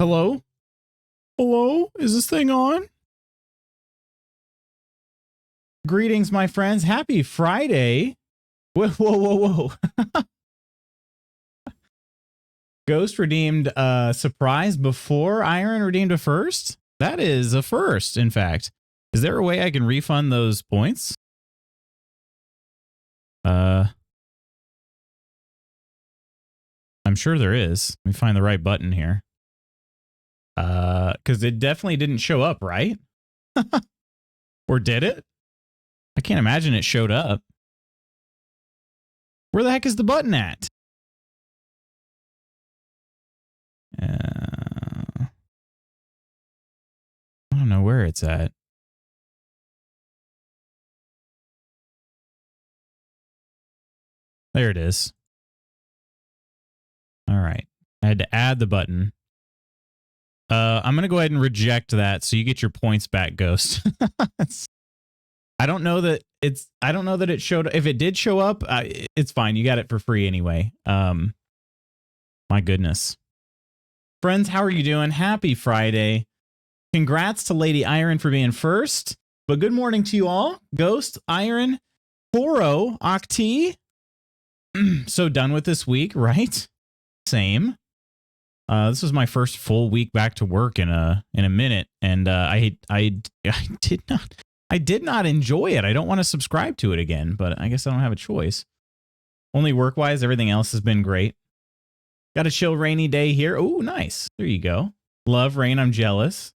Hello? Hello? Is this thing on? Greetings, my friends. Happy Friday. Whoa, whoa, whoa, whoa. Ghost redeemed a surprise before Iron redeemed a first? That is a first, in fact. Is there a way I can refund those points? I'm sure there is. Let me find the right button here. Because it definitely didn't show up, right? Or did it? I can't imagine it showed up. Where the heck is the button at? I don't know where it's at. There it is. All right. I had to add the button. I'm going to go ahead and reject that so you get your points back, Ghost. I don't know that it showed. If it did show up, it's fine. You got it for free anyway. My goodness. Friends, how are you doing? Happy Friday. Congrats to Lady Iron for being first. But good morning to you all. Ghost, Iron, Foro, Octi. So done with this week, right? Same. This was my first full week back to work in a minute, and I did not enjoy it. I don't want to subscribe to it again, but I guess I don't have a choice. Only work-wise, everything else has been great. Got a chill rainy day here. Oh, nice. There you go. Love rain. I'm jealous.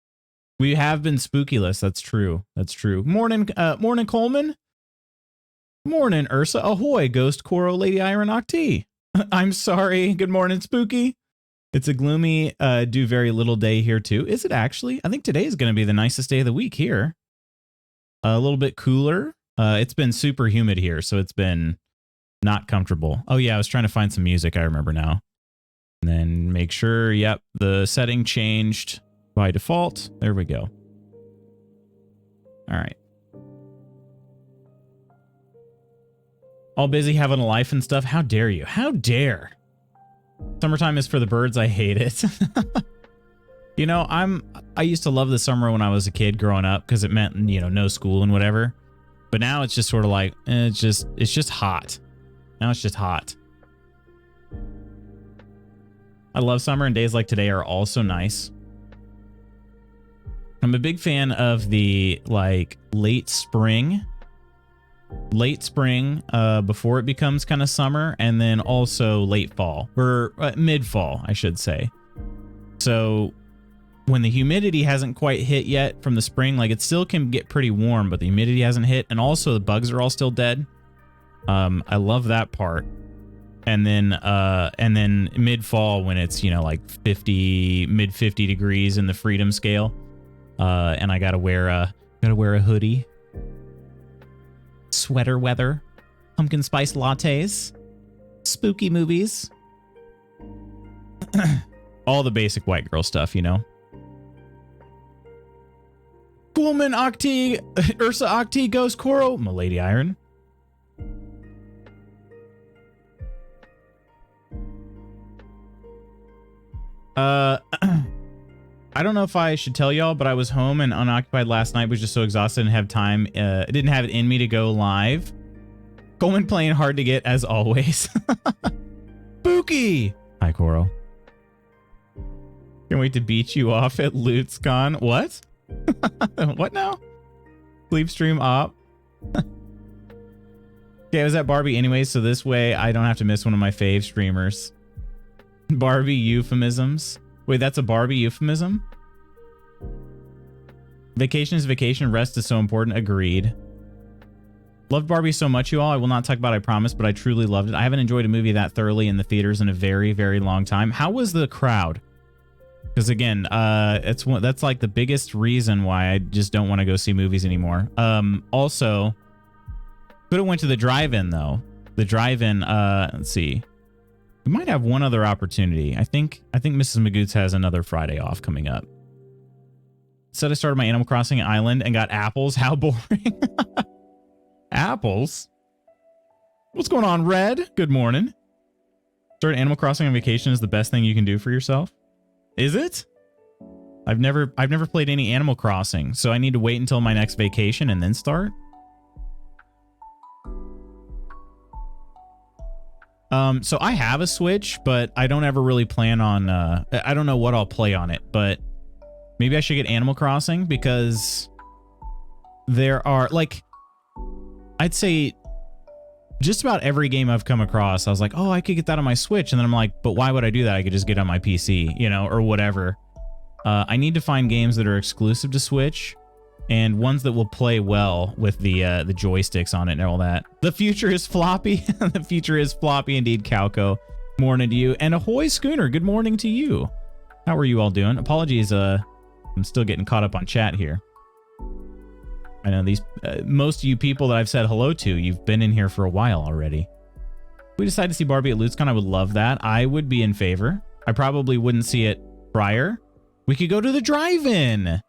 We have been spookyless. That's true. That's true. Morning, morning, Coleman. Morning, Ursa. Ahoy, Ghost, Coro, Lady Iron, Octi. I'm sorry. Good morning, Spooky. It's a gloomy, do very little day here too. Is it actually? I think today is going to be the nicest day of the week here. A little bit cooler. It's been super humid here, so it's been not comfortable. Oh yeah, I was trying to find some music. I remember now. And then make sure, yep, the setting changed by default. There we go. All right. All busy having a life and stuff. How dare you? How dare? Summertime is for the birds. I hate it. You know, I used to love the summer when I was a kid growing up because it meant, you know, no school and whatever. But now it's just sort of like, it's just hot. Now it's just hot. I love summer, and days like today are also nice. I'm a big fan of the like late spring before it becomes kind of summer, and then also late fall or mid fall, I should say. So when the humidity hasn't quite hit yet from the spring, like it still can get pretty warm, but the humidity hasn't hit, and also the bugs are all still dead. I love that part. And then mid fall when it's, you know, like mid 50 degrees in the freedom scale, and I gotta wear a hoodie. Sweater weather, pumpkin spice lattes, spooky movies, all the basic white girl stuff, you know. Coolman, Octi, Ursa, Octi, Ghost, Coro, my Lady Iron. I don't know if I should tell y'all, but I was home and unoccupied last night. Was just so exhausted and have time. I didn't have it in me to go live. Coleman playing hard to get as always. Spooky. Hi, Coral. Can't wait to beat you off at LootsCon. What? What now? Sleep stream op. Okay, I was at Barbie anyways, so this way I don't have to miss one of my fave streamers. Barbie euphemisms. Wait, that's a Barbie euphemism? Vacation is vacation. Rest is so important. Agreed. Loved Barbie so much, you all. I will not talk about it, I promise, but I truly loved it. I haven't enjoyed a movie that thoroughly in the theaters in a very, very long time. How was the crowd? Because again, that's like the biggest reason why I just don't want to go see movies anymore. Also, could have went to the drive-in though. The drive-in, let's see. We might have one other opportunity. I think Mrs. Magoots has another Friday off coming up. Said I started my Animal Crossing island and got apples. How boring. Apples? What's going on, Red? Good morning. Started Animal Crossing on vacation is the best thing you can do for yourself. Is it? I've never played any Animal Crossing, so I need to wait until my next vacation and then start. So I have a Switch, but I don't ever really plan on, I don't know what I'll play on it, but maybe I should get Animal Crossing because there are, like, I'd say just about every game I've come across, I was like, oh, I could get that on my Switch. And then I'm like, but why would I do that? I could just get it on my PC, you know, or whatever. I need to find games that are exclusive to Switch and ones that will play well with the joysticks on it and all that. The future is floppy. The future is floppy indeed, Calco. Morning to you. And ahoy, Schooner. Good morning to you. How are you all doing? Apologies, I'm still getting caught up on chat here. I know these most of you people that I've said hello to, you've been in here for a while already. If we decide to see Barbie at LutzCon, I would love that. I would be in favor. I probably wouldn't see it prior. We could go to the drive-in.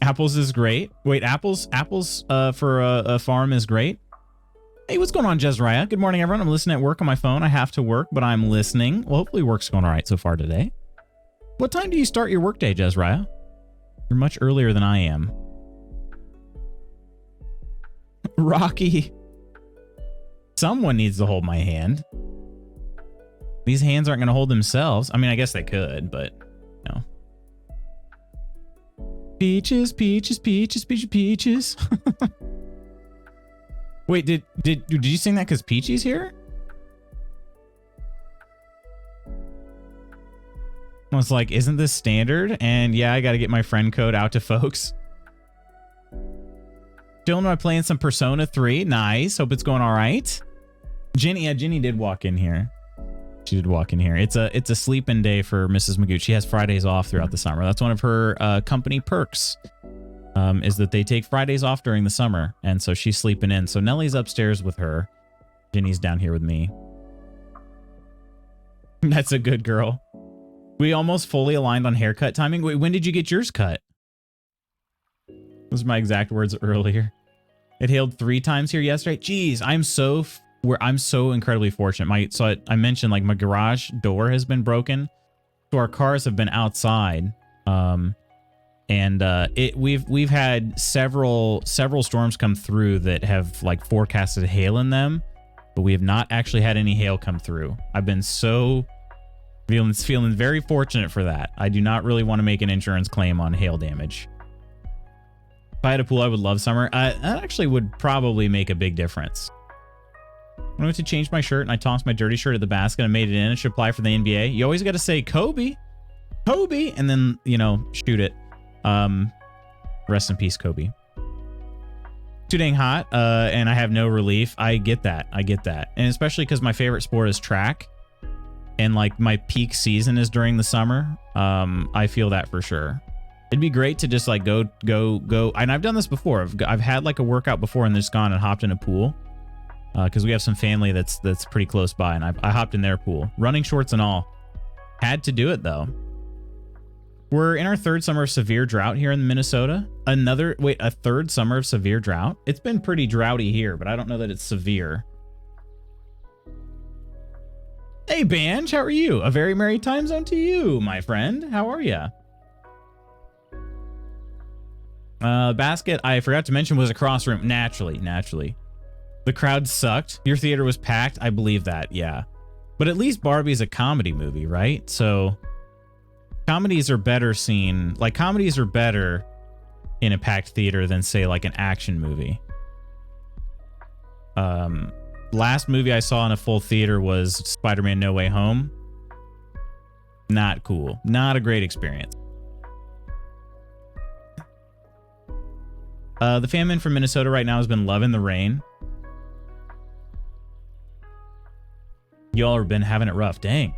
Apples is great. Wait, apples for a farm is great. Hey, what's going on, Jezraiah? Good morning, everyone. I'm listening at work on my phone. I have to work, but I'm listening. Well, hopefully work's going all right so far today. What time do you start your workday, Jezraiah? You're much earlier than I am. Rocky. Someone needs to hold my hand. These hands aren't going to hold themselves. I mean, I guess they could, but no. Peaches, peaches, peaches, peaches, peaches. Wait, did you sing that because Peachy's here? I was like, isn't this standard? And yeah, I got to get my friend code out to folks. Chilling by playing some Persona 3. Nice. Hope it's going all right. Jenny, yeah, Jenny did walk in here. She did walk in here. It's a sleep-in day for Mrs. Magoo. She has Fridays off throughout the summer. That's one of her company perks, is that they take Fridays off during the summer. And so she's sleeping in. So Nellie's upstairs with her. Jenny's down here with me. That's a good girl. We almost fully aligned on haircut timing. Wait, when did you get yours cut? Those are my exact words earlier. It hailed 3 times here yesterday. Jeez, I'm so incredibly fortunate. I mentioned like my garage door has been broken, so our cars have been outside. We've had several storms come through that have like forecasted hail in them, but we have not actually had any hail come through. I've been feeling very fortunate for that. I do not really want to make an insurance claim on hail damage. If I had a pool, I would love summer. That actually would probably make a big difference. I went to change my shirt and I tossed my dirty shirt at the basket and made it in. It should apply for the NBA. You always got to say Kobe, and then, you know, shoot it. Rest in peace, Kobe. Too dang hot, and I have no relief. I get that. And especially because my favorite sport is track. And like my peak season is during the summer. I feel that for sure. It'd be great to just like go. And I've done this before. I've had like a workout before and just gone and hopped in a pool. Because we have some family that's pretty close by, and I hopped in their pool, running shorts and all. Had to do it though. We're in our 3rd summer of severe drought here in Minnesota. A 3rd summer of severe drought. It's been pretty droughty here, but I don't know that it's severe. Hey, Banj, how are you? A very merry time zone to you, my friend. How are ya? Basket, I forgot to mention, was across room. Naturally. The crowd sucked. Your theater was packed. I believe that, yeah. But at least Barbie's a comedy movie, right? So comedies are better in a packed theater than, say, like an action movie. Last movie I saw in a full theater was Spider-Man No Way Home. Not cool. Not a great experience. The famine from Minnesota right now has been loving the rain. Y'all have been having it rough. Dang.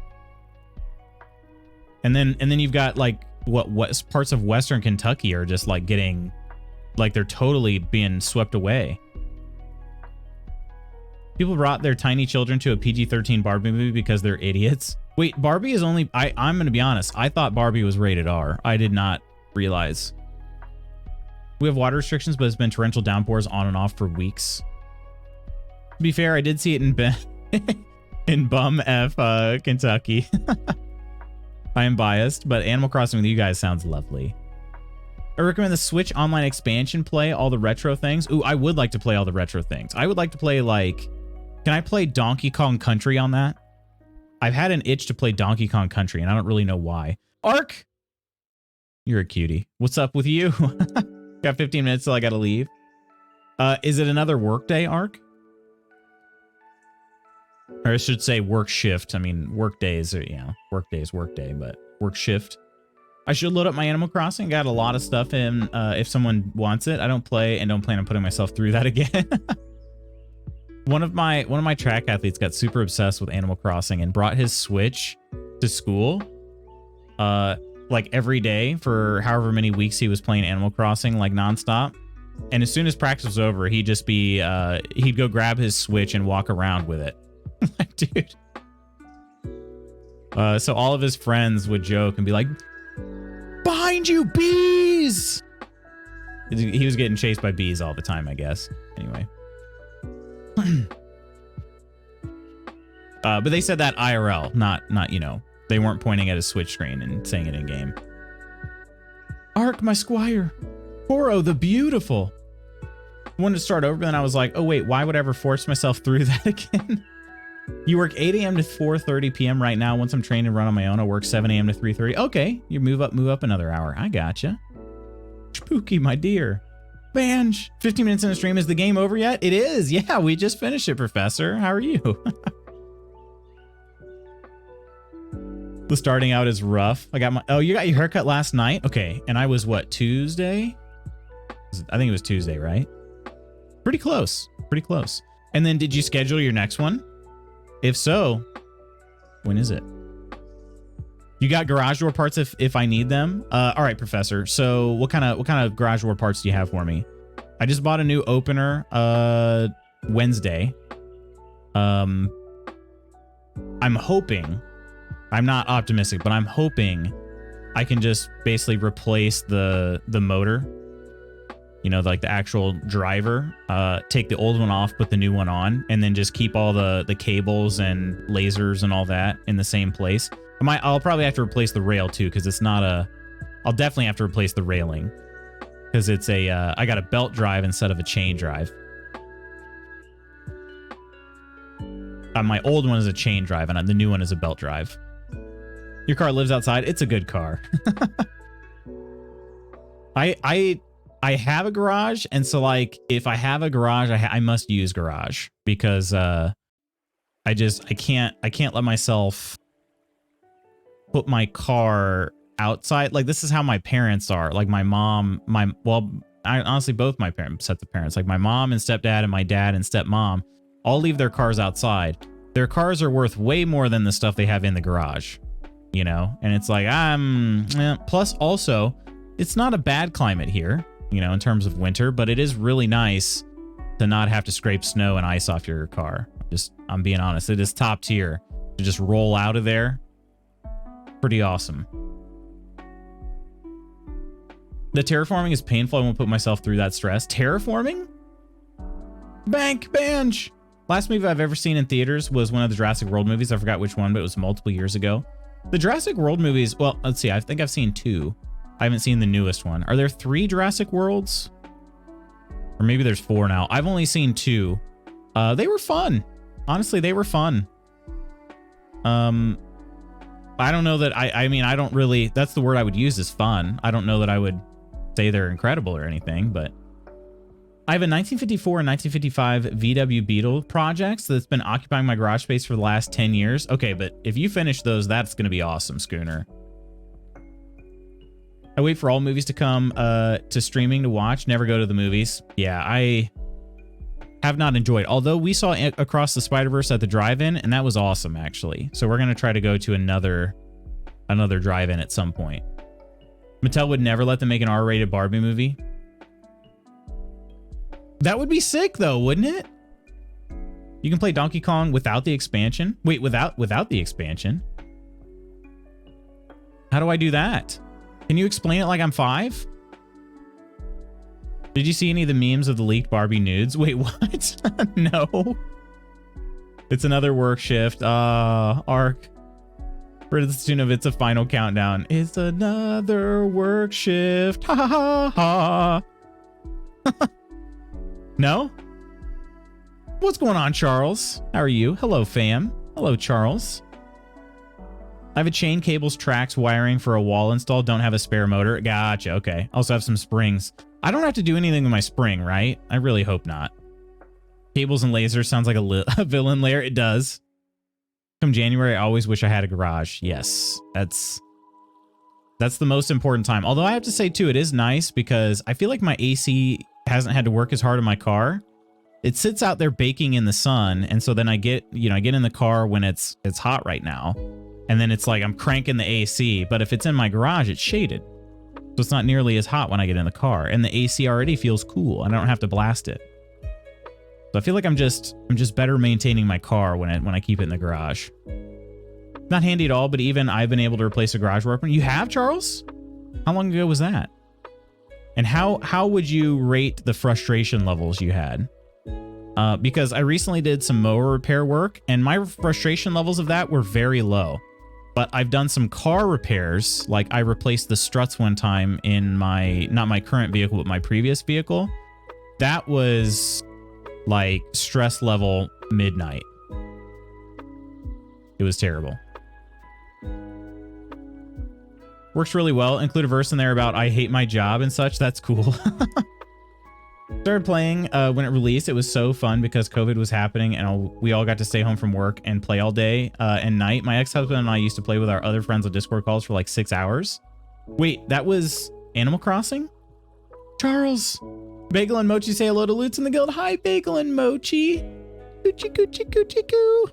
And then you've got like what parts of Western Kentucky are just like getting, like they're totally being swept away. People brought their tiny children to a PG-13 Barbie movie because they're idiots. Wait, Barbie is only, I'm going to be honest. I thought Barbie was rated R. I did not realize. We have water restrictions, but it's been torrential downpours on and off for weeks. To be fair, I did see it in in bum F, Kentucky. I am biased, but Animal Crossing with you guys sounds lovely. I recommend the Switch online expansion play all the retro things. Ooh, I would like to play all the retro things. I would like to play like, can I play Donkey Kong Country on that? I've had an itch to play Donkey Kong Country and I don't really know why. Ark! You're a cutie. What's up with you? Got 15 minutes till I gotta leave. Is it another work day, Ark? Or I should say work shift. I mean, work days are, you know, work day is work day, but work shift. I should load up my Animal Crossing. Got a lot of stuff in if someone wants it. I don't play and don't plan on putting myself through that again. One of my track athletes got super obsessed with Animal Crossing and brought his Switch to school. Like every day for however many weeks he was playing Animal Crossing like nonstop. And as soon as practice was over, he'd just be he'd go grab his Switch and walk around with it. Like, dude. So all of his friends would joke and be like, "Behind you, bees!" He was getting chased by bees all the time, I guess. Anyway. But they said that IRL, not, you know, they weren't pointing at a Switch screen and saying it in game. Ark, my squire. Poro, the beautiful. I wanted to start over, but then I was like, oh wait, why would I ever force myself through that again? You work 8 a.m. to 4:30 p.m. right now. Once I'm trained and run on my own, I work 7 a.m. to 3:30. Okay, you move up another hour. I gotcha. Spooky, my dear. Banj, 15 minutes in the stream. Is the game over yet? It is. Yeah, we just finished it, Professor. How are you? The starting out is rough. I got my, oh, you got your haircut last night? Okay, and I was what, Tuesday? I think it was Tuesday, right? Pretty close, pretty close. And then did you schedule your next one? If so, when is it? You got garage door parts if I need them? All right, Professor. So what kind of garage door parts do you have for me? I just bought a new opener Wednesday. I'm hoping, I'm not optimistic, but I'm hoping I can just basically replace the motor. You know, like the actual driver, take the old one off, put the new one on, and then just keep all the cables and lasers and all that in the same place. I'll probably have to replace the rail too, because it's not a, I'll definitely have to replace the railing because it's a, I got a belt drive instead of a chain drive. My old one is a chain drive and the new one is a belt drive. Your car lives outside. It's a good car. I have a garage, and so like if I have a garage, I must use garage because I can't let myself put my car outside. Like this is how my parents are. Like my mom, honestly both my sets of parents, like my mom and stepdad and my dad and stepmom all leave their cars outside. Their cars are worth way more than the stuff they have in the garage, you know? And it's like, plus also it's not a bad climate here, you know, in terms of winter, but it is really nice to not have to scrape snow and ice off your car. I'm being honest. It is top tier to just roll out of there. Pretty awesome. The terraforming is painful. I won't put myself through that stress. Terraforming? Banj. Last movie I've ever seen in theaters was one of the Jurassic World movies. I forgot which one, but it was multiple years ago. The Jurassic World movies, well, let's see. I think I've seen 2. I haven't seen the newest one. Are there 3 Jurassic Worlds? Or maybe there's 4 now. I've only seen 2. They were fun. Honestly, they were fun. I don't know that I mean, I don't really, that's the word I would use is fun. I don't know that I would say they're incredible or anything, but I have a 1954 and 1955 VW Beetle projects that's been occupying my garage space for the last 10 years. Okay, but if you finish those, that's going to be awesome, Schooner. I wait for all movies to come to streaming to watch. Never go to the movies. Yeah, I have not enjoyed. Although we saw Across the Spider-Verse at the drive-in, and that was awesome, actually. So we're going to try to go to another drive-in at some point. Mattel would never let them make an R-rated Barbie movie. That would be sick, though, wouldn't it? You can play Donkey Kong without the expansion. Wait, without the expansion? How do I do that? Can you explain it like I'm 5? Did you see any of the memes of the leaked Barbie nudes? Wait, what? No. It's another work shift. Arc. For the tune of It's a Final Countdown. It's another work shift. Ha ha ha ha. No? What's going on, Charles? How are you? Hello, fam. Hello, Charles. I have a chain, cables, tracks, wiring for a wall install. Don't have a spare motor. Gotcha. Okay. Also have some springs. I don't have to do anything with my spring, right? I really hope not. Cables and lasers sounds like a villain lair. It does. Come January, I always wish I had a garage. Yes, that's the most important time. Although I have to say too, it is nice because I feel like my AC hasn't had to work as hard on my car. It sits out there baking in the sun, and so then I get in the car when it's hot right now, and then it's like I'm cranking the AC. But if it's in my garage, it's shaded, so it's not nearly as hot when I get in the car, and the AC already feels cool, and I don't have to blast it. So I feel like I'm just better maintaining my car when I keep it in the garage. Not handy at all, but even I've been able to replace a garage door opener. You have, Charles? How long ago was that? And how would you rate the frustration levels you had? Because I recently did some mower repair work, and my frustration levels of that were very low. But I've done some car repairs, like I replaced the struts one time in not my current vehicle, but my previous vehicle. That was like stress level midnight. It was terrible. Works really well. Include a verse in there about I hate my job and such. That's cool. Started playing when it released. It was so fun because COVID was happening and we all got to stay home from work and play all day and night. My ex-husband and I used to play with our other friends on Discord calls for like 6 hours. Wait, that was Animal Crossing? Charles! Bagel and Mochi say hello to Lutz in the guild. Hi, Bagel and Mochi. Coochie, coochie, coochie, coo.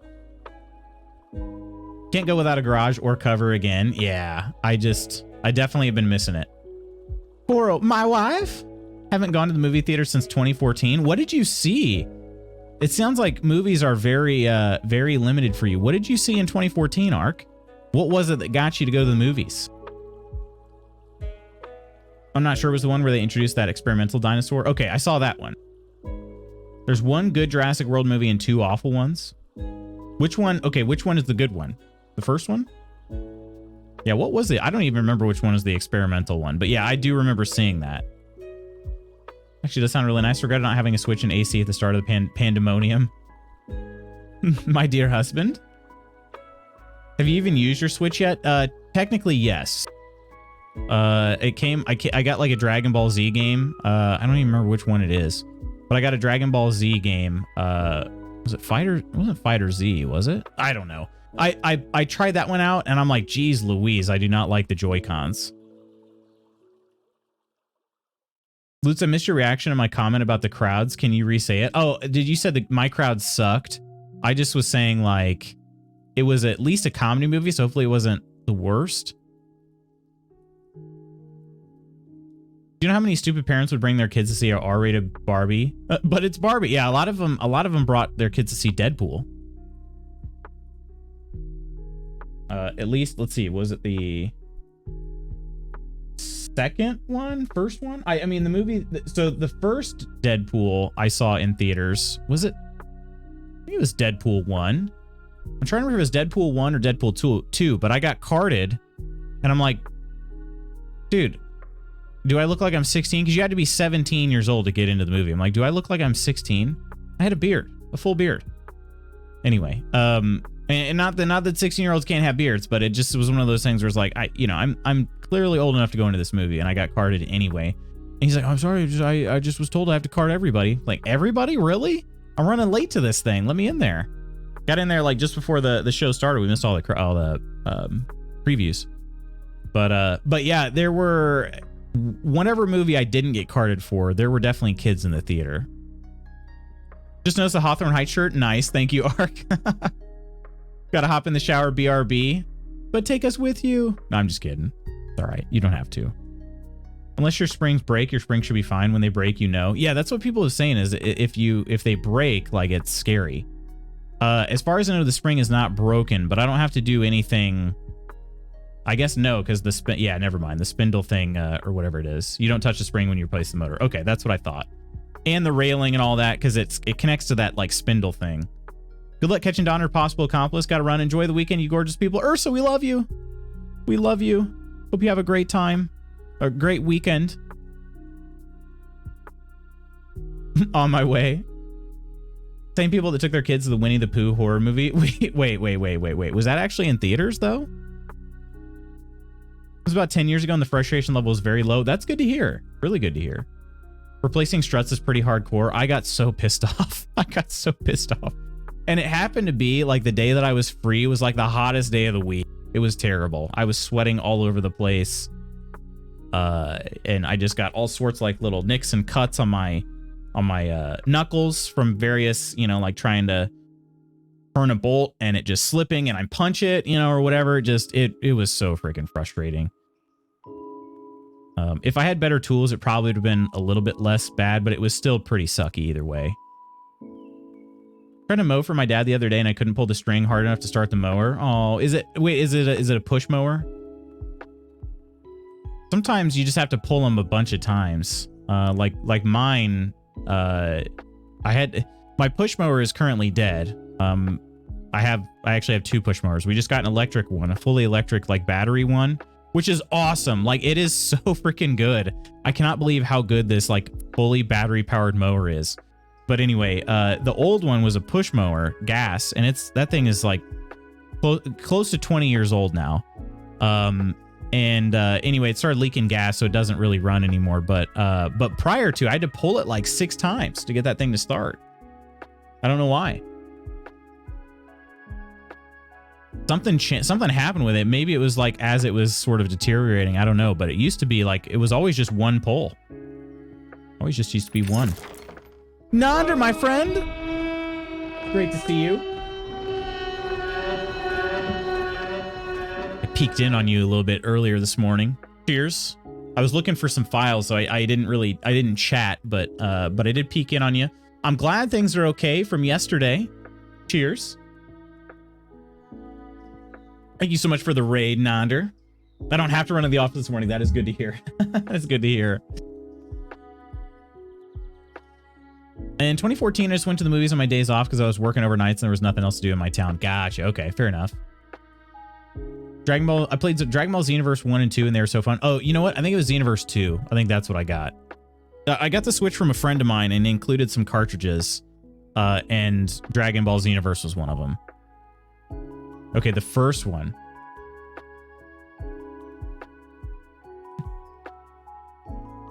Can't go without a garage or cover again. Yeah, I definitely have been missing it. Coral, my wife? Haven't gone to the movie theater since 2014. What did you see? It sounds like movies are very limited for you. What did you see in 2014, Ark? What was it that got you to go to the movies? I'm not sure it was the one where they introduced that experimental dinosaur. Okay, I saw that one. There's one good Jurassic World movie and 2 awful ones. Which one? Okay, which one is the good one? The first one? Yeah, what was it? I don't even remember which one is the experimental one. But yeah, I do remember seeing that. Actually, does sound really nice. Regret not having a Switch and AC at the start of the pandemonium. My dear husband. Have you even used your Switch yet? Technically, yes. I got like a Dragon Ball Z game. I don't even remember which one it is, but I got a Dragon Ball Z game. Was it Fighter? It wasn't Fighter Z, was it? I don't know. I tried that one out and I'm like, geez Louise, I do not like the Joy-Cons. Lutz, I missed your reaction to my comment about the crowds. Can you re-say it? Oh, did you say that my crowd sucked? I just was saying like, it was at least a comedy movie, so hopefully it wasn't the worst. Do you know how many stupid parents would bring their kids to see an R-rated Barbie? But it's Barbie. Yeah, a lot of them brought their kids to see Deadpool. At least, let's see, was it the second one? First one? I mean, the movie, so the first Deadpool I saw in theaters, was it? I think it was Deadpool 1. I'm trying to remember if it was Deadpool 1 or Deadpool 2, but I got carded and I'm like, dude, do I look like I'm 16? Because you had to be 17 years old to get into the movie. I'm like, do I look like I'm 16? I had a beard, a full beard. Anyway, and not that 16-year-olds can't have beards, but it just was one of those things where it's like, I'm clearly old enough to go into this movie, and I got carded anyway. And he's like, oh, I'm sorry, I just was told I have to card everybody. Like, everybody? Really? I'm running late to this thing. Let me in there. Got in there like just before the show started. We missed all the previews. But yeah, there were, whatever movie I didn't get carded for, there were definitely kids in the theater. Just noticed the Hawthorne Heights shirt. Nice. Thank you, Ark. Gotta hop in the shower, BRB. But take us with you. No, I'm just kidding. It's all right. You don't have to. Unless your springs break, your springs should be fine. When they break, you know. Yeah, that's what people are saying is if they break, like, it's scary. As far as I know, the spring is not broken, but I don't have to do anything. I guess no, because yeah, never mind. The spindle thing, or whatever it is. You don't touch the spring when you replace the motor. Okay, that's what I thought. And the railing and all that, because it connects to that like spindle thing. Good luck catching Donner, possible accomplice. Got to run. Enjoy the weekend, you gorgeous people. Ursa, we love you. We love you. Hope you have a great time. A great weekend. On my way. Same people that took their kids to the Winnie the Pooh horror movie. Wait. Was that actually in theaters, though? It was about 10 years ago and the frustration level was very low. That's good to hear. Really good to hear. Replacing struts is pretty hardcore. I got so pissed off. And it happened to be like the day that I was free was like the hottest day of the week. It was terrible. I was sweating all over the place. And I just got all sorts of like little nicks and cuts on my knuckles from various, you know, like trying to turn a bolt and it just slipping and I punch it, you know, or whatever. It was so freaking frustrating. If I had better tools, it probably would have been a little bit less bad, but it was still pretty sucky either way. Tried to mow for my dad the other day and I couldn't pull the string hard enough to start the mower. Oh, is it a push mower? Sometimes you just have to pull them a bunch of times. Like mine, my push mower is currently dead. I actually have two push mowers. We just got an electric one, a fully electric like battery one, which is awesome. Like it is so freaking good. I cannot believe how good this like fully battery powered mower is. But anyway, the old one was a push mower, gas, and that thing is like close to 20 years old now. Anyway, it started leaking gas, so it doesn't really run anymore. But prior to, I had to pull it like 6 times to get that thing to start. I don't know why. Something happened with it. Maybe it was like as it was sort of deteriorating. I don't know, but it used to be like it was always just one pull. Always just used to be one. Nonder, my friend. Great to see you. I peeked in on you a little bit earlier this morning. Cheers. I was looking for some files, so I didn't chat, but I did peek in on you. I'm glad things are okay from yesterday. Cheers. Thank you so much for the raid, Nonder. I don't have to run to the office this morning. That is good to hear. That's good to hear. In 2014, I just went to the movies on my days off because I was working overnights and there was nothing else to do in my town. Gotcha. Okay, fair enough. I played Dragon Ball Xenoverse 1 and 2 and they were so fun. Oh, you know what? I think it was Xenoverse 2. I think that's what I got. I got the Switch from a friend of mine and included some cartridges. And Dragon Ball Xenoverse was one of them. Okay, the first one.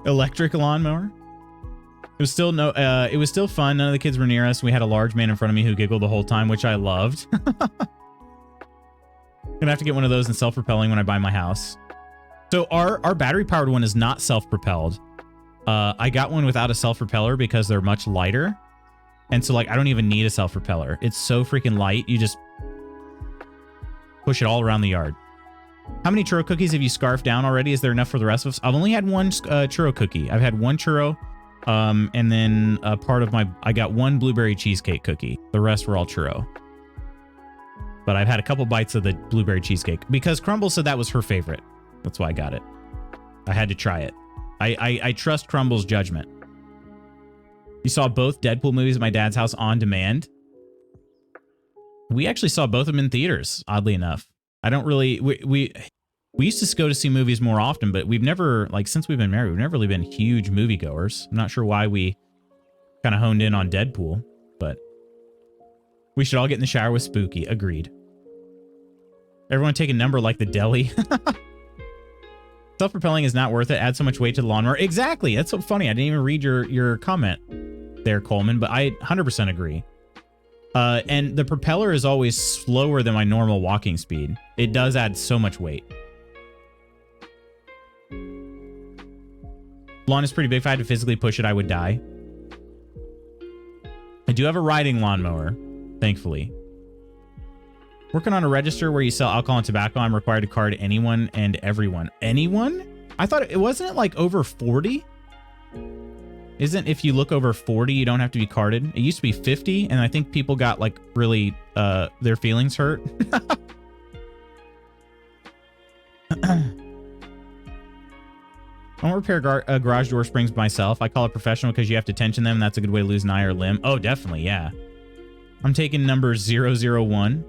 Electric lawnmower. It was still fun. None of the kids were near us. We had a large man in front of me who giggled the whole time, which I loved. Gonna have to get one of those and self-propelling when I buy my house. So our battery powered one is not self-propelled. I got one without a self-propeller because they're much lighter. And so like I don't even need a self-propeller. It's so freaking light. You just push it all around the yard. How many churro cookies have you scarfed down already? Is there enough for the rest of us? I've only had one churro cookie. I've had one churro. And then I got one blueberry cheesecake cookie. The rest were all churro. But I've had a couple bites of the blueberry cheesecake because Crumble said that was her favorite. That's why I got it. I had to try it. I trust Crumble's judgment. You saw both Deadpool movies at my dad's house on demand. We actually saw both of them in theaters, oddly enough. I don't really... We used to go to see movies more often, but we've never, like, since we've been married, we've never really been huge moviegoers. I'm not sure why we kind of honed in on Deadpool, but we should all get in the shower with Spooky. Agreed. Everyone take a number like the deli. Self-propelling is not worth it. Add so much weight to the lawnmower. Exactly. That's so funny. I didn't even read your comment there, Coleman, but I 100% agree. And the propeller is always slower than my normal walking speed. It does add so much weight. Lawn is pretty big. If I had to physically push it, I would die. I do have a riding lawnmower, thankfully. Working on a register where you sell alcohol and tobacco. I'm required to card anyone and everyone. Anyone? I thought it wasn't like over 40. Isn't if you look over 40, you don't have to be carded. It used to be 50, and I think people got like really their feelings hurt. I won't repair garage door springs myself. I call it professional because you have to tension them. That's a good way to lose an eye or limb. Oh, definitely, yeah. I'm taking number 001.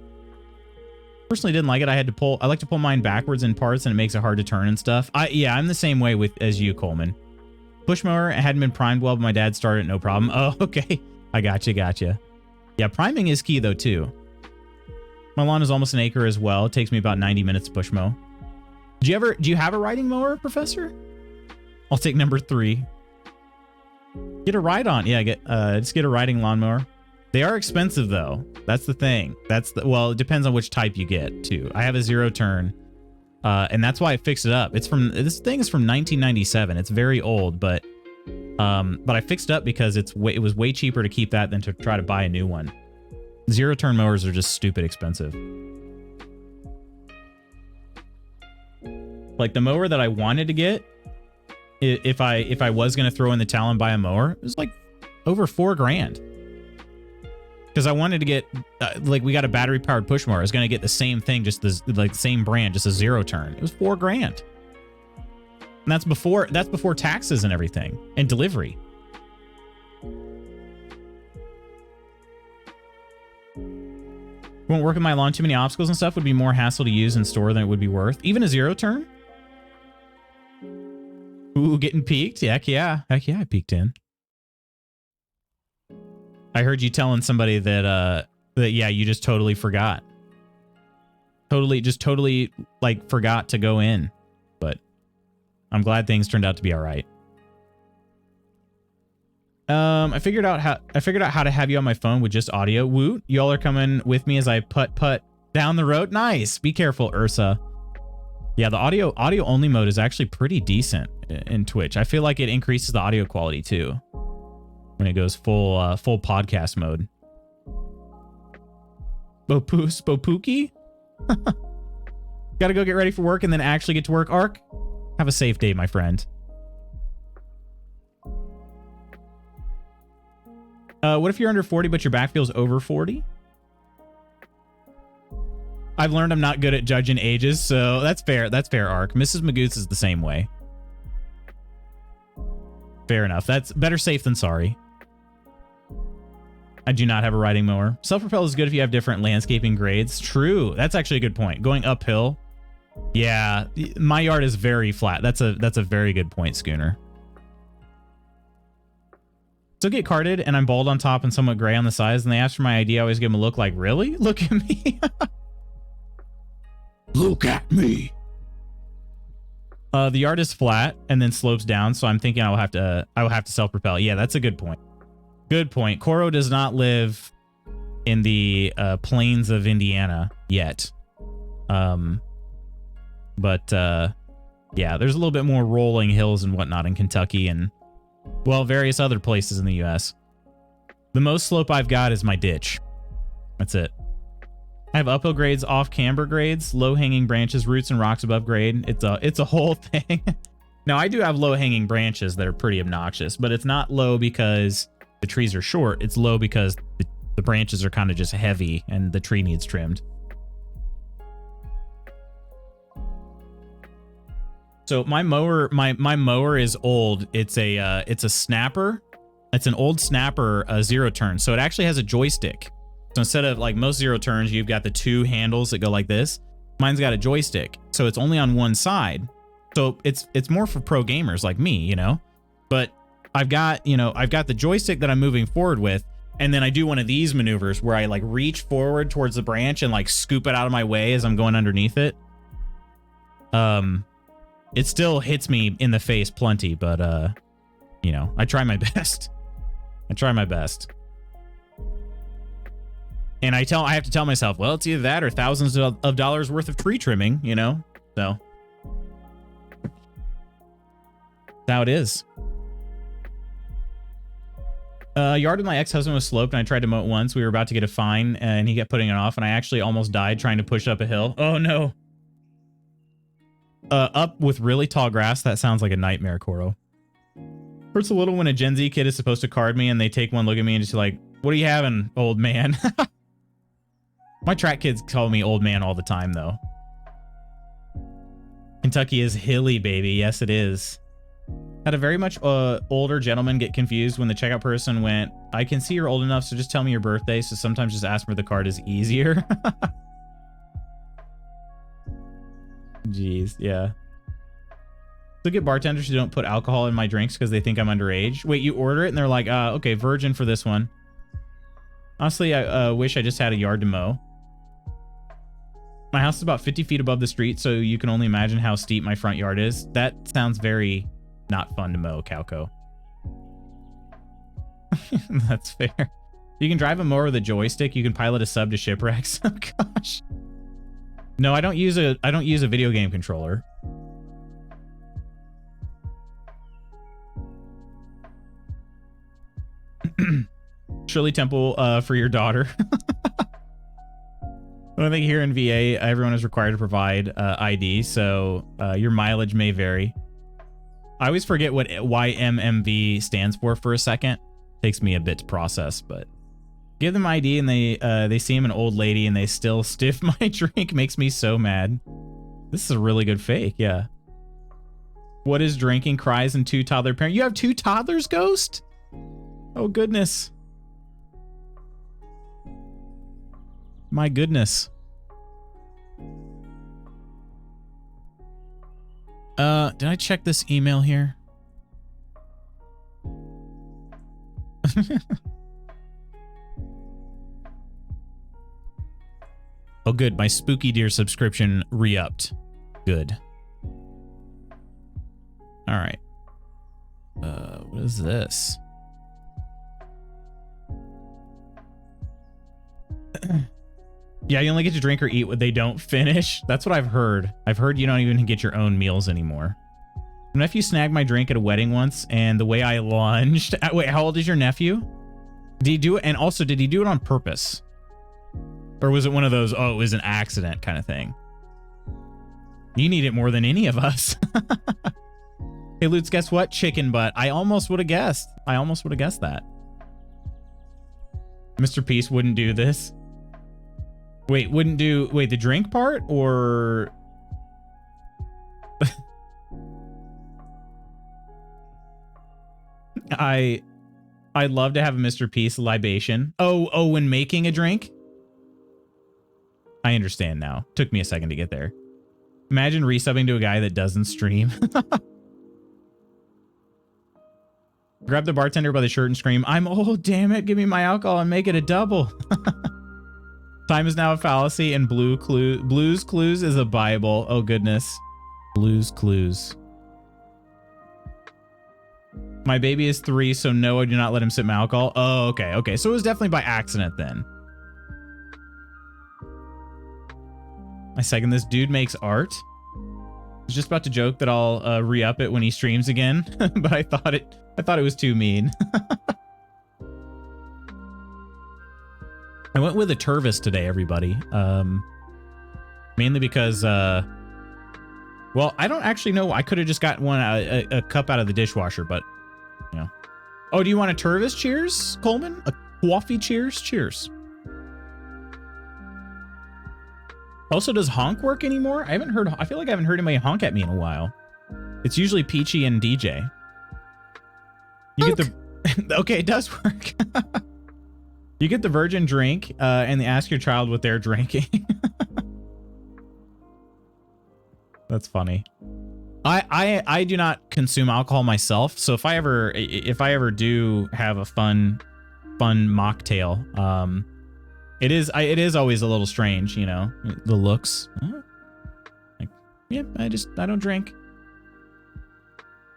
Personally didn't like it. I like to pull mine backwards in parts and it makes it hard to turn and stuff. Yeah, I'm the same way as you, Coleman. Push mower, it hadn't been primed well, but my dad started it, no problem. Oh, okay. I gotcha. Yeah, priming is key though too. My lawn is almost an acre as well. It takes me about 90 minutes to push mow. Do you have a riding mower, Professor? I'll take number 3. Get a ride on. Yeah, just get a riding lawnmower. They are expensive though. That's the thing. Well, it depends on which type you get too. I have a 0 turn. And that's why I fixed it up. This thing is from 1997. It's very old, but I fixed it up because it was way cheaper to keep that than to try to buy a new one. 0 turn mowers are just stupid expensive. Like the mower that I wanted to get, if I was going to throw in the towel and buy a mower, it was like over $4,000. Because I wanted to get, we got a battery powered push mower. I was going to get the same thing, just the same brand, just a 0 turn. It was $4,000. And that's before taxes and everything and delivery. Won't work in my lawn. Too many obstacles and stuff would be more hassle to use and store than it would be worth. Even a 0 turn? Ooh, getting peaked? Heck yeah, I peeked in. I heard you telling somebody that yeah, you just totally forgot. Totally like forgot to go in. But I'm glad things turned out to be all right. I figured out how to have you on my phone with just audio. Woot, y'all are coming with me as I putt down the road. Nice. Be careful, Ursa. Yeah, the audio only mode is actually pretty decent in Twitch. I feel like it increases the audio quality too when it goes full podcast mode. Spooky? Gotta go get ready for work and then actually get to work. Ark, have a safe day, my friend. What if you're under 40 but your back feels over 40? I've learned I'm not good at judging ages, so that's fair. That's fair, Ark. Mrs. Magoots is the same way. Fair enough. That's better safe than sorry. I do not have a riding mower. Self-propel is good if you have different landscaping grades. True. That's actually a good point. Going uphill. Yeah, my yard is very flat. That's a very good point, Schooner. So get carded and I'm bald on top and somewhat gray on the sides, and they ask for my ID. I always give them a look like, really? Look at me. Look at me. The yard is flat and then slopes down, so I'm thinking I will have to self-propel. Yeah, that's a good point. Good point. Koro does not live in the plains of Indiana yet. Yeah, there's a little bit more rolling hills and whatnot in Kentucky and, well, various other places in the U.S. The most slope I've got is my ditch. That's it. I have uphill grades, off camber grades, low-hanging branches, roots, and rocks above grade. It's a whole thing. Now, I do have low-hanging branches that are pretty obnoxious, but it's not low because the trees are short. It's low because the branches are kind of just heavy and the tree needs trimmed. So my mower is old. It's a snapper. It's an old snapper 0 turn. So it actually has a joystick. So instead of like most 0 turns, you've got the 2 handles that go like this. Mine's got a joystick, so it's only on one side. So it's more for pro gamers like me, you know. But I've got the joystick that I'm moving forward with, and then I do one of these maneuvers where I like reach forward towards the branch and like scoop it out of my way as I'm going underneath it. It still hits me in the face plenty, but I try my best. And I have to tell myself, well, it's either that or thousands of dollars worth of tree trimming, you know? So that's how it is. Yard with my ex-husband was sloped and I tried to mow it once. We were about to get a fine and he kept putting it off and I actually almost died trying to push up a hill. Oh no. Up with really tall grass. That sounds like a nightmare, Koro. Hurts a little when a Gen Z kid is supposed to card me and they take one look at me and just like, what are you having, old man? My track kids call me old man all the time, though. Kentucky is hilly, baby. Yes, it is. Had a very much older gentleman get confused when the checkout person went, I can see you're old enough, so just tell me your birthday. So sometimes just ask for the card is easier. Jeez, yeah. Look at bartenders who don't put alcohol in my drinks because they think I'm underage. Wait, you order it and they're like, okay, virgin for this one. Honestly, I wish I just had a yard to mow. My house is about 50 feet above the street, so you can only imagine how steep my front yard is. That sounds very not fun to mow, Calco. That's fair. You can drive a mower with a joystick. You can pilot a sub to shipwrecks. Oh gosh. No, I don't use a video game controller. Shirley Temple for your daughter. I think here in VA, everyone is required to provide ID, so your mileage may vary. I always forget what YMMV stands for a second. Takes me a bit to process, but give them ID and they see I'm an old lady and they still stiff my drink. Makes me so mad. This is a really good fake, yeah. What is drinking? Cries and 2 toddler parents. You have 2 toddlers, Ghost? Oh, goodness. My goodness. Did I check this email here? Oh, good. My Spooky Deer subscription re-upped. Good. All right. What is this? Yeah, you only get to drink or eat what they don't finish. That's what I've heard. I've heard you don't even get your own meals anymore. My nephew snagged my drink at a wedding once, and the way I lunged... Wait, how old is your nephew? Did he do it? And also, did he do it on purpose? Or was it one of those, oh, it was an accident kind of thing? You need it more than any of us. Hey, Lutz, guess what? Chicken butt. I almost would have guessed. I almost would have guessed that. Mr. Peace wouldn't do this. Wait, wouldn't do... Wait, the drink part? Or... I'd love to have a Mr. Peace libation. Oh, when making a drink? I understand now. Took me a second to get there. Imagine resubbing to a guy that doesn't stream. Grab the bartender by the shirt and scream, I'm old, damn it, give me my alcohol and make it a double. Time is now a fallacy and Blue's Clues is a Bible. Oh, goodness. Blue's Clues. My baby is 3, so no, I do not let him sip my alcohol. Oh, okay, okay. So it was definitely by accident then. I second this. Dude makes art. I was just about to joke that I'll re-up it when he streams again, but I thought it was too mean. I went with a Tervis today, everybody. Mainly because, well, I don't actually know. I could have just gotten a cup out of the dishwasher, but, you know. Oh, do you want a Tervis? Cheers, Coleman? A coffee cheers? Cheers. Also, does honk work anymore? I feel like I haven't heard anybody honk at me in a while. It's usually Peachy and DJ. You honk. Get the... Okay, it does work. You get the virgin drink, and they ask your child what they're drinking. That's funny. I do not consume alcohol myself, so if I ever do have a fun mocktail, it is always a little strange, you know, the looks. Like, yeah, I don't drink.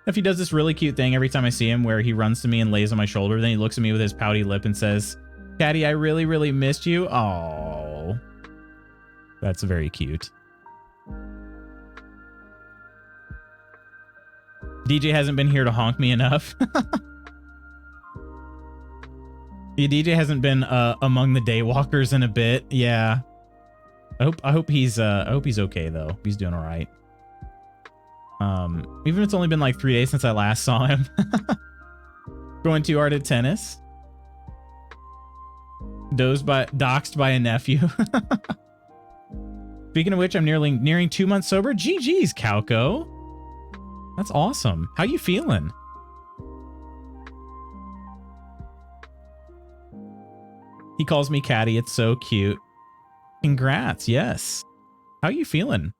If he does this really cute thing every time I see him where he runs to me and lays on my shoulder, then he looks at me with his pouty lip and says, Caddy, I really, really missed you. Oh, that's very cute. DJ hasn't been here to honk me enough. The DJ hasn't been among the daywalkers in a bit. Yeah. I hope he's okay though. He's doing all right. Even if it's only been like 3 days since I last saw him. Going too hard at tennis. Doxed by a nephew. Speaking of which, I'm nearing 2 months sober. GG's, Calco. That's awesome. How you feeling? He calls me Caddy. It's so cute. Congrats. Yes. How you feeling?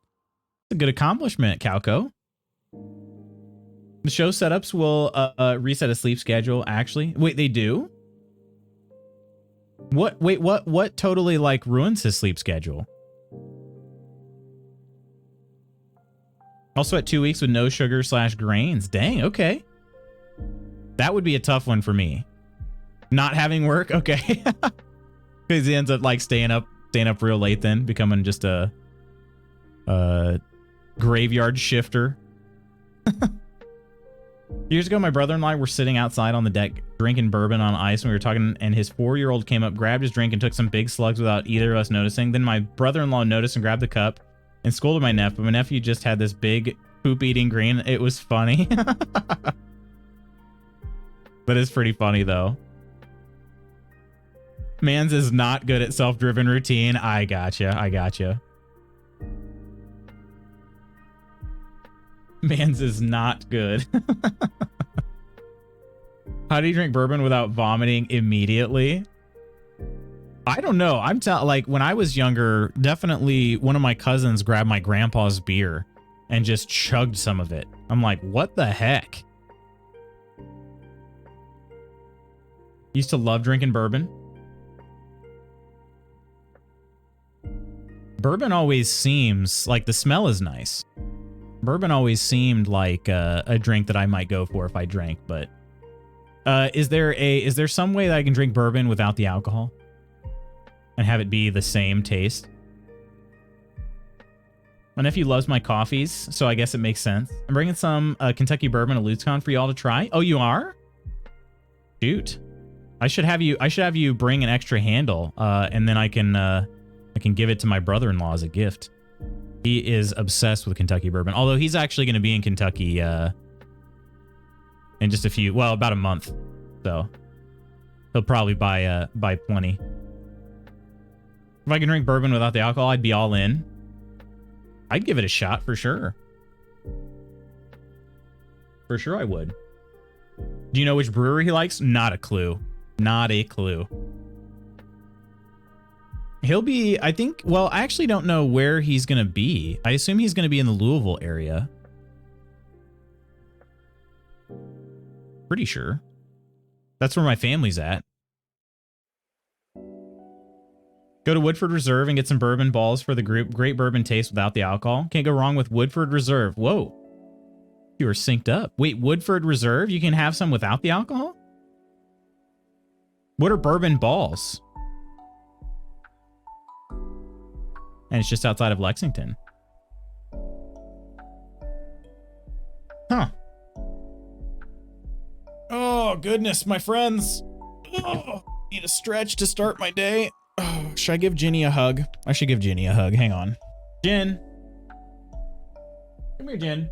It's a good accomplishment, Calco. The show setups will reset a sleep schedule, actually. Wait, they do? What? Wait, what totally like ruins his sleep schedule? Also at 2 weeks with no sugar / grains. Dang, okay. That would be a tough one for me. Not having work, okay. Because he ends up like staying up real late then, becoming just a graveyard shifter. Years ago, my brother-in-law were sitting outside on the deck drinking bourbon on ice when we were talking, and his 4-year-old came up, grabbed his drink, and took some big slugs without either of us noticing. Then my brother-in-law noticed and grabbed the cup and scolded my nephew, but my nephew just had this big poop-eating grin. It was funny. That is pretty funny, though. Mans is not good at self-driven routine. I gotcha. Mans is not good. How do you drink bourbon without vomiting immediately? I don't know. Like when I was younger, definitely one of my cousins grabbed my grandpa's beer and just chugged some of it. I'm like, what the heck? Used to love drinking bourbon. Bourbon always seems like the smell is nice. Bourbon always seemed like a drink that I might go for if I drank, but is there some way that I can drink bourbon without the alcohol and have it be the same taste? My nephew loves my coffees, so I guess it makes sense. I'm bringing some Kentucky bourbon to LutzCon for y'all to try. Oh, you are? Shoot. I should have you bring an extra handle, and then I can give it to my brother-in-law as a gift. He is obsessed with Kentucky bourbon, although he's actually going to be in Kentucky in just about a month. So he'll probably buy plenty. If I can drink bourbon without the alcohol, I'd be all in. I'd give it a shot for sure. For sure I would. Do you know which brewery he likes? Not a clue. Not a clue. He'll be, I think, well, I actually don't know where he's going to be. I assume he's going to be in the Louisville area. Pretty sure. That's where my family's at. Go to Woodford Reserve and get some bourbon balls for the group. Great bourbon taste without the alcohol. Can't go wrong with Woodford Reserve. Whoa. You are synced up. Wait, Woodford Reserve? You can have some without the alcohol? What are bourbon balls? And it's just outside of Lexington. Huh. Oh, goodness, my friends. Oh, need a stretch to start my day. Oh, should I give Ginny a hug? I should give Ginny a hug. Hang on. Jen. Come here, Jen.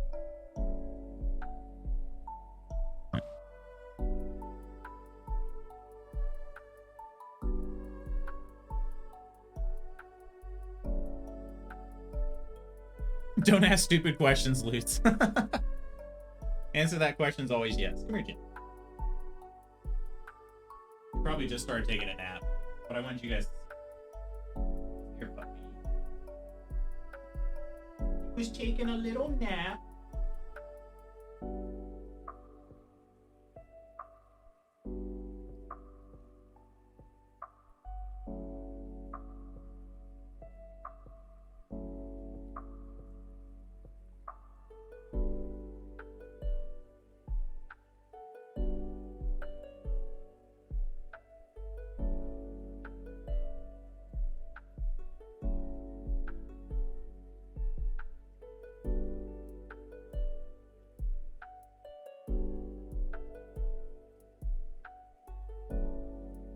Don't ask stupid questions, Lutz. Answer that question's always yes. Come here, Jen. Probably just started taking a nap, but I want you guys. Here, puppy. He was taking a little nap.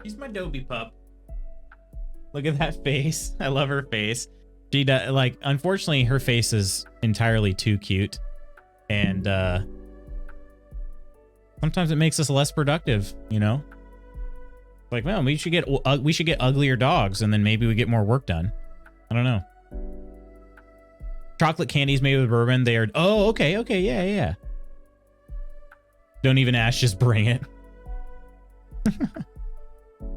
She's my Dobie pup. Look at that face. I love her face. She does, like, unfortunately, her face is entirely too cute, and sometimes it makes us less productive. You know, like, well, we should get uglier dogs, and then maybe we get more work done. I don't know. Chocolate candies made with bourbon. They are. Oh, okay, yeah. Don't even ask, just bring it.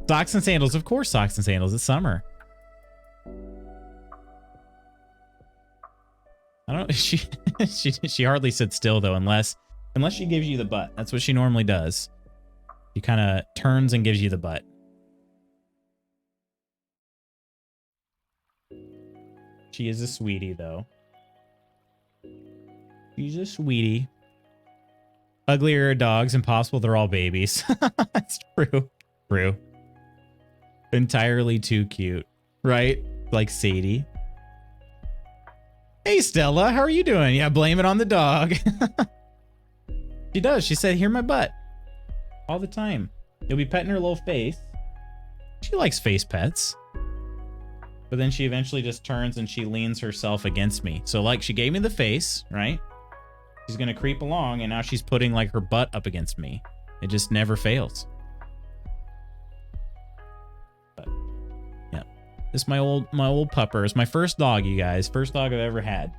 Socks and sandals. Of course, socks and sandals. It's summer. I don't. She hardly sits still though, unless she gives you the butt. That's what she normally does. She kind of turns and gives you the butt. She is a sweetie though. She's a sweetie. Uglier dogs, impossible. They're all babies. That's true. True. Entirely too cute, right? Like Sadie. Hey, Stella, how are you doing? Yeah, blame it on the dog. She does. She said, "Hear my butt," all the time. You'll be petting her little face. She likes face pets. But then she eventually just turns and she leans herself against me. So like she gave me the face, right? She's going to creep along and now she's putting like her butt up against me. It just never fails. But yeah, this is my old pupper. It's my first dog, you guys. First dog I've ever had.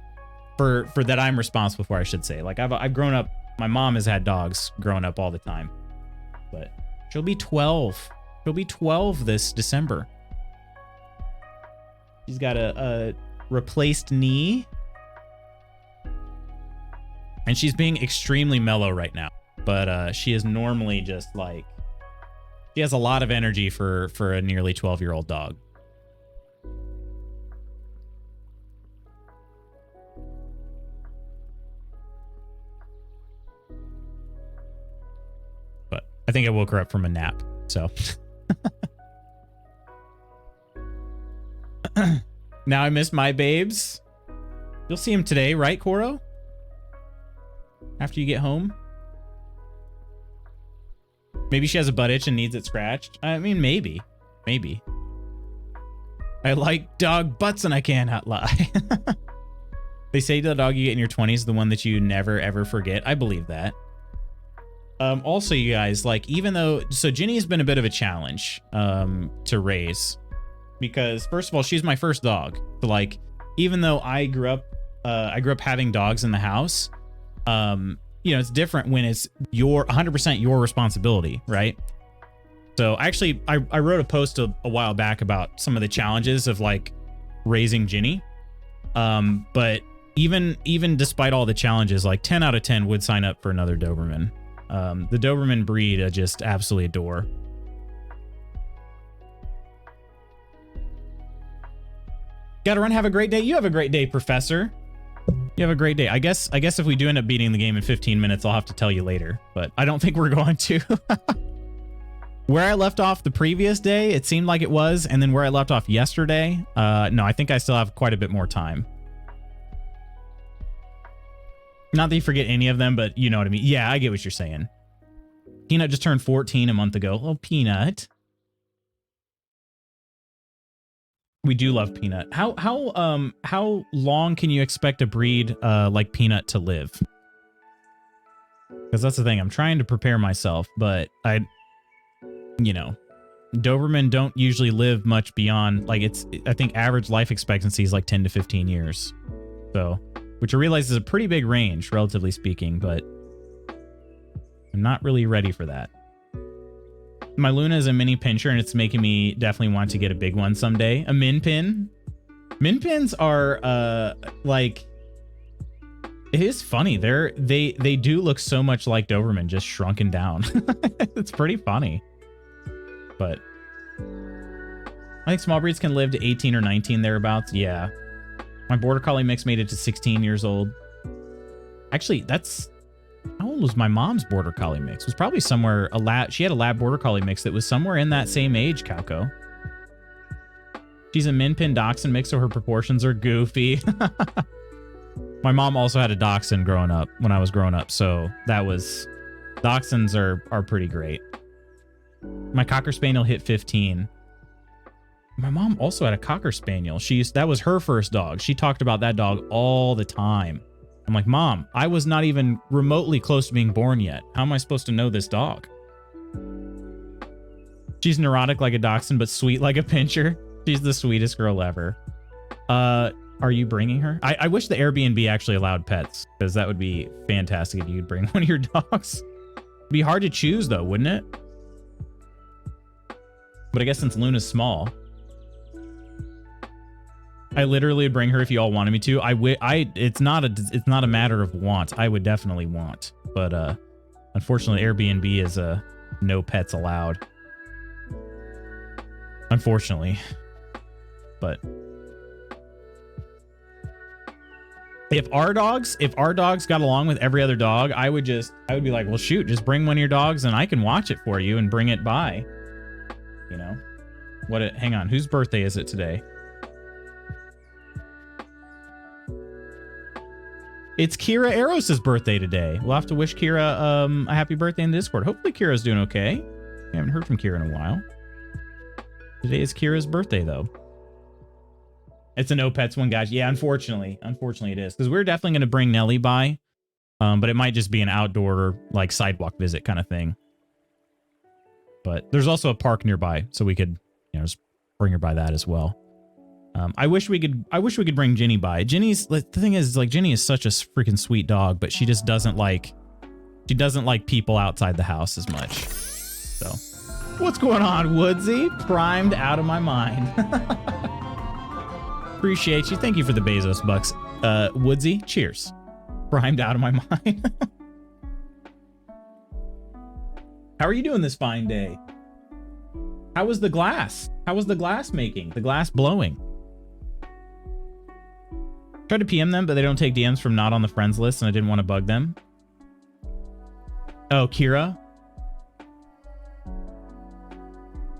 For that I'm responsible for, I should say. Like I've grown up, my mom has had dogs growing up all the time. But she'll be 12. She'll be 12 this December. She's got a replaced knee. And she's being extremely mellow right now. But she is normally just like... She has a lot of energy for a nearly 12-year-old dog. But I think I woke her up from a nap, so... Now I miss my babes. You'll see him today, right, Koro? After you get home? Maybe she has a butt itch and needs it scratched. I mean, maybe. Maybe. I like dog butts and I cannot lie. They say the dog you get in your 20s is the one that you never, ever forget. I believe that. Also, you guys, like, even though... So, Ginny has been a bit of a challenge to raise. Because, first of all, she's my first dog. So, like, even though I grew up having dogs in the house, you know, it's different when it's 100% your responsibility, right? So, actually, I wrote a post a while back about some of the challenges of, like, raising Ginny. But even despite all the challenges, like, 10 out of 10 would sign up for another Doberman. The Doberman breed I just absolutely adore. Gotta run. Have a great day. You have a great day, Professor. You have a great day. I guess if we do end up beating the game in 15 minutes, I'll have to tell you later. But I don't think we're going to. Where I left off the previous day, it seemed like it was. And then where I left off yesterday, no, I think I still have quite a bit more time. Not that you forget any of them, but you know what I mean. Yeah, I get what you're saying. Peanut just turned 14 a month ago. Oh, Peanut. We do love Peanut. How long can you expect a breed like Peanut to live? Because that's the thing. I'm trying to prepare myself, but you know, Doberman don't usually live much beyond, like, I think average life expectancy is like 10 to 15 years. So, which I realize is a pretty big range, relatively speaking, but I'm not really ready for that. My Luna is a mini pinscher, and it's making me definitely want to get a big one someday. A min pin. Min pins are like, it is funny. They do look so much like Doberman, just shrunken down. It's pretty funny. But I think small breeds can live to 18 or 19 thereabouts. Yeah. My Border Collie mix made it to 16 years old. Actually, that's... How old was my mom's Border Collie mix? It was probably somewhere she had a lab Border Collie mix that was somewhere in that same age, Calco. She's a Min Pin Dachshund mix, so her proportions are goofy. My mom also had a Dachshund growing up when I was growing up, so that was... Dachshunds are pretty great. My Cocker Spaniel hit 15. My mom also had a Cocker Spaniel. That was her first dog. She talked about that dog all the time. I'm like, Mom, I was not even remotely close to being born yet. How am I supposed to know this dog? She's neurotic like a dachshund, but sweet like a pinscher. She's the sweetest girl ever. Are you bringing her? I wish the Airbnb actually allowed pets, because that would be fantastic if you could bring one of your dogs. Be hard to choose though, wouldn't it? But I guess since Luna's small, I literally would bring her if you all wanted me to. It's not a matter of want. I would definitely want, but unfortunately Airbnb is no pets allowed. Unfortunately. But if our dogs got along with every other dog, I would be like, well, shoot, just bring one of your dogs and I can watch it for you and bring it by. You know, hang on, whose birthday is it today? It's Kira Eros' birthday today. We'll have to wish Kira a happy birthday in Discord. Hopefully Kira's doing okay. I haven't heard from Kira in a while. Today is Kira's birthday though. It's a no pets one, guys. Yeah, unfortunately it is, because we're definitely going to bring Nelly by, but it might just be an outdoor like sidewalk visit kind of thing. But there's also a park nearby, so we could, you know, just bring her by that as well. I wish we could bring Ginny by. The thing is, like, Ginny is such a freaking sweet dog, but she just doesn't like people outside the house as much. So, what's going on, Woodsy? Primed out of my mind. Appreciate you. Thank you for the Bezos bucks. Woodsy, cheers. Primed out of my mind. How are you doing this fine day? How was the glass? How was the glass making? The glass blowing? Tried to PM them, but they don't take DMs from not on the friends list, and I didn't want to bug them. Oh, Kira?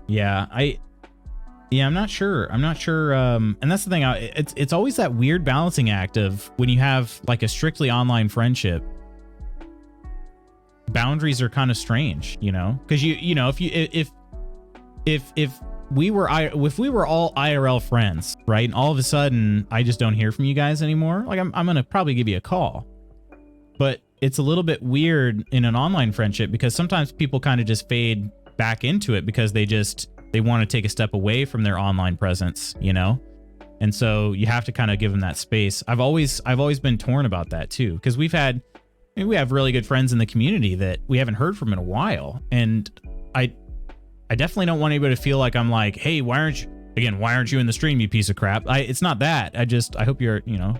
Yeah, I'm not sure. I'm not sure. And that's the thing. It's always that weird balancing act of when you have like a strictly online friendship. Boundaries are kind of strange, you know, because you know, if we were all IRL friends, right, and all of a sudden I just don't hear from you guys anymore, like I'm gonna probably give you a call. But it's a little bit weird in an online friendship because sometimes people kind of just fade back into it because they want to take a step away from their online presence, you know? And so you have to kind of give them that space. I've always been torn about that too, because we have really good friends in the community that we haven't heard from in a while. And I definitely don't want anybody to feel like I'm like, hey, why aren't you in the stream, you piece of crap? It's not that. I hope you're, you know,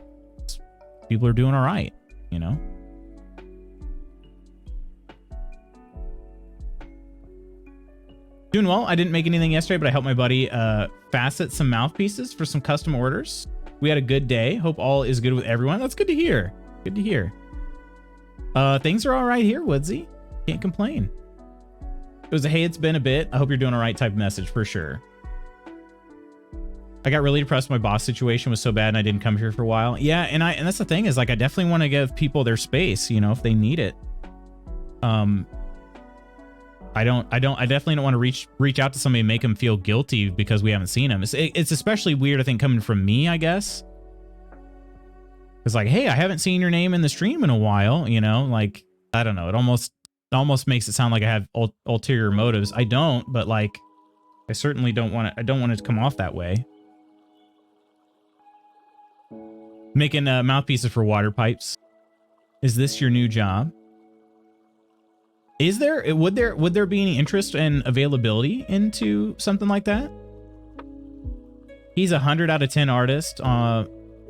people are doing all right, you know? Doing well. I didn't make anything yesterday, but I helped my buddy facet some mouthpieces for some custom orders. We had a good day. Hope all is good with everyone. That's good to hear. Good to hear. Things are all right here, Woodsy. Can't complain. It was a hey, it's been a bit. I hope you're doing all right type of message for sure. I got really depressed. My boss situation was so bad and I didn't come here for a while. Yeah, and that's the thing is, like, I definitely want to give people their space, you know, if they need it. I definitely don't want to reach out to somebody and make them feel guilty because we haven't seen them. It's especially weird, I think, coming from me, I guess. It's like, hey, I haven't seen your name in the stream in a while, you know, like, I don't know. It almost makes it sound like I have ulterior motives. I don't, but like, I certainly don't want it to come off that way. Making mouthpieces for water pipes. Is this your new job? Would there be any interest and availability into something like that? He's a 100 out of 10 artist.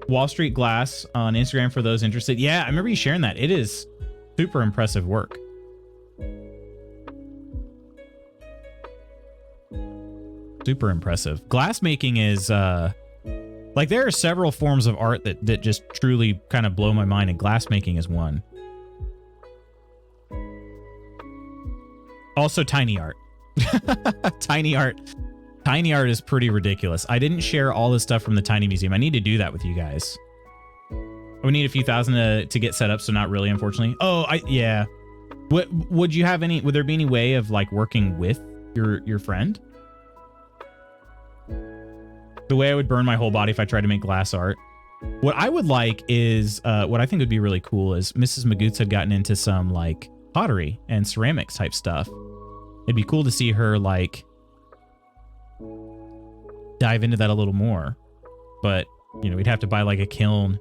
Wall Street Glass on Instagram for those interested. Yeah, I remember you sharing that. It is super impressive work. Super impressive. Glass making is like, there are several forms of art that just truly kind of blow my mind, and glass making is one. Also tiny art. Tiny art is pretty ridiculous. I didn't share all the stuff from the Tiny Museum. I need to do that with you guys. We need a few thousand to get set up, so not really, unfortunately. Oh, yeah. Would there be any way of like working with your friend? The way I would burn my whole body if I tried to make glass art. What I would like is, what I think would be really cool is Mrs. Magoots had gotten into some like pottery and ceramics type stuff. It'd be cool to see her like dive into that a little more, but you know, we'd have to buy like a kiln.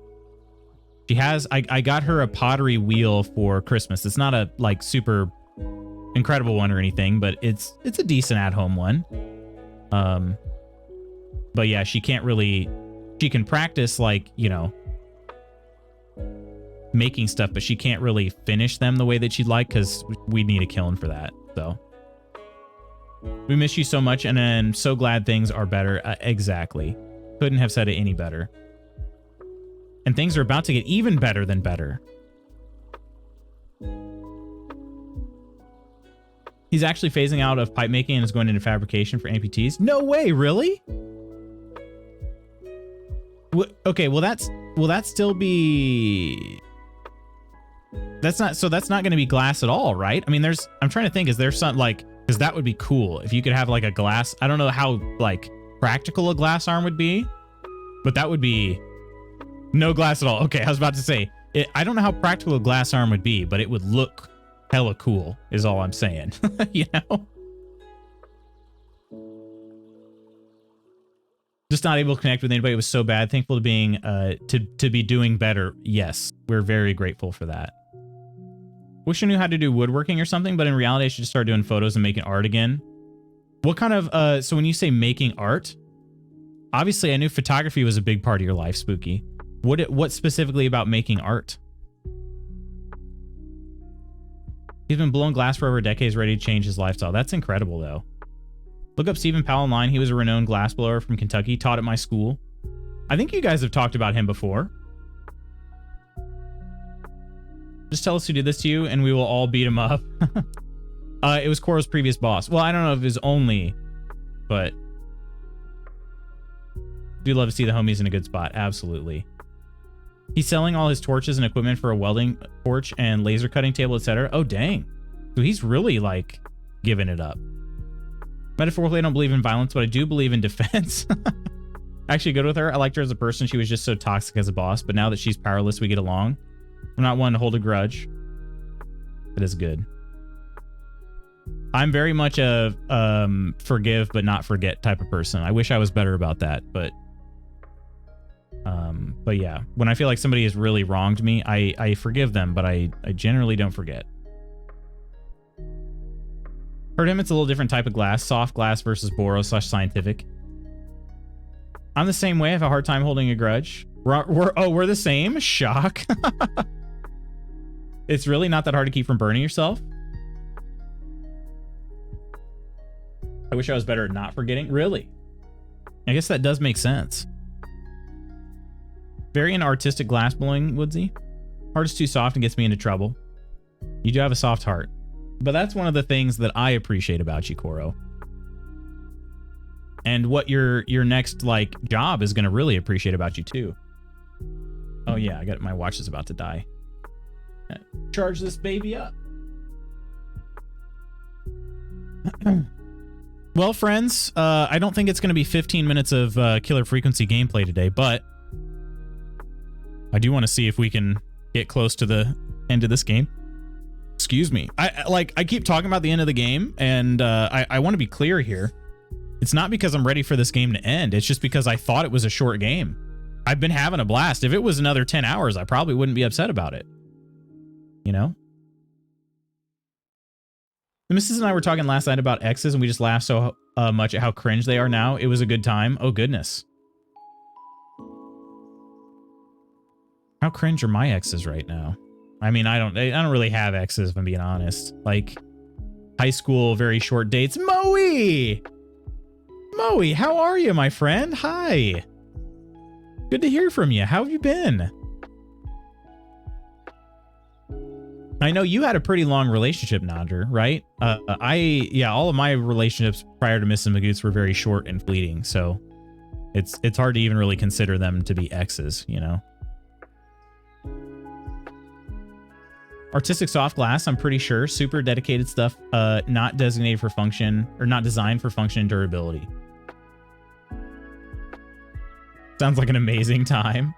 She has, I got her a pottery wheel for Christmas. It's not a like super incredible one or anything, but it's a decent at-home one. But yeah, she can't really, she can practice like, you know, making stuff, but she can't really finish them the way that she'd like because we need a kiln for that. So we miss you so much, and I'm so glad things are better. Exactly. Couldn't have said it any better. And things are about to get even better than better. He's actually phasing out of pipe making and is going into fabrication for amputees. No way, really? Okay, will that still be... That's not going to be glass at all, right? I mean, I'm trying to think, is there something like, because that would be cool if you could have like a glass. I don't know how like practical a glass arm would be, but that would be no glass at all. Okay, I was about to say, I don't know how practical a glass arm would be, but it would look hella cool is all I'm saying. You know? Just not able to connect with anybody. It was so bad. Thankful to being to be doing better. Yes, we're very grateful for that. Wish I knew how to do woodworking or something, but in reality I should just start doing photos and making art again. What kind of so when you say making art, obviously I knew photography was a big part of your life, Spooky. What specifically about making art? He's been blowing glass for over decades, ready to change his lifestyle. That's incredible, though. Look up Stephen Powell online. He was a renowned glassblower from Kentucky, taught at my school. I think you guys have talked about him before. Just tell us who did this to you, and we will all beat him up. It was Koro's previous boss. Well, I don't know if it was only, but do love to see the homies in a good spot. Absolutely. He's selling all his torches and equipment for a welding torch and laser cutting table, etc. Oh, dang. So he's really, like, giving it up. Metaphorically, I don't believe in violence, but I do believe in defense. Actually, good with her. I liked her as a person. She was just so toxic as a boss, but now that she's powerless, we get along. I'm not one to hold a grudge. It is good. I'm very much a forgive but not forget type of person. I wish I was better about that, but yeah, when I feel like somebody has really wronged me, I forgive them, but I generally don't forget. Heard him, it's a little different type of glass. Soft glass versus boro/scientific. I'm the same way. I have a hard time holding a grudge. We're the same? Shock. It's really not that hard to keep from burning yourself. I wish I was better at not forgetting. Really? I guess that does make sense. Very into artistic glass blowing, Woodsy. Heart is too soft and gets me into trouble. You do have a soft heart. But that's one of the things that I appreciate about you, Koro. And what your next, like, job is going to really appreciate about you, too. Oh, yeah, I got my watch is about to die. Charge this baby up. Well, friends, I don't think it's going to be 15 minutes of Killer Frequency gameplay today, but I do want to see if we can get close to the end of this game. Excuse me. I keep talking about the end of the game, and I want to be clear here. It's not because I'm ready for this game to end. It's just because I thought it was a short game. I've been having a blast. If it was another 10 hours, I probably wouldn't be upset about it. You know? The missus and I were talking last night about exes, and we just laughed so much at how cringe they are now. It was a good time. Oh, goodness. How cringe are my exes right now? I mean, I don't really have exes, if I'm being honest. Like, high school, very short dates. Moe! Moe, how are you, my friend? Hi. Good to hear from you. How have you been? I know you had a pretty long relationship, Nader, right? All of my relationships prior to Miss and Magoots were very short and fleeting, so it's hard to even really consider them to be exes, you know? Artistic soft glass, I'm pretty sure. Super dedicated stuff, not designated for function, or not designed for function and durability. Sounds like an amazing time.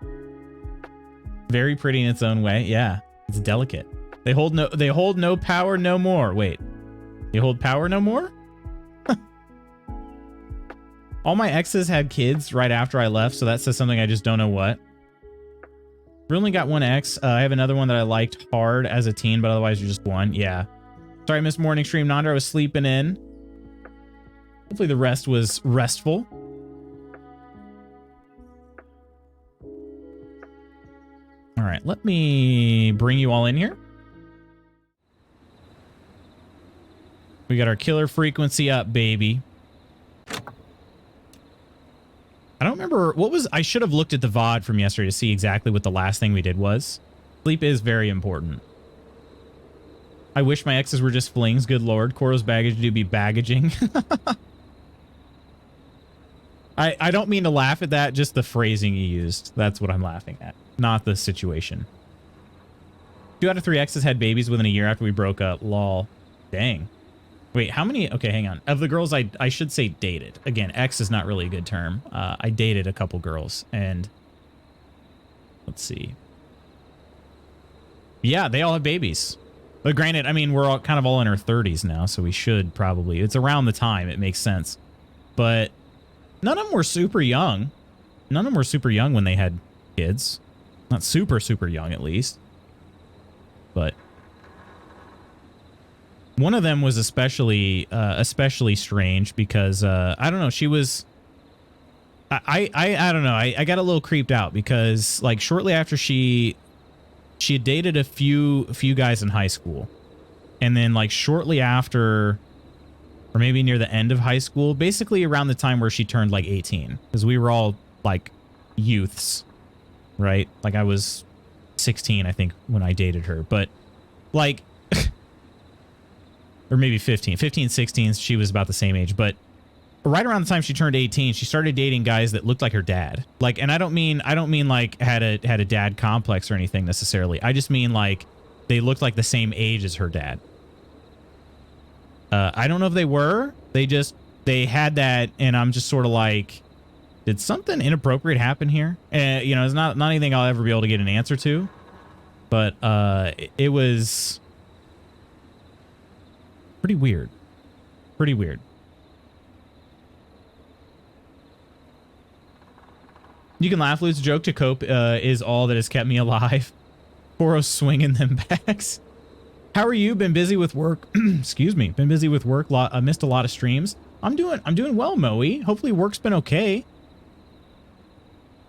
Very pretty in its own way. Yeah, it's delicate. They hold no power no more. Wait, they hold power no more? All my exes had kids right after I left, so that says something I just don't know what. We only got one ex. I have another one that I liked hard as a teen, but otherwise you're just one. Yeah. Sorry I missed morning stream, Nandra. I was sleeping in. Hopefully the rest was restful. All right, let me bring you all in here. We got our killer frequency up, baby. I don't remember what was. I should have looked at the VOD from yesterday to see exactly what the last thing we did was. Sleep is very important. I wish my exes were just flings. Good lord, Koro's baggage do be baggaging. I don't mean to laugh at that. Just the phrasing you used. That's what I'm laughing at, not the situation. 2 out of 3 exes had babies within a year after we broke up. Lol. Dang. Wait, how many? Okay, hang on. Of the girls I should say dated. Again, ex is not really a good term. I dated a couple girls, and let's see. Yeah, they all have babies. But granted, I mean, we're all kind of all in our 30s now, so we should probably. It's around the time. It makes sense. But none of them were super young. None of them were super young when they had kids. Not super, super young, at least. But one of them was especially strange because I don't know, she was I don't know, I got a little creeped out because like shortly after she had dated a few guys in high school, and then like shortly after, or maybe near the end of high school, basically around the time where she turned like 18, because we were all like youths, right? Like I was 16 I think when I dated her, but like or maybe 15, 16, she was about the same age. But right around the time she turned 18, she started dating guys that looked like her dad. Like, and I don't mean like had a dad complex or anything necessarily. I just mean like they looked like the same age as her dad. I don't know if they were. They had that, and I'm just sort of like, did something inappropriate happen here? You know, it's not anything I'll ever be able to get an answer to. But it was pretty weird. Pretty weird. You can laugh, lose a joke to cope is all that has kept me alive. Koro's swinging them backs. How are you? Been busy with work. Excuse me. Been busy with work. I missed a lot of streams. I'm doing well, Moe. Hopefully work's been okay.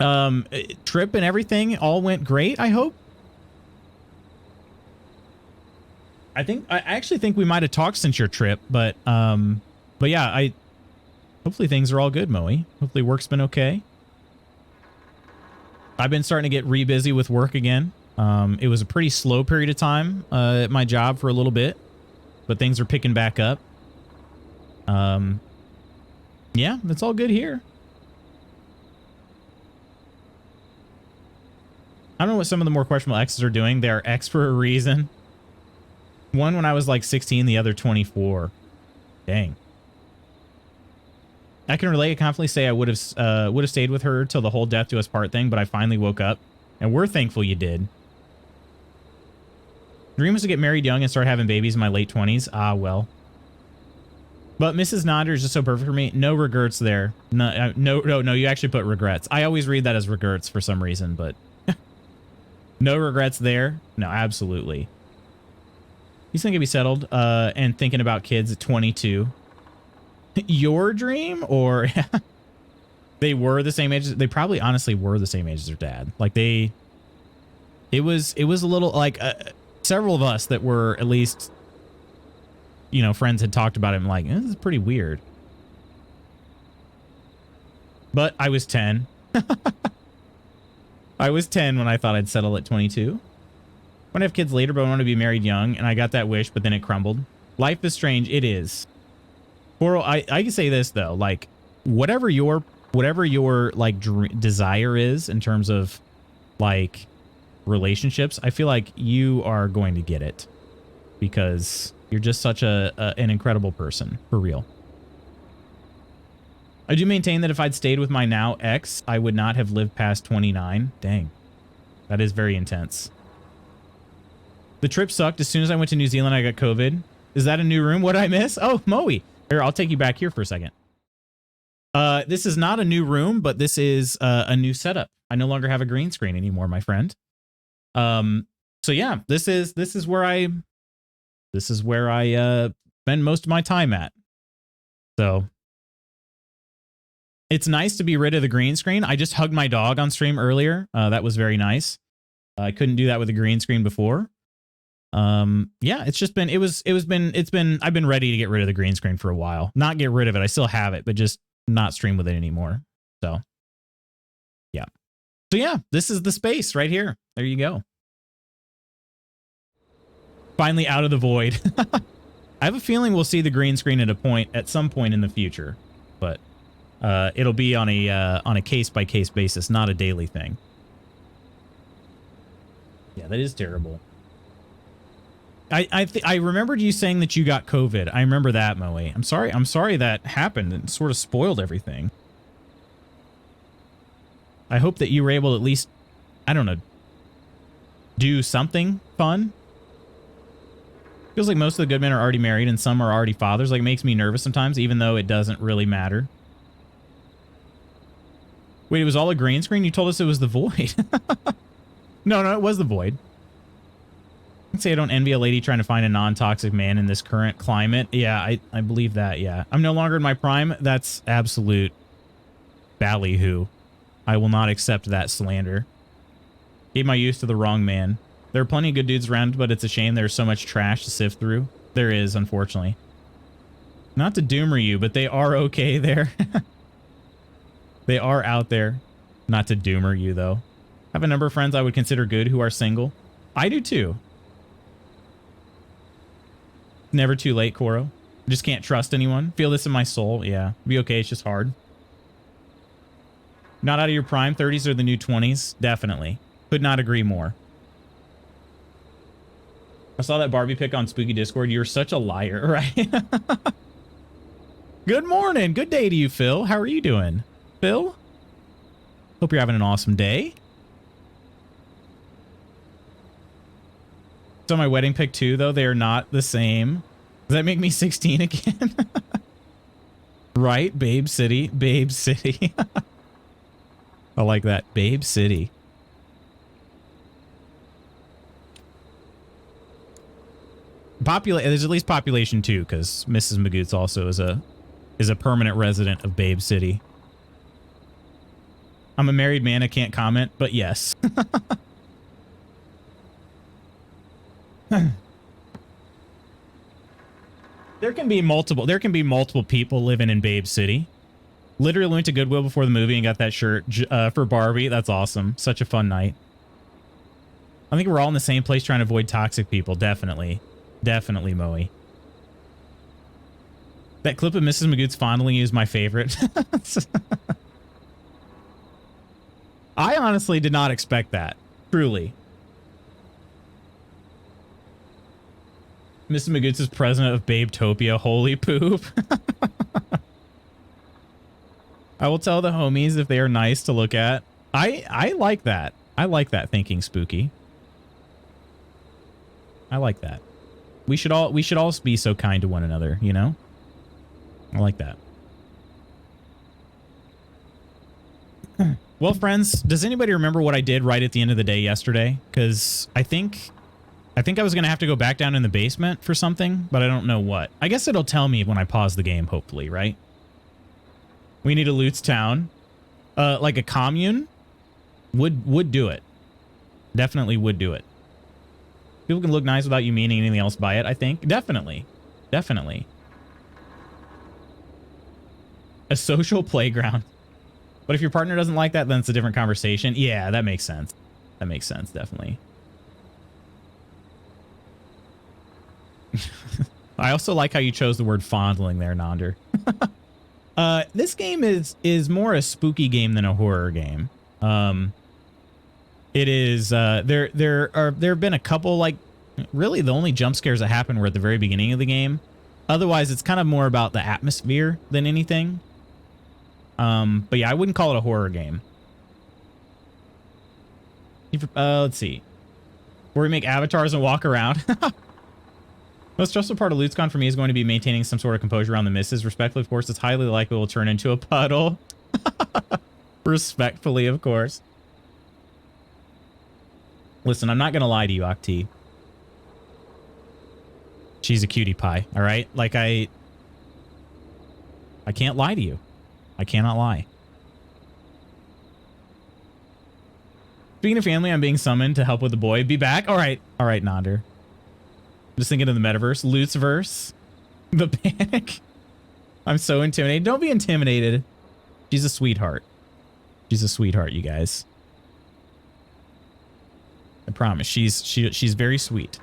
Trip and everything all went great, I hope. I actually think we might have talked since your trip, but yeah, hopefully things are all good, Moe. Hopefully work's been okay. I've been starting to get busy with work again. It was a pretty slow period of time at my job for a little bit, but things are picking back up. Yeah, it's all good here. I don't know what some of the more questionable exes are doing. They're ex for a reason. One when I was like 16, the other 24. Dang. I can relate. I confidently say I would have stayed with her till the whole death do us part thing, but I finally woke up, and we're thankful you did. Dream was to get married young and start having babies in my late 20s. Ah, well. But Mrs. Nonder is just so perfect for me. No regrets there. No, you actually put regrets. I always read that as regrets for some reason, but no regrets there. No, absolutely. He's going to be settled and thinking about kids at 22. Your dream? Or they were the same age? They probably honestly were the same age as their dad. Like it was a little like several of us that were at least, you know, friends had talked about him like, this is pretty weird. But I was 10. I was 10 when I thought I'd settle at 22. I want to have kids later, but I want to be married young, and I got that wish, but then it crumbled. Life is strange. It is. Coral, I can say this though, like whatever your like desire is in terms of like relationships, I feel like you are going to get it because you're just such an incredible person, for real. I do maintain that if I'd stayed with my now ex, I would not have lived past 29. Dang, that is very intense. The trip sucked. As soon as I went to New Zealand, I got COVID. Is that a new room? What did I miss? Oh, Moe. Here, I'll take you back here for a second. This is not a new room, but this is a new setup. I no longer have a green screen anymore, my friend. So yeah, this is where I This is where I spend most of my time at. So it's nice to be rid of the green screen. I just hugged my dog on stream earlier. That was very nice. I couldn't do that with the green screen before. Yeah, it's just been, I've been ready to get rid of the green screen for a while. Not get rid of it. I still have it, but just not stream with it anymore. So yeah. So yeah, this is the space right here. There you go. Finally out of the void. I have a feeling we'll see the green screen at some point in the future, but it'll be on a case-by-case basis, not a daily thing. Yeah, that is terrible. I remembered you saying that you got COVID. I remember that, Moe. I'm sorry that happened and sort of spoiled everything. I hope that you were able to at least, I don't know, do something fun. Feels like most of the good men are already married and some are already fathers. Like, it makes me nervous sometimes, even though it doesn't really matter. Wait, it was all a green screen? You told us it was the void. No, it was the void. I'd say I don't envy a lady trying to find a non-toxic man in this current climate. Yeah, I believe that, yeah. I'm no longer in my prime. That's absolute ballyhoo. I will not accept that slander. Gave my youth to the wrong man. There are plenty of good dudes around, but it's a shame there's so much trash to sift through. There is, unfortunately. Not to doomer you, but they are okay there. They are out there. Not to doomer you, though. I have a number of friends I would consider good who are single. I do, too. Never too late, Koro. Just can't trust anyone. Feel this in my soul. Yeah. Be okay. It's just hard. Not out of your prime. 30s are the new 20s. Definitely. Could not agree more. I saw that Barbie pic on Spooky Discord. You're such a liar, right? Good morning. Good day to you, Phil. How are you doing? Phil? Hope you're having an awesome day. So my wedding pic too, though, they are not the same. Does that make me 16 again? Right? Babe City. Babe City. I like that. Babe City. There's at least population 2, because Mrs. Magoots also is a permanent resident of Babe City. I'm a married man. I can't comment, but yes. There can be multiple people living in Babe City. Literally went to Goodwill before the movie and got that shirt for Barbie. That's awesome. Such a fun night. I think we're all in the same place trying to avoid toxic people. Definitely. Definitely, Moe. That clip of Mrs. Magoots fondling you is my favorite. I honestly did not expect that. Truly. Mrs. Magoots is president of Babetopia. Holy poop. I will tell the homies if they are nice to look at. I like that. I like that thinking, Spooky. I like that. We should all be so kind to one another, you know? I like that. Well, friends, does anybody remember what I did right at the end of the day yesterday? Because I think I was going to have to go back down in the basement for something, but I don't know what. I guess it'll tell me when I pause the game, hopefully, right? We need a Lutz town. Like a commune would do it. Definitely would do it. People can look nice without you meaning anything else by it, I think. Definitely. Definitely. A social playground. But if your partner doesn't like that, then it's a different conversation. Yeah, that makes sense. That makes sense, definitely. I also like how you chose the word fondling there, Nonder. This game is more a spooky game than a horror game. It is there have been a couple, like, really the only jump scares that happened were at the very beginning of the game. Otherwise, it's kind of more about the atmosphere than anything. But yeah, I wouldn't call it a horror game. Let's see. Where we make avatars and walk around. Most stressful part of LootsCon for me is going to be maintaining some sort of composure around the misses. Respectfully, of course, it's highly likely it will turn into a puddle. Respectfully, of course. Listen, I'm not going to lie to you, Octi. She's a cutie pie, all right? Like, I can't lie to you. I cannot lie. Speaking of family, I'm being summoned to help with the boy. Be back? All right, Nonder. Just thinking of the metaverse. Lootsverse. The panic. I'm so intimidated. Don't be intimidated. She's a sweetheart. She's a sweetheart, you guys. I promise. She's very sweet.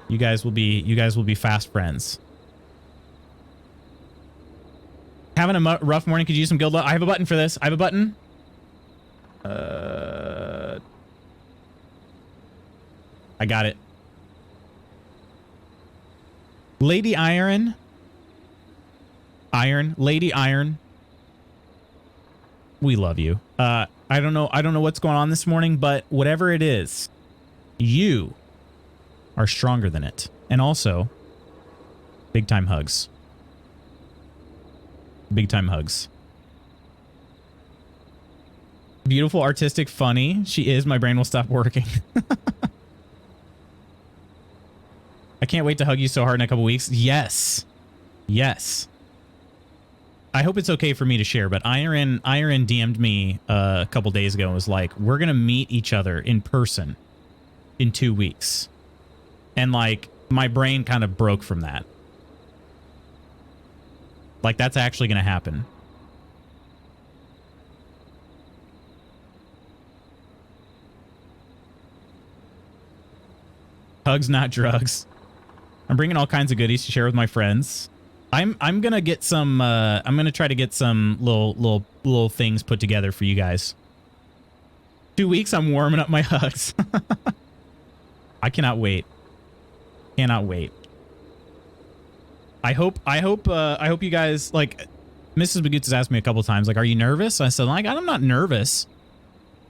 You guys will be fast friends. Having a rough morning. Could you use some guild love? I have a button for this. I have a button. I got it. Lady Iron. Lady Iron. We love you. I don't know what's going on this morning, but whatever it is, you are stronger than it. And also, big time hugs. Big time hugs. Beautiful, artistic, funny. She is. My brain will stop working. I can't wait to hug you so hard in a couple weeks. Yes. Yes. I hope it's okay for me to share, but Iron DM'd me a couple days ago and was like, we're going to meet each other in person in 2 weeks. And like, my brain kind of broke from that. Like, that's actually going to happen. Hugs, not drugs. I'm bringing all kinds of goodies to share with my friends. I'm going to get some, I'm going to try to get some little things put together for you guys. 2 weeks, I'm warming up my hugs. I cannot wait. Cannot wait. I hope you guys, like, Mrs. Bagoots has asked me a couple times, like, are you nervous? I said, like, I'm not nervous.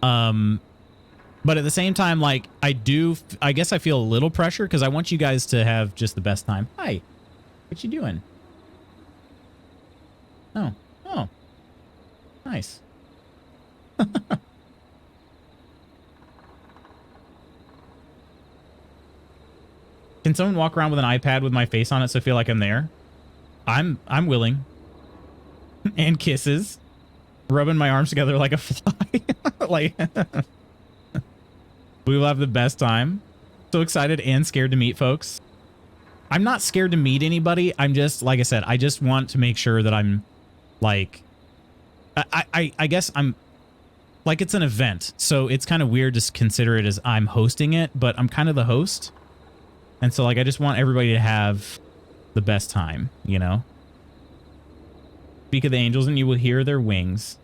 But at the same time, like, I guess I feel a little pressure because I want you guys to have just the best time. Hi. What you doing? Oh. Nice. Can someone walk around with an iPad with my face on it so I feel like I'm there? I'm willing. And kisses. Rubbing my arms together like a fly. Like, we will have the best time. So excited and scared to meet folks. I'm not scared to meet anybody. I'm just, like I said, I just want to make sure that I'm, like, I guess I'm, like, it's an event. So it's kind of weird to consider it as I'm hosting it, but I'm kind of the host. And so, like, I just want everybody to have the best time, you know? Speak of the angels and you will hear their wings.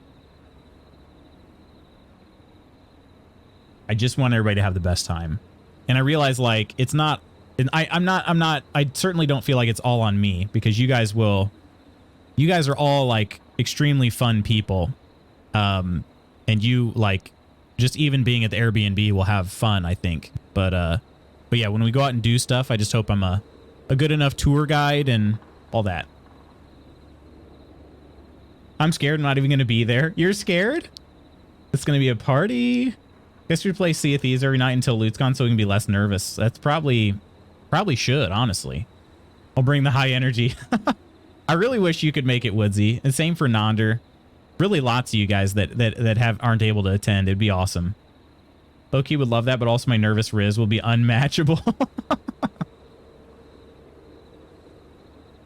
I just want everybody to have the best time. And I realize, like, it's not, and I certainly don't feel like it's all on me because you guys are all, like, extremely fun people. And you, like, just even being at the Airbnb will have fun, I think. But yeah, when we go out and do stuff, I just hope I'm a good enough tour guide and all that. I'm scared I'm not even going to be there. You're scared? It's going to be a party. Guess we play Sea of Thieves every night until loot's gone so we can be less nervous. That's probably should, honestly. I'll bring the high energy. I really wish you could make it, Woodsy. And same for Nonder. Really lots of you guys that aren't able to attend. It'd be awesome. Loki would love that, but also my nervous Riz will be unmatchable.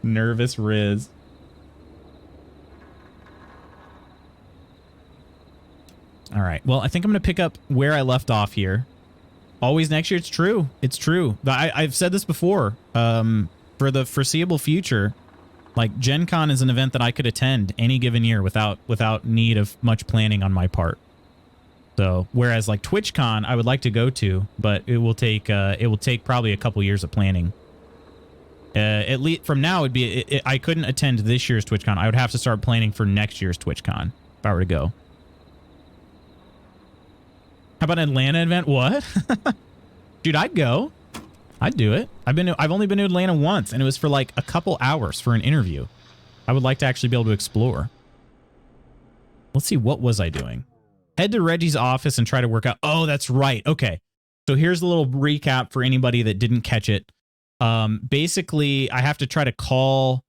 Nervous Riz. All right. Well, I think I'm going to pick up where I left off here. Always next year. It's true. It's true. I've said this before. For the foreseeable future, like, Gen Con is an event that I could attend any given year without need of much planning on my part. So, whereas like TwitchCon, I would like to go to, but it will take probably a couple years of planning. At least from now, I couldn't attend this year's TwitchCon. I would have to start planning for next year's TwitchCon if I were to go. How about an Atlanta event? What? Dude, I'd go. I'd do it. I've only been to Atlanta once, and it was for like a couple hours for an interview. I would like to actually be able to explore. Let's see, what was I doing? Head to Reggie's office and try to work out. Oh, that's right. Okay. So here's a little recap for anybody that didn't catch it. Basically, I have to try to call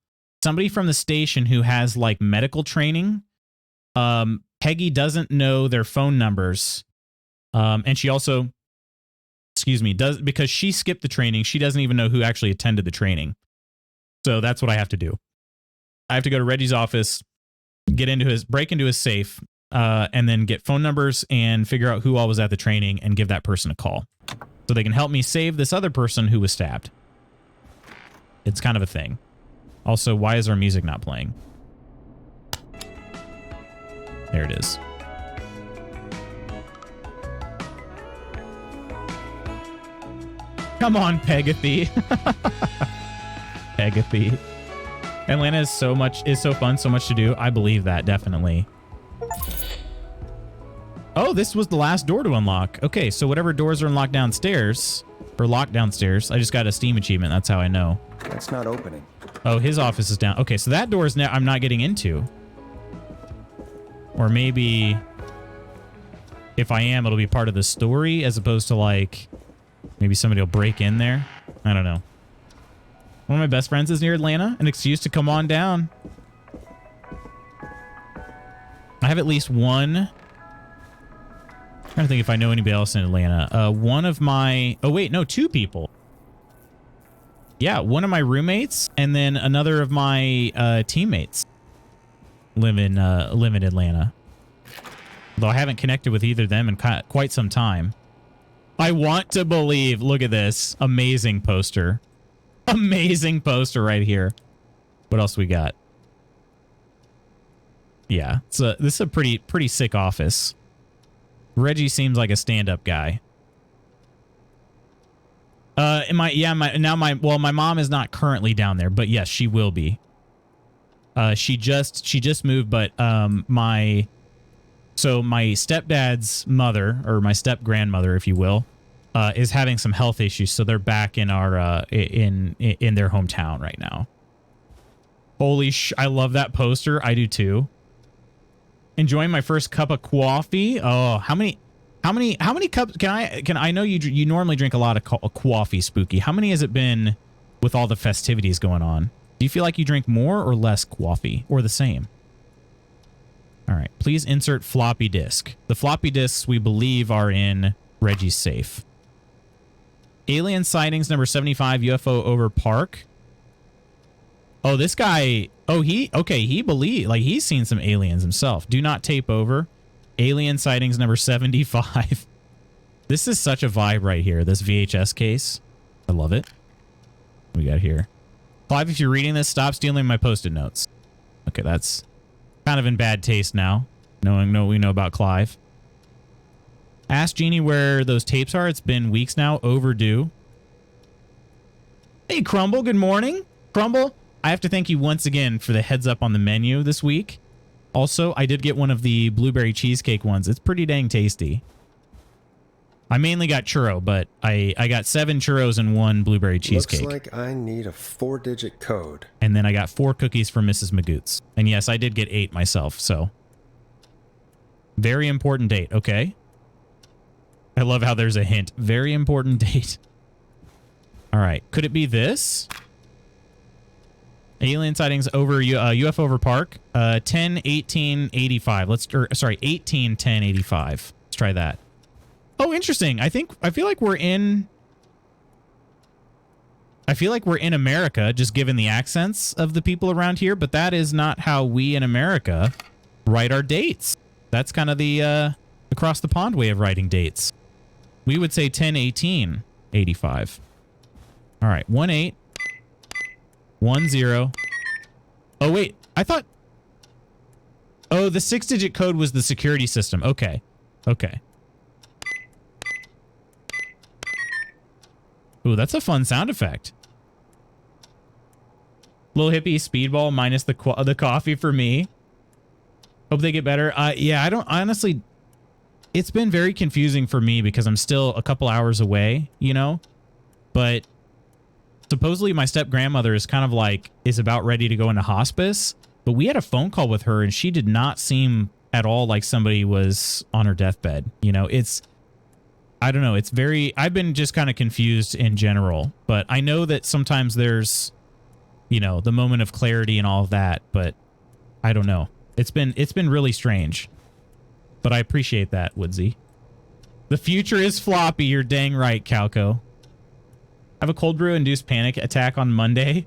somebody from the station who has like medical training. Peggy doesn't know their phone numbers. And she also, excuse me, because she skipped the training. She doesn't even know who actually attended the training. So that's what I have to do. I have to go to Reggie's office, break into his safe, and then get phone numbers and figure out who all was at the training and give that person a call so they can help me save this other person who was stabbed. It's kind of a thing. Also, why is our music not playing? There it is. Come on, Pegathy. Pegathy. Atlanta is so fun, so much to do. I believe that, definitely. Oh, this was the last door to unlock. Okay, so whatever doors are unlocked downstairs, or locked downstairs, I just got a Steam achievement. That's how I know. That's not opening. Oh, his office is down. Okay, so that door is now I'm not getting into. Or maybe if I am, it'll be part of the story as opposed to like maybe somebody will break in there. I don't know. One of my best friends is near Atlanta. An excuse to come on down. I have at least one. I'm trying to think if I know anybody else in Atlanta. One of my... Oh, wait. No, two people. Yeah, one of my roommates and then another of my teammates live in Atlanta. Though I haven't connected with either of them in quite some time. I want to believe. Look at this. Amazing poster. Amazing poster right here. What else we got? Yeah, this is a pretty sick office. Reggie seems like a stand-up guy. My mom is not currently down there, but yes, she will be. She just moved, but my stepdad's mother, or my step-grandmother, if you will, is having some health issues, so they're back in our in their hometown right now. Holy I love that poster. I do too. Enjoying my first cup of coffee. Oh, how many cups can I know you normally drink a lot of coffee, Spooky. How many has it been with all the festivities going on? Do you feel like you drink more or less coffee, or the same? All right, please insert floppy disk. The floppy disks we believe are in Reggie's safe. Alien sightings number 75, UFO over park. Oh, this guy. Oh, he believes, like, he's seen some aliens himself. Do not tape over. Alien sightings number 75. This is such a vibe right here. This VHS case. I love it. What we got here? Clive, if you're reading this, stop stealing my Post-it notes. Okay, that's kind of in bad taste now, knowing what we know about Clive. Ask Jeannie where those tapes are. It's been weeks now. Overdue. Hey, Crumble. Good morning. Crumble, I have to thank you once again for the heads up on the menu this week. Also, I did get one of the blueberry cheesecake ones. It's pretty dang tasty. I mainly got churro, but I got 7 churros and 1 blueberry cheesecake. Looks like I need a 4-digit code. And then I got 4 cookies for Mrs. Magoots. And yes, I did get 8 myself, so. Very important date. Okay. I love how there's a hint. Very important date. All right. Could it be this? Alien sightings over UFO over park. 10/18/85. Sorry, 18/10/85. Let's try that. Oh, interesting. I feel like we're in America, just given the accents of the people around here, but that is not how we in America write our dates. That's kind of the across the pond way of writing dates. We would say 10/18/85. All right, 18 10. Oh, wait. I thought... Oh, the 6-digit code was the security system. Okay. Okay. Ooh, that's a fun sound effect. Little hippie speedball minus the coffee for me. Hope they get better. Yeah, I don't... Honestly, it's been very confusing for me because I'm still a couple hours away, you know? But... supposedly my step-grandmother is kind of like, is about ready to go into hospice, but we had a phone call with her and she did not seem at all like somebody was on her deathbed. You know, I don't know. It's very, I've been just kind of confused in general, but I know that sometimes there's, you know, the moment of clarity and all of that, but I don't know. It's been really strange, but I appreciate that, Woodsy. The future is floppy. You're dang right, Calco. Have a cold brew induced panic attack on Monday.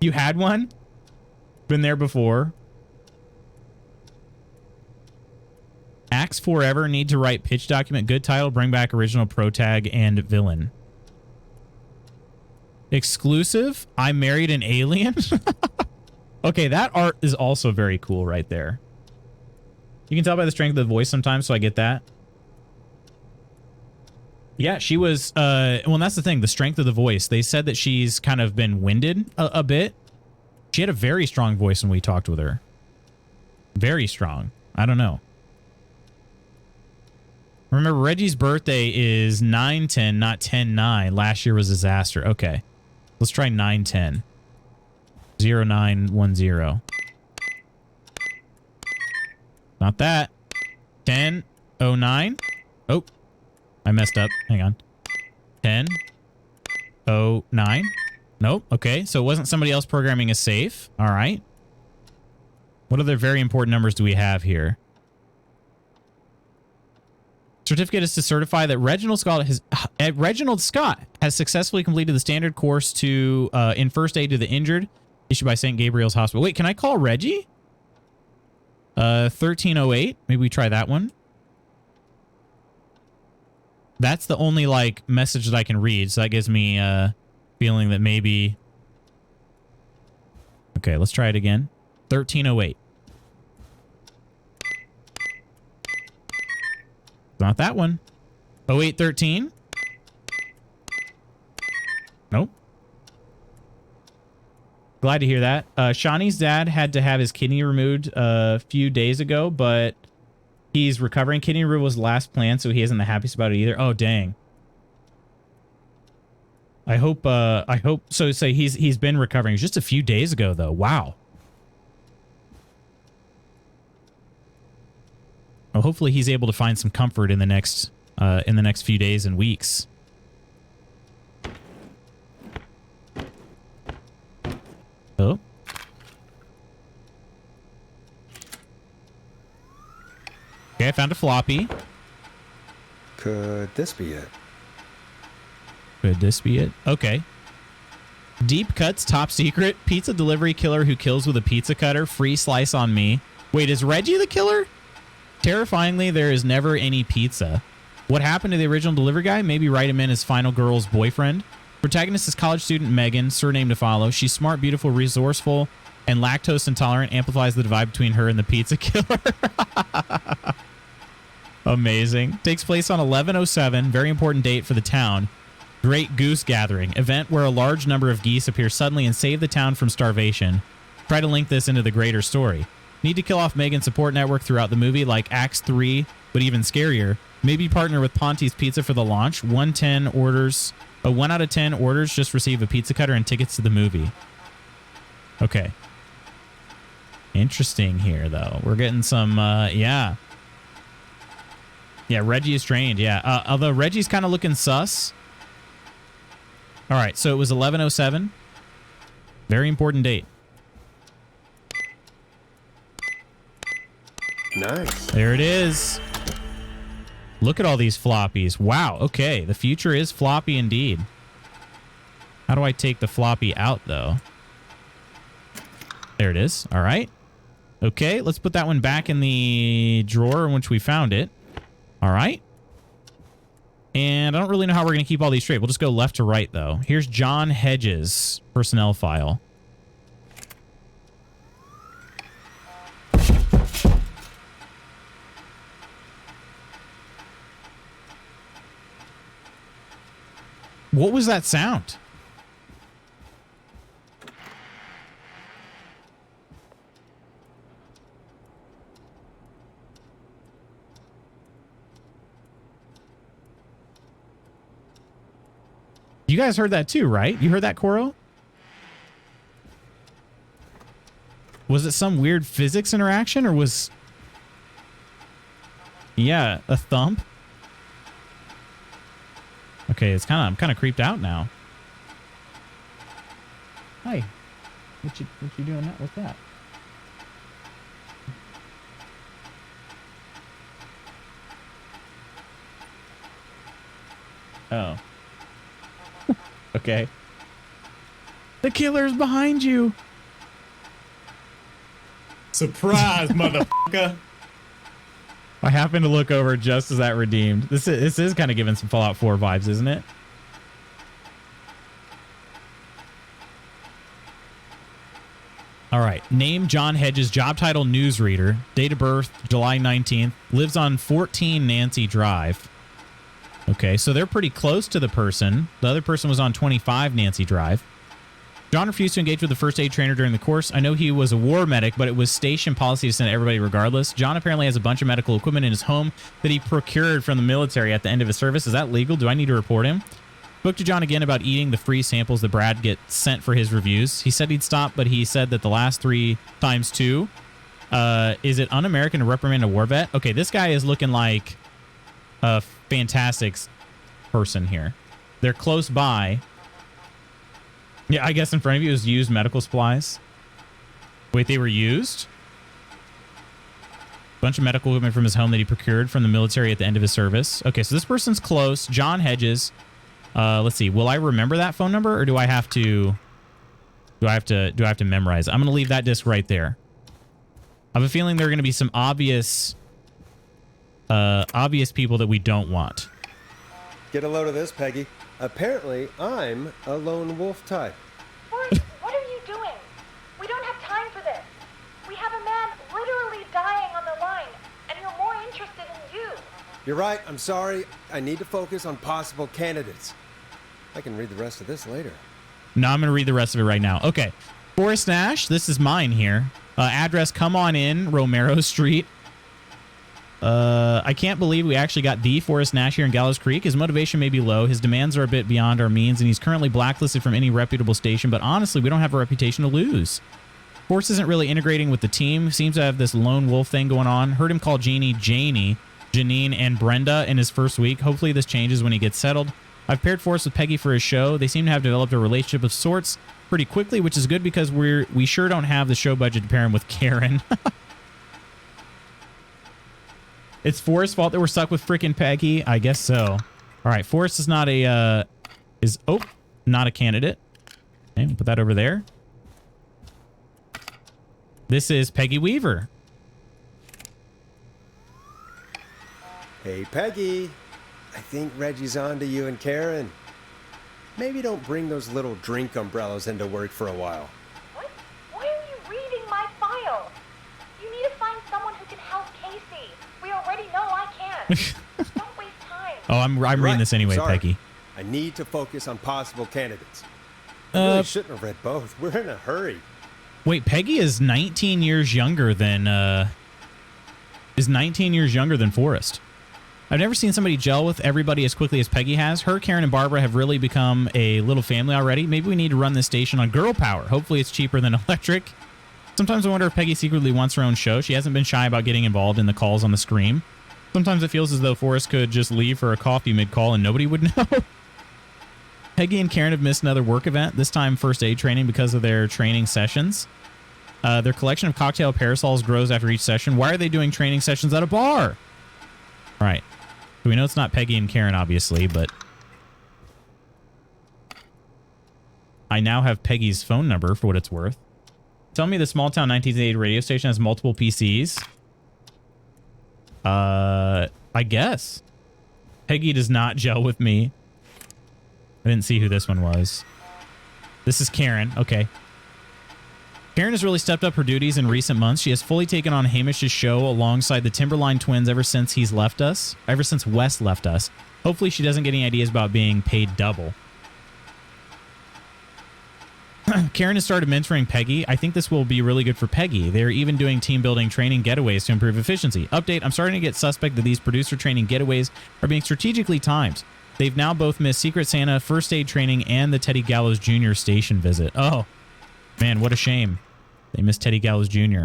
You had one? Been there before. Axe Forever need to write pitch document. Good title. Bring back original pro tag and villain. Exclusive. I married an alien. Okay, that art is also very cool right there. You can tell by the strength of the voice sometimes, so I get that. Yeah, she was, well, that's the thing, the strength of the voice. They said that she's kind of been winded a bit. She had a very strong voice when we talked with her. Very strong. I don't know. Remember, Reggie's birthday is 9/10, not 10/9. Last year was a disaster. Okay. Let's try 9/10. 0910. Not that. 10:09. Oh, I messed up. Hang on. 10:09. Nope. Okay, so it wasn't somebody else programming a safe. All right. What other very important numbers do we have here? Certificate is to certify that Reginald Scott has successfully completed the standard course to in first aid to the injured, issued by St. Gabriel's Hospital. Wait, can I call Reggie? 1308. Maybe we try that one. That's the only like message that I can read, so that gives me a feeling that maybe. Okay, let's try it again. 1308. Not that one. 0813. Nope. Glad to hear that. Shawnee's dad had to have his kidney removed a few days ago, but he's recovering. Kidney removal was the last plan, so he isn't the happiest about it either. Oh, dang. I hope so. Say he's been recovering just a few days ago, though. Wow. Well, hopefully he's able to find some comfort in the next few days and weeks. Oh. Okay, I found a floppy. Could this be it? Could this be it? Okay. Deep Cuts, top secret. Pizza delivery killer who kills with a pizza cutter. Free slice on me. Wait, is Reggie the killer? Terrifyingly, there is never any pizza. What happened to the original delivery guy? Maybe write him in as final girl's boyfriend. Protagonist is college student Megan, surname to follow. She's smart, beautiful, resourceful, and lactose intolerant. Amplifies the divide between her and the pizza killer. Amazing. Takes place on 11/07. Very important date for the town. Great Goose Gathering. Event where a large number of geese appear suddenly and save the town from starvation. Try to link this into the greater story. Need to kill off Megan's support network throughout the movie, like Acts 3, but even scarier. Maybe partner with Ponte's Pizza for the launch. 1 out of 10 orders just receive a pizza cutter and tickets to the movie. Okay. Interesting here, though. We're getting some, yeah. Yeah, Reggie is trained, yeah. Although Reggie's kind of looking sus. All right, so it was 11/07. Very important date. Nice. There it is. Look at all these floppies. Wow, okay. The future is floppy indeed. How do I take the floppy out, though? There it is. All right. Okay, let's put that one back in the drawer in which we found it. All right. And I don't really know how we're going to keep all these straight. We'll just go left to right, though. Here's John Hedges' personnel file. What was that sound? You guys heard that too, right? You heard that, Koro? Was it some weird physics interaction or was... Yeah, a thump? Okay, I'm kind of creeped out now. Hi. What you doing that? What's that? Oh. Okay. The killer's behind you. Surprise, motherfucker. I happened to look over just as that redeemed. This is kind of giving some Fallout 4 vibes, isn't it? All right. Name John Hedges. Job title newsreader. Date of birth July 19th. Lives on 14 Nancy Drive. Okay, so they're pretty close to the person. The other person was on 25 Nancy Drive. John refused to engage with the first aid trainer during the course. I know he was a war medic, but it was station policy to send everybody regardless. John apparently has a bunch of medical equipment in his home that he procured from the military at the end of his service. Is that legal? Do I need to report him? Spoke to John again about eating the free samples that Brad gets sent for his reviews. He said he'd stop, but he said that the last 3 times 2. Is it un-American to reprimand a war vet? Okay, this guy is looking like a fantastic person here. They're close by. Yeah, I guess in front of you is used medical supplies. Wait, they were used? Bunch of medical equipment from his home that he procured from the military at the end of his service. Okay, so this person's close. John Hedges. Let's see. Will I remember that phone number, or do I have to memorize it? I'm going to leave that disc right there. I have a feeling there are going to be some obvious people that we don't want. Get a load of this, Peggy. Apparently, I'm a lone wolf type. Forrest, what are you doing? We don't have time for this. We have a man literally dying on the line, and you're more interested in you. You're right, I'm sorry. I need to focus on possible candidates. I can read the rest of this later. No, I'm going to read the rest of it right now. Okay. Forrest Nash, this is mine here. Address, come on in, Romero Street. I can't believe we actually got the Forrest Nash here in Gallows Creek. His motivation may be low. His demands are a bit beyond our means, and he's currently blacklisted from any reputable station, but honestly, we don't have a reputation to lose. Forrest isn't really integrating with the team. Seems to have this lone wolf thing going on. Heard him call Jeannie, Janine, and Brenda in his first week. Hopefully this changes when he gets settled. I've paired Forrest with Peggy for his show. They seem to have developed a relationship of sorts pretty quickly, which is good because we sure don't have the show budget to pair him with Karen. It's Forrest's fault that we're stuck with frickin' Peggy? I guess so. All right, Forrest is not a, not a candidate. Okay, we'll put that over there. This is Peggy Weaver. Hey, Peggy. I think Reggie's on to you and Karen. Maybe don't bring those little drink umbrellas into work for a while. What? Why are you reading my file? You need to find someone who can help Casey. We already know I can. Don't waste time. Oh, I'm reading this anyway, Sorry. Peggy. I need to focus on possible candidates. I really shouldn't have read both. We're in a hurry. Wait, Peggy is 19 years younger than Forrest. I've never seen somebody gel with everybody as quickly as Peggy has. Her, Karen, and Barbara have really become a little family already. Maybe we need to run this station on girl power. Hopefully it's cheaper than electric. Sometimes I wonder if Peggy secretly wants her own show. She hasn't been shy about getting involved in the calls on the screen. Sometimes it feels as though Forrest could just leave for a coffee mid-call and nobody would know. Peggy and Karen have missed another work event, this time first aid training because of their training sessions. Their collection of cocktail parasols grows after each session. Why are they doing training sessions at a bar? All right. So we know it's not Peggy and Karen, obviously, but I now have Peggy's phone number for what it's worth. Tell me the small town 1988 radio station has multiple PCs. I guess. Peggy does not gel with me. I didn't see who this one was. This is Karen. Okay. Karen has really stepped up her duties in recent months. She has fully taken on Hamish's show alongside the Timberline twins ever since Wes left us. Hopefully she doesn't get any ideas about being paid double. Karen has started mentoring Peggy. I think this will be really good for Peggy. They're even doing team building training getaways to improve efficiency. Update, I'm starting to get suspect that these producer training getaways are being strategically timed. They've now both missed Secret Santa, first aid training, and the Teddy Gallows Jr. station visit. Oh, man, what a shame. They missed Teddy Gallows Jr.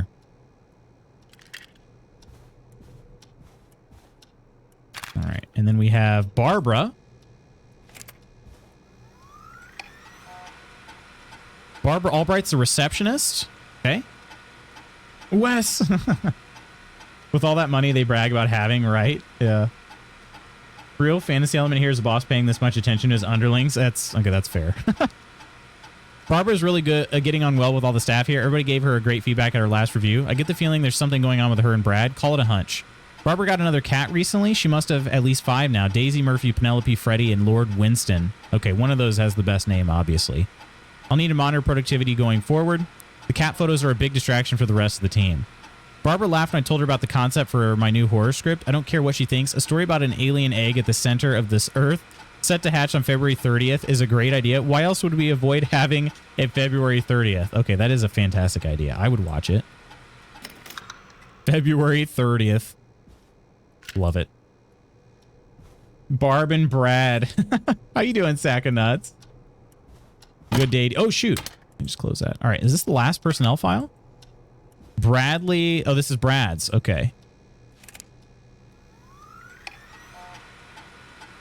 All right, and then we have Barbara. Barbara Albright's the receptionist. Okay. Wes. With all that money they brag about having, right? Yeah. Real fantasy element here is the boss paying this much attention to his underlings. That's okay. That's fair. Barbara's really good at getting on well with all the staff here. Everybody gave her a great feedback at her last review. I get the feeling there's something going on with her and Brad. Call it a hunch. Barbara got another cat recently. She must have at least 5 now. Daisy, Murphy, Penelope, Freddie, and Lord Winston. Okay, one of those has the best name, obviously. I'll need to monitor productivity going forward. The cat photos are a big distraction for the rest of the team. Barbara laughed when I told her about the concept for my new horror script. I don't care what she thinks. A story about an alien egg at the center of this Earth set to hatch on February 30th is a great idea. Why else would we avoid having it February 30th? Okay, that is a fantastic idea. I would watch it. February 30th. Love it. Barb and Brad. How you doing, sack of nuts? Good day. Oh, shoot. Let me just close that. All right. Is this the last personnel file? Bradley. Oh, this is Brad's. Okay.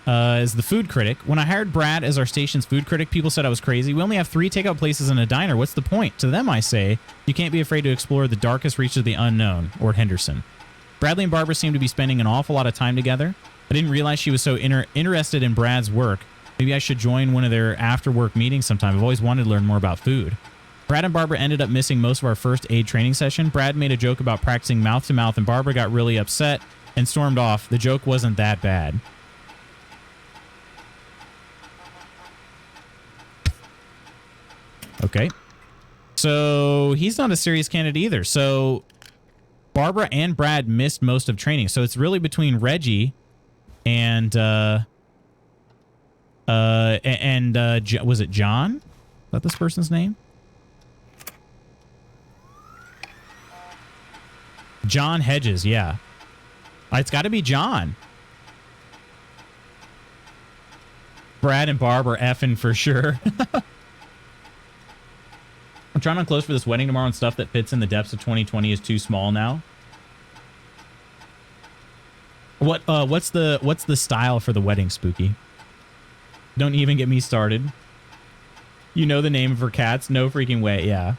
Is the food critic. When I hired Brad as our station's food critic, people said I was crazy. We only have 3 takeout places and a diner. What's the point? To them, I say, you can't be afraid to explore the darkest reaches of the unknown. Or Henderson. Bradley and Barbara seem to be spending an awful lot of time together. I didn't realize she was so interested in Brad's work. Maybe I should join one of their after-work meetings sometime. I've always wanted to learn more about food. Brad and Barbara ended up missing most of our first aid training session. Brad made a joke about practicing mouth-to-mouth, and Barbara got really upset and stormed off. The joke wasn't that bad. Okay. So he's not a serious candidate either. So Barbara and Brad missed most of training. So it's really between Reggie and was it John? Is that this person's name? John Hedges, yeah. It's got to be John. Brad and Barb are effing for sure. I'm trying on clothes for this wedding tomorrow, and stuff that fits in the depths of 2020 is too small now. What's the style for the wedding, Spooky? Don't even get me started. You know the name of her cats? No freaking way, yeah.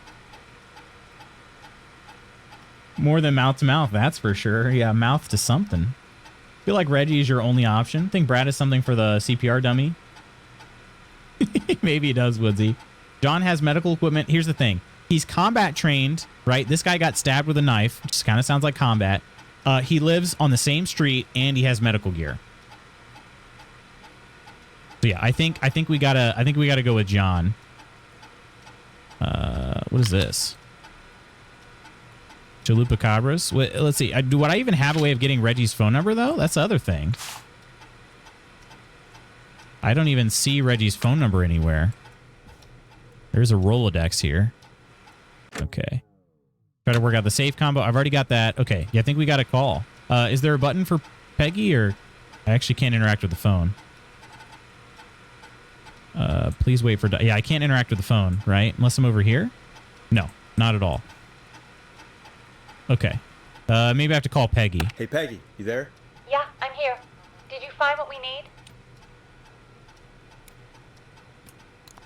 More than mouth to mouth, that's for sure. Yeah, mouth to something. Feel like Reggie is your only option. Think Brad is something for the CPR dummy? Maybe he does, Woodsy. John has medical equipment. Here's the thing. He's combat trained, right? This guy got stabbed with a knife, which kind of sounds like combat. He lives on the same street, and he has medical gear. So yeah, I think we gotta go with John. What is this? Chalupa Cabras. Let's see. Would I even have a way of getting Reggie's phone number, though? That's the other thing. I don't even see Reggie's phone number anywhere. There's a Rolodex here. Okay. Try to work out the safe combo. I've already got that. Okay. Yeah, I think we got a call. Is there a button for Peggy, or I actually can't interact with the phone? Please wait for... Yeah, I can't interact with the phone, right? Unless I'm over here? No, not at all. Okay. Maybe I have to call Peggy. Hey, Peggy, you there? Yeah, I'm here. Did you find what we need?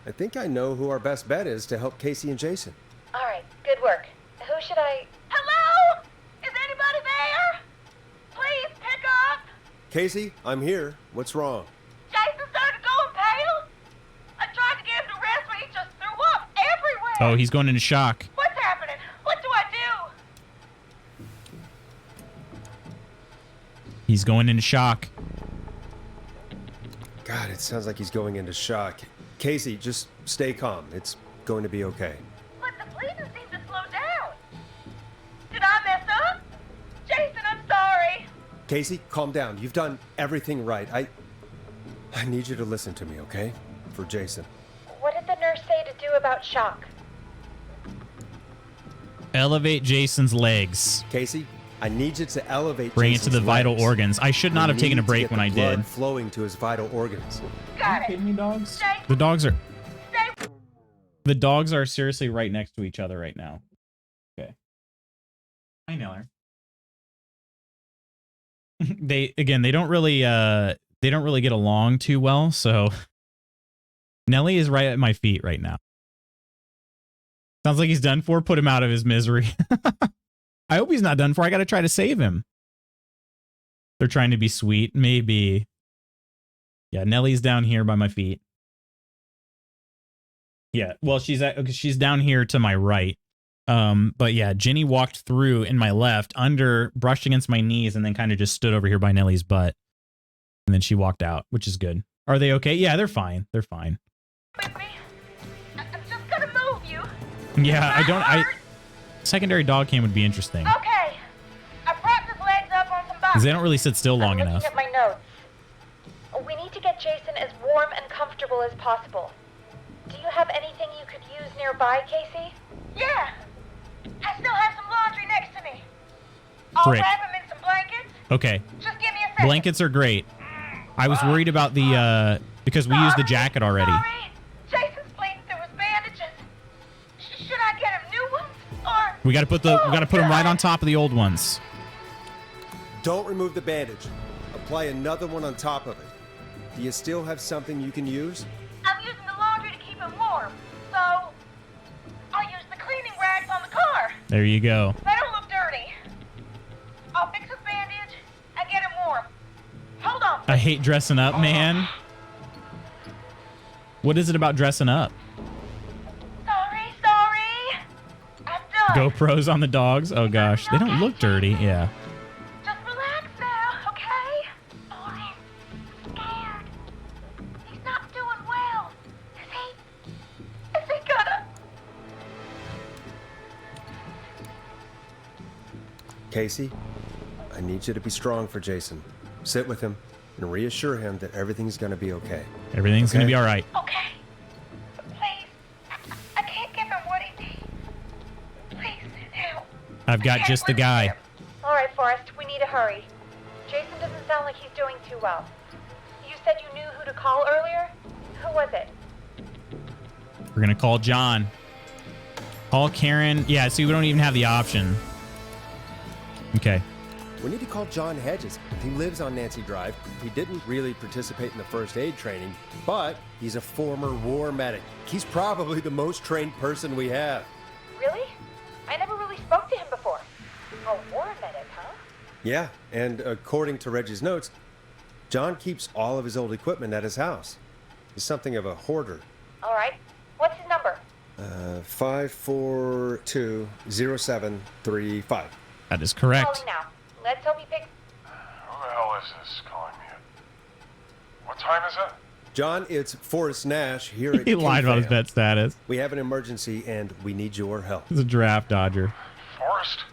I think I know who our best bet is to help Casey and Jason. All right, good work. Who should I... Hello? Is anybody there? Please pick up. Casey, I'm here. What's wrong? Jason started going pale. I tried to give him a rest, but he just threw up everywhere. Oh, he's going into shock. What's happening? What do I do? He's going into shock. God, it sounds like he's going into shock. Casey, just stay calm. It's going to be okay. But the bleeding seemed to slow down. Did I mess up? Jason, I'm sorry. Casey, calm down. You've done everything right. I need you to listen to me, okay? For Jason. What did the nurse say to do about shock? Elevate Jason's legs. Casey, I need you to elevate Bring Jason's it to the vital legs. organs. I should not have taken a need to break get when the I blood did. flowing to his vital organs. Got it. Kidding me, dogs? Stay. The dogs are... Stay. The dogs are seriously right next to each other right now. Okay. Hi, Neller. they don't really get along too well, so Nelly is right at my feet right now. Sounds like he's done for. Put him out of his misery. I hope he's not done for. I got to try to save him. They're trying to be sweet. Maybe. Yeah, Nellie's down here by my feet. Yeah, well, she's down here to my right. But yeah, Ginny walked through in my left, brushed against my knees, and then kind of just stood over here by Nellie's butt. And then she walked out, which is good. Are they okay? Yeah, they're fine. They're fine. With me. I'm just gonna move you. Yeah, secondary dog cam would be interesting. Okay. I propped his legs up on some boxes. Because they don't really sit still long enough. At my notes. We need to get Jason as warm and comfortable as possible. Do you have anything you could use nearby, Casey? Yeah. I still have some laundry next to me. I'll Frick. wrap him in some blankets. Okay. Just give me a second. Blankets are great. I was worried about the, because we used the jacket already. Sorry. Jason's bleeding through his bandages. Should I get him new ones? Or... We gotta put them right on top of the old ones. Don't remove the bandage. Apply another one on top of it. Do you still have something you can use? I'm using the laundry to keep him warm, so I'll use the cleaning rags on the car. There you go. They don't look dirty. I'll fix his bandage and get him warm. Hold on. I hate dressing up, man. What is it about dressing up? Sorry. I'm done. GoPros on the dogs? Oh gosh, they don't look dirty. Yeah. Just relax now, okay? Oh, he's scared. He's not doing well. Is he gonna... Casey, I need you to be strong for Jason. Sit with him and reassure him that everything's going to be okay. Everything's gonna be all right. Okay. But please, I can't give him what he needs. Please, help. I've got just the guy. All right, Forrest, we need to hurry. Jason doesn't sound like he's doing too well. You said you knew who to call earlier? Who was it? We're gonna call John. Call Karen. Yeah, see, we don't even have the option. Okay. We need to call John Hedges. He lives on Nancy Drive. He didn't really participate in the first aid training, but he's a former war medic. He's probably the most trained person we have. Really? I never really spoke to him before. A war medic, huh? Yeah, and according to Reggie's notes, John keeps all of his old equipment at his house. He's something of a hoarder. All right. What's his number? 5420735. That is correct. Calling now. Let's hope he picks... Who the hell is this calling me? What time is it? John, it's Forrest Nash here at He lied about his KFAM. bet status. We have an emergency and we need your help. He's a draft dodger. Forrest,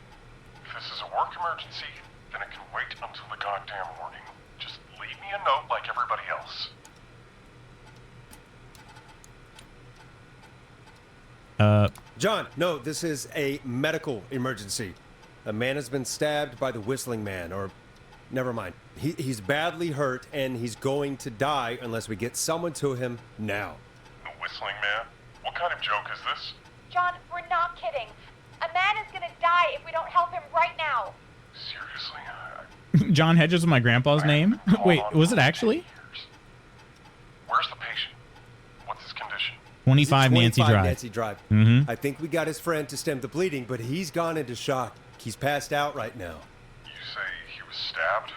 if this is a work emergency, then it can wait until the goddamn morning. Just leave me a note like everybody else. John, no, this is a medical emergency. A man has been stabbed by the Whistling Man, or never mind. He's badly hurt and he's going to die unless we get someone to him now. The Whistling Man? What kind of joke is this? John, we're not kidding. A man is gonna die if we don't help him right now. Seriously? John Hedges was my grandpa's name? Wait, was it actually? Where's the patient? What's his condition? 25 Nancy 25 Drive. Nancy Drive. Mhm. I think we got his friend to stem the bleeding, but he's gone into shock. He's passed out right now. You say he was stabbed?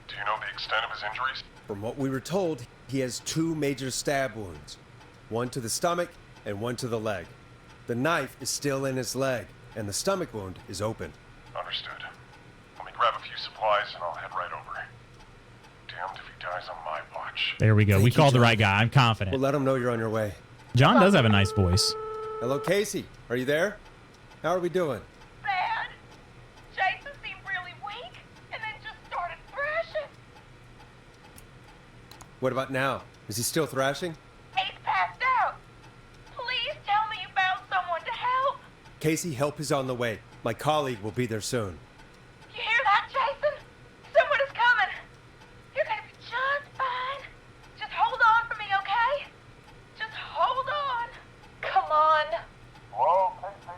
Do you know the extent of his injuries? From what we were told, he has 2 major stab wounds. One to the stomach and one to the leg. The knife is still in his leg, and the stomach wound is open. Understood. Let me grab a few supplies and I'll head right over. Damned if he dies on my watch. There we go. Thank We you, called the John. right guy. I'm confident. We'll let him know you're on your way. John does have a nice voice. Hello, Casey. Are you there? How are we doing? Bad. Jason seemed really weak and then just started thrashing. What about now? Is he still thrashing? He's passed out. Please tell me you found someone to help. Casey, help is on the way. My colleague will be there soon. You hear that, Jason? Someone is coming. You're gonna be just fine. Just hold on for me, okay? Just hold on. Come on. Hello, Casey?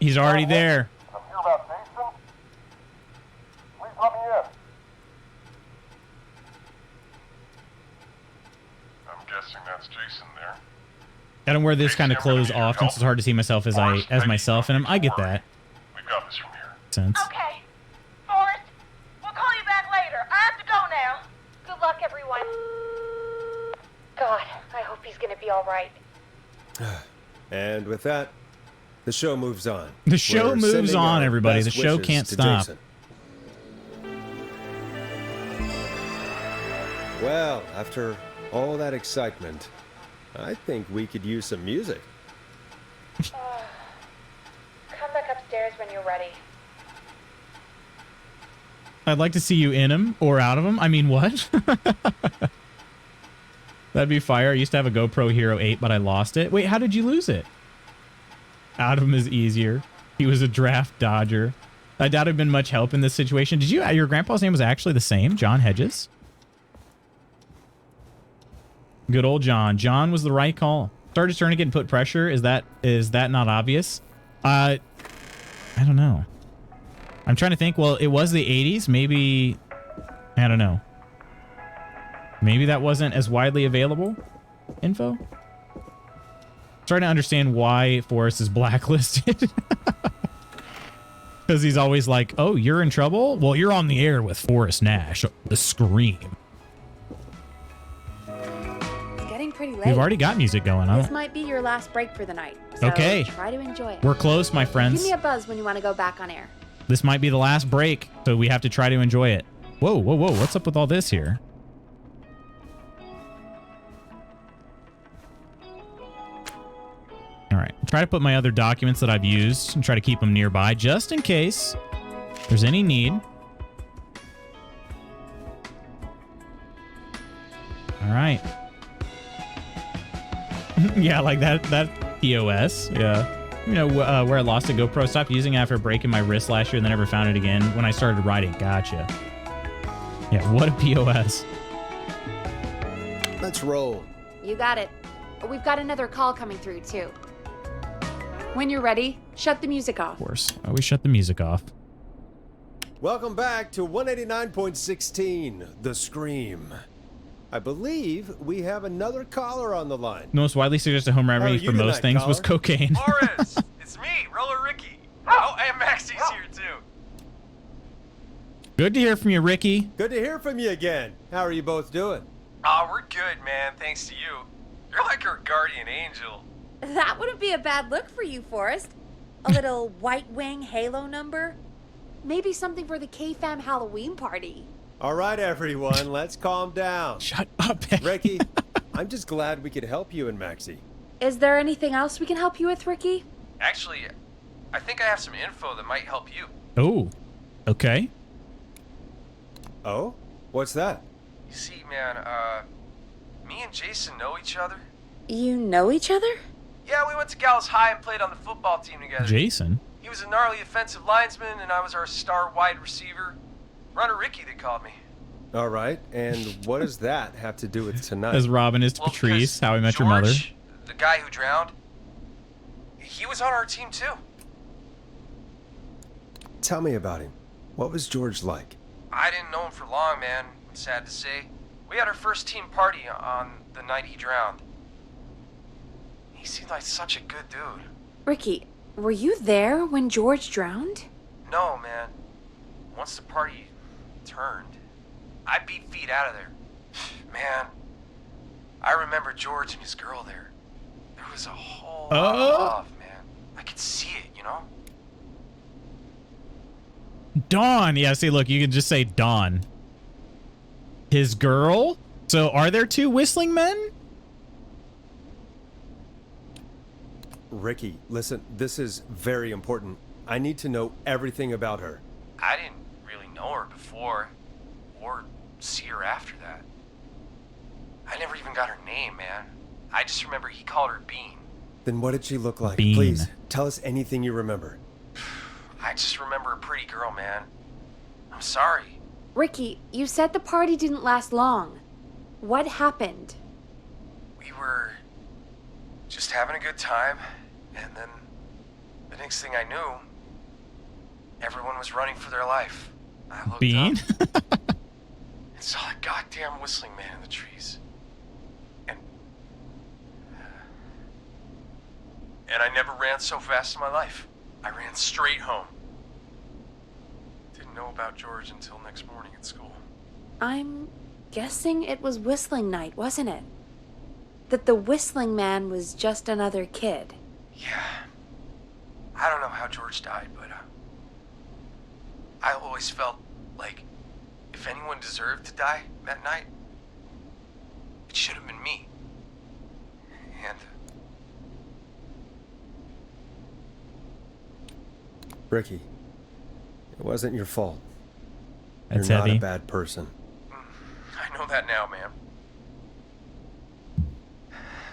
He's already there. I'm here about Jason. Please let me in. I'm guessing that's Jason there. I don't wear this kind of clothes often, so it's hard to see myself as myself, and I get that. We've got this from here. Sense. Okay. Forrest, we'll call you back later. I have to go now. Good luck, everyone. God, I hope he's gonna be all right. And with that, the show moves on. The show We're moves sending on, our everybody. The best show wishes can't to stop. Jason. Well, after all that excitement, I think we could use some music. Come back upstairs when you're ready. I'd like to see you in them or out of them. I mean, what? That'd be fire. I used to have a GoPro Hero 8, but I lost it. Wait, how did you lose it? Out of him is easier. He was a draft dodger. I doubt it'd been much help in this situation. Did you? Your grandpa's name was actually the same, John Hedges? Good old John. John was the right call. Started tourniquet and put pressure. Is that not obvious? I don't know. I'm trying to think. Well, it was the 80s. Maybe, I don't know. Maybe that wasn't as widely available info. Trying to understand why Forrest is blacklisted. Because he's always like, oh, you're in trouble? Well, you're on the air with Forrest Nash, the Scream. Pretty late. We've already got music going on. This might be your last break for the night. So okay. Try to enjoy it. We're close, my friends. Give me a buzz when you want to go back on air. This might be the last break, so we have to try to enjoy it. Whoa, whoa, whoa. What's up with all this here? All right. Try to put my other documents that I've used and try to keep them nearby just in case there's any need. All right. Yeah, like that POS. Yeah. You know, where I lost a GoPro. Stopped using it after breaking my wrist last year and then never found it again when I started riding. Gotcha. Yeah, what a POS. Let's roll. You got it. We've got another call coming through, too. When you're ready, shut the music off. Of course. Always shut the music off. Welcome back to 189.16, The Scream. I believe we have another caller on the line. The most widely suggested home remedy for most things was cocaine. Morris, it's me, Roller Ricky. Oh, and Maxie's here too. Good to hear from you, Ricky. Good to hear from you again. How are you both doing? Oh, we're good, man, thanks to you. You're like our guardian angel. That wouldn't be a bad look for you, Forrest. A little White Wing Halo number. Maybe something for the K-Fam Halloween party. All right, everyone, let's calm down. Shut up, Ricky. I'm just glad we could help you and Maxie. Is there anything else we can help you with, Ricky? Actually, I think I have some info that might help you. Oh, okay. Oh? What's that? You see, man, me and Jason know each other. You know each other? Yeah, we went to Gallows High and played on the football team together. Jason? He was a gnarly offensive linesman, and I was our star wide receiver. Runner Ricky, they called me. All right, and what does that have to do with tonight? As Robin is to Well, Patrice, because How I Met Your Mother. George, the guy who drowned, he was on our team too. Tell me about him. What was George like? I didn't know him for long, man. Sad to say. We had our first team party on the night he drowned. He seemed like such a good dude. Ricky, were you there when George drowned? No, man. Once the party turned, I beat feet out of there. Man, I remember George and his girl there. There was a whole lot of love, man. I could see it, you know? Dawn. Yeah, see, look, you can just say Dawn. His girl? So are there two whistling men? Ricky, listen, this is very important. I need to know everything about her. I didn't really know her before, or see her after that. I never even got her name, man. I just remember he called her Bean. Then what did she look like? Bean. Please, tell us anything you remember. I just remember a pretty girl, man. I'm sorry. Ricky, you said the party didn't last long. What happened? We were just having a good time, and then the next thing I knew, everyone was running for their life. I looked Bean? up and saw a goddamn whistling man in the trees. And And I never ran so fast in my life. I ran straight home. Didn't know about George until next morning at school. I'm guessing it was whistling night, wasn't it? That the whistling man was just another kid. Yeah. I don't know how George died, but I always felt like if anyone deserved to die that night, it should have been me. And Ricky, it wasn't your fault. That's You're not heavy. a bad person. I know that now, ma'am.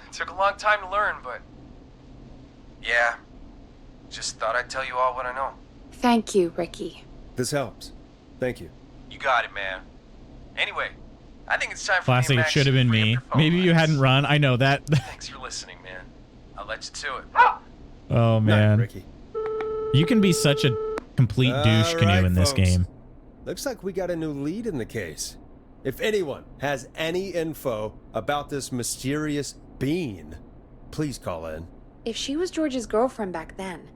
It took a long time to learn, but yeah, just thought I'd tell you all what I know. Thank you, Ricky. This helps. Thank you. You got it, man. Anyway, I think it's time for Classic, me and it Max should have to been free up me. your phone Maybe you lines. hadn't run. I know that. Thanks for listening, man. I'll let you to it. Oh, man. Night, Ricky. You can be such a complete douche All canoe right, in this folks. game. Looks like we got a new lead in the case. If anyone has any info about this mysterious being, please call in. If she was George's girlfriend back then,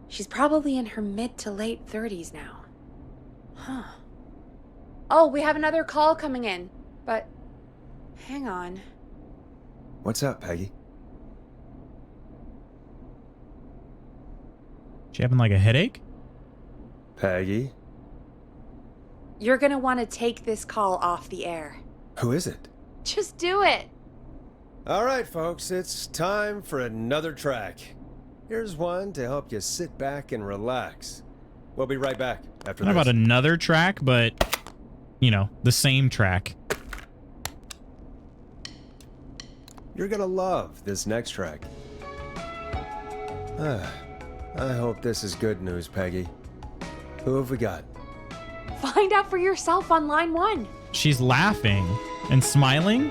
she's probably in her mid to late 30s now. Huh. Oh, we have another call coming in, but hang on. What's up, Peggy? She having like a headache? Peggy? You're gonna want to take this call off the air. Who is it? Just do it. All right, folks, it's time for another track. Here's one to help you sit back and relax. We'll be right back after Not this. about another track, but, you know, the same track. You're gonna love this next track. I hope this is good news, Peggy. Who have we got? Find out for yourself on line 1. She's laughing and smiling.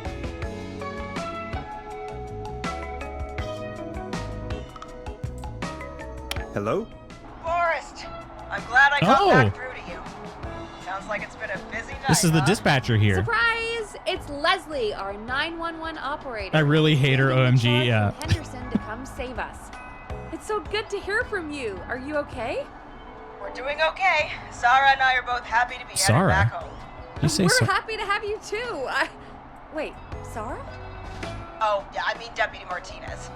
Hello? Forrest, I'm glad I got Oh. back through to you. Sounds like it's been a busy night. This is the huh? dispatcher here. Surprise! It's Leslie, our 911 operator. I really hate her, Leaving the OMG, charge yeah. from Henderson to come save us. It's so good to hear from you. Are you okay? We're doing okay. Sarah and I are both happy to be Sarah? headed back home. You say We're so. happy to have you too. Wait, Sarah? Oh, yeah, I mean Deputy Martinez.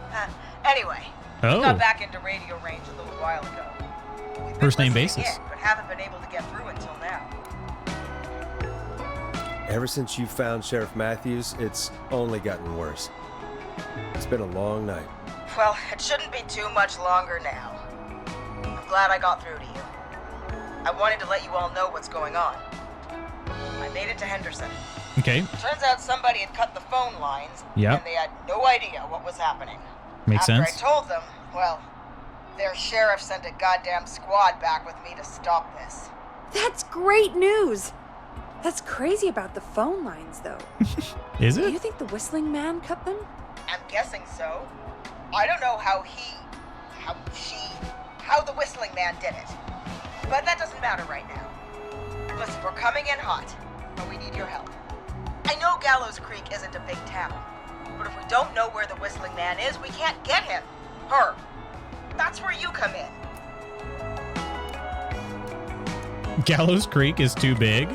Anyway, we Oh. got back into radio range a little while ago. We've been First name listening basis. in, but haven't been able to get through until now. Ever since you found Sheriff Matthews, it's only gotten worse. It's been a long night. Well, it shouldn't be too much longer now. I'm glad I got through to you. I wanted to let you all know what's going on. I made it to Henderson. Okay. Turns out somebody had cut the phone lines, Yep. and they had no idea what was happening. Makes After sense. I told them, well, their sheriff sent a goddamn squad back with me to stop this. That's great news. That's crazy about the phone lines, though. Is Do you it? think the whistling man cut them? I'm guessing so. I don't know how the whistling man did it. But that doesn't matter right now. Listen, we're coming in hot, but we need your help. I know Gallows Creek isn't a big town, but if we don't know where the whistling man is, we can't get him. Her. That's where you come in. Gallows Creek is too big.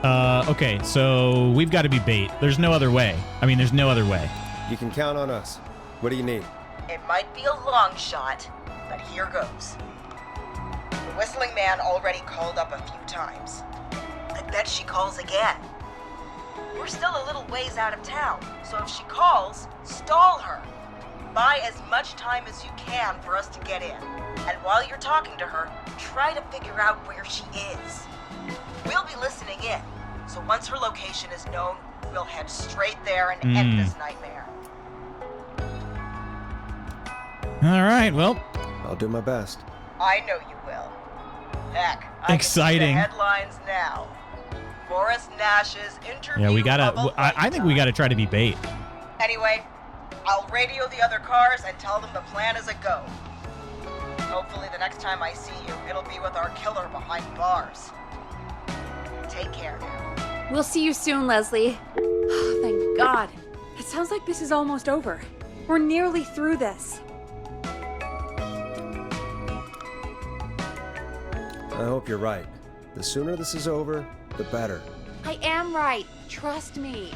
Okay, so we've got to be bait. There's no other way. I mean, there's no other way. You can count on us. What do you need? It might be a long shot, but here goes. The whistling man already called up a few times. I bet she calls again. We're still a little ways out of town, so if she calls, stall her. Buy as much time as you can for us to get in. And while you're talking to her, try to figure out where she is. We'll be listening in, so once her location is known, we'll head straight there and end this nightmare. All right, well, I'll do my best. I know you will. Heck, I Exciting. Can see the headlines now. Forrest Nash's interview. yeah, we of gotta. a I think we lifetime. gotta try to be bait. Anyway, I'll radio the other cars and tell them the plan is a go. Hopefully the next time I see you, it'll be with our killer behind bars. Take care now. We'll see you soon, Leslie. Thank God. It sounds like this is almost over. We're nearly through this. I hope you're right. The sooner this is over, the better. I am right. Trust me.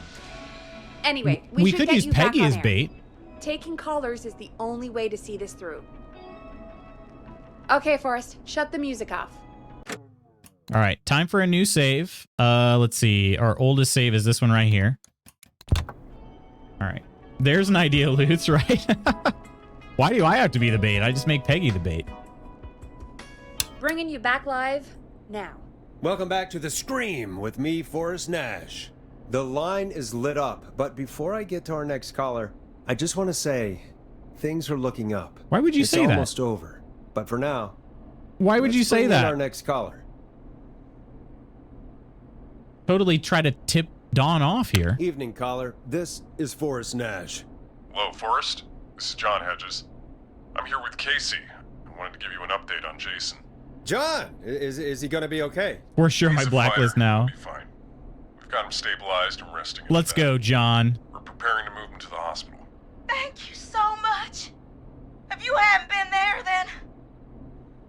Anyway, We should could get use you back Peggy on as air. bait. Taking callers is the only way to see this through. Okay, Forrest, shut the music off. All right, time for a new save. Let's see. Our oldest save is this one right here. All right. There's an idea, Lutz, right? Why do I have to be the bait? I just make Peggy the bait. Bringing you back live now. Welcome back to The Scream with me, Forrest Nash. The line is lit up, but before I get to our next caller, I just want to say things are looking up. Why would you say that? It's almost over, but for now, Why would you let's say bring in that? our next caller. Totally try to tip Dawn off here. Evening, caller. This is Forrest Nash. Hello, Forrest. This is John Hedges. I'm here with Casey. I wanted to give you an update on Jason. John, is he gonna be okay? We're sure He's my a blacklist fighter. now. He'll be fine. We've got him stabilized and resting. in Let's bed. go, John. We're preparing to move him to the hospital. Thank you so much. If you hadn't been there, then...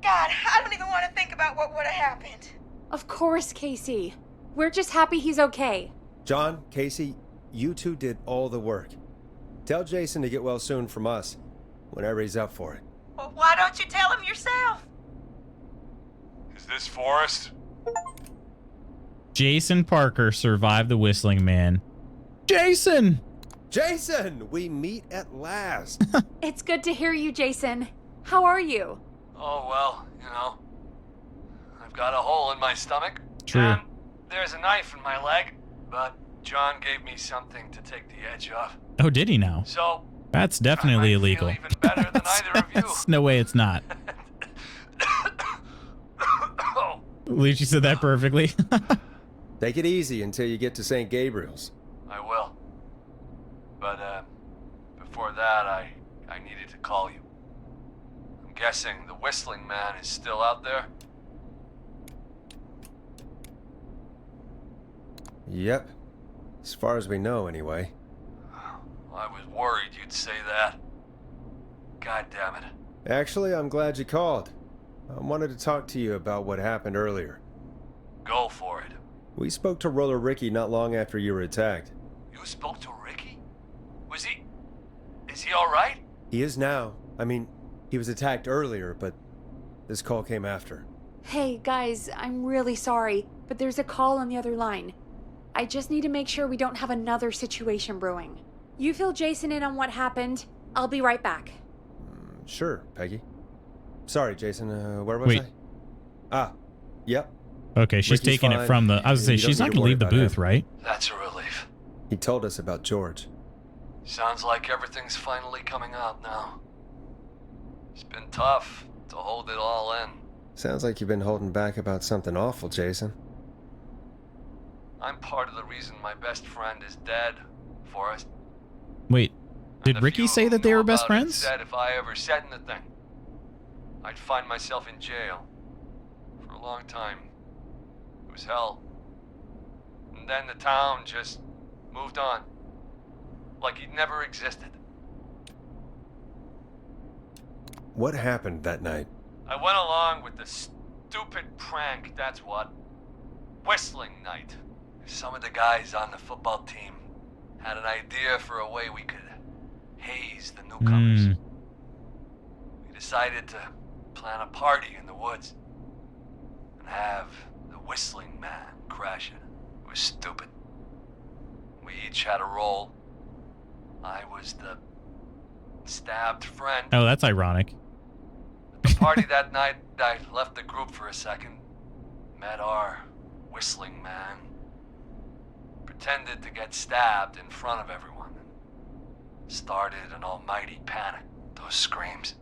God, I don't even want to think about what would have happened. Of course, Casey. We're just happy he's okay. John, Casey, you two did all the work. Tell Jason to get well soon from us, whenever he's up for it. Well, why don't you tell him yourself? Is this Forrest? Jason Parker survived the Whistling Man. Jason! Jason, we meet at last. It's good to hear you, Jason. How are you? Oh, well, you know, I've got a hole in my stomach. True. And there's a knife in my leg, but John gave me something to take the edge off. Oh, did he now? So, That's definitely I might illegal. feel even better than either of you. No way it's not. Oh, Lucci said that perfectly. Take it easy until you get to St. Gabriel's. I will. But, before that, I needed to call you. I'm guessing the Whistling Man is still out there? Yep. As far as we know, anyway. I was worried you'd say that. God damn it. Actually, I'm glad you called. I wanted to talk to you about what happened earlier. Go for it. We spoke to Roller Ricky not long after you were attacked. You spoke to Ricky? Is he alright? He is now. I mean, he was attacked earlier, but this call came after. Hey, guys, I'm really sorry, but there's a call on the other line. I just need to make sure we don't have another situation brewing. You fill Jason in on what happened. I'll be right back. Sure, Peggy. Sorry, Jason, where was Wait. I? Yep. Okay, she's Ricky's taking it fine. from the... I was You going to say, don't she's need not to going to worry leave the about him. booth, right? That's a relief. He told us about George. Sounds like everything's finally coming out now. It's been tough to hold it all in. Sounds like you've been holding back about something awful, Jason. I'm part of the reason my best friend is dead, Forrest. Wait, And did the Ricky few say who that they knew were best about it friends? said if I ever said anything, I'd find myself in jail. For a long time. It was hell. And then the town just moved on. Like he'd never existed. What happened that night? I went along with the stupid prank, that's what. Whistling night. Some of the guys on the football team had an idea for a way we could haze the newcomers. We decided to plan a party in the woods and have the Whistling Man crash it. It was stupid. We each had a role. I was the stabbed friend. Oh, that's ironic. At the party that night, I left the group for a second, met our Whistling Man, pretended to get stabbed in front of everyone, and started an almighty panic. Those screams.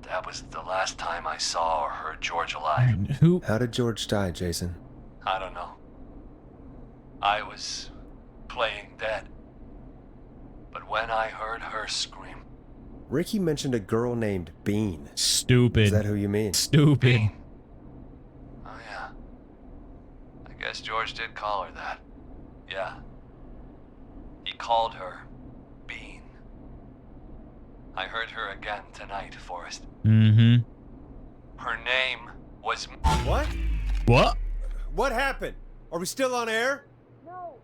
That was the last time I saw or heard George alive. Who? How did George die, Jason? I don't know. I was playing dead. But when I heard her scream, Ricky mentioned a girl named Bean. Stupid. Is that who you mean? Stupid. Bean. Oh yeah. I guess George did call her that. Yeah. He called her Bean. I heard her again tonight, Forrest. Mm-hmm. Her name was... What? What? What happened? Are we still on air? No,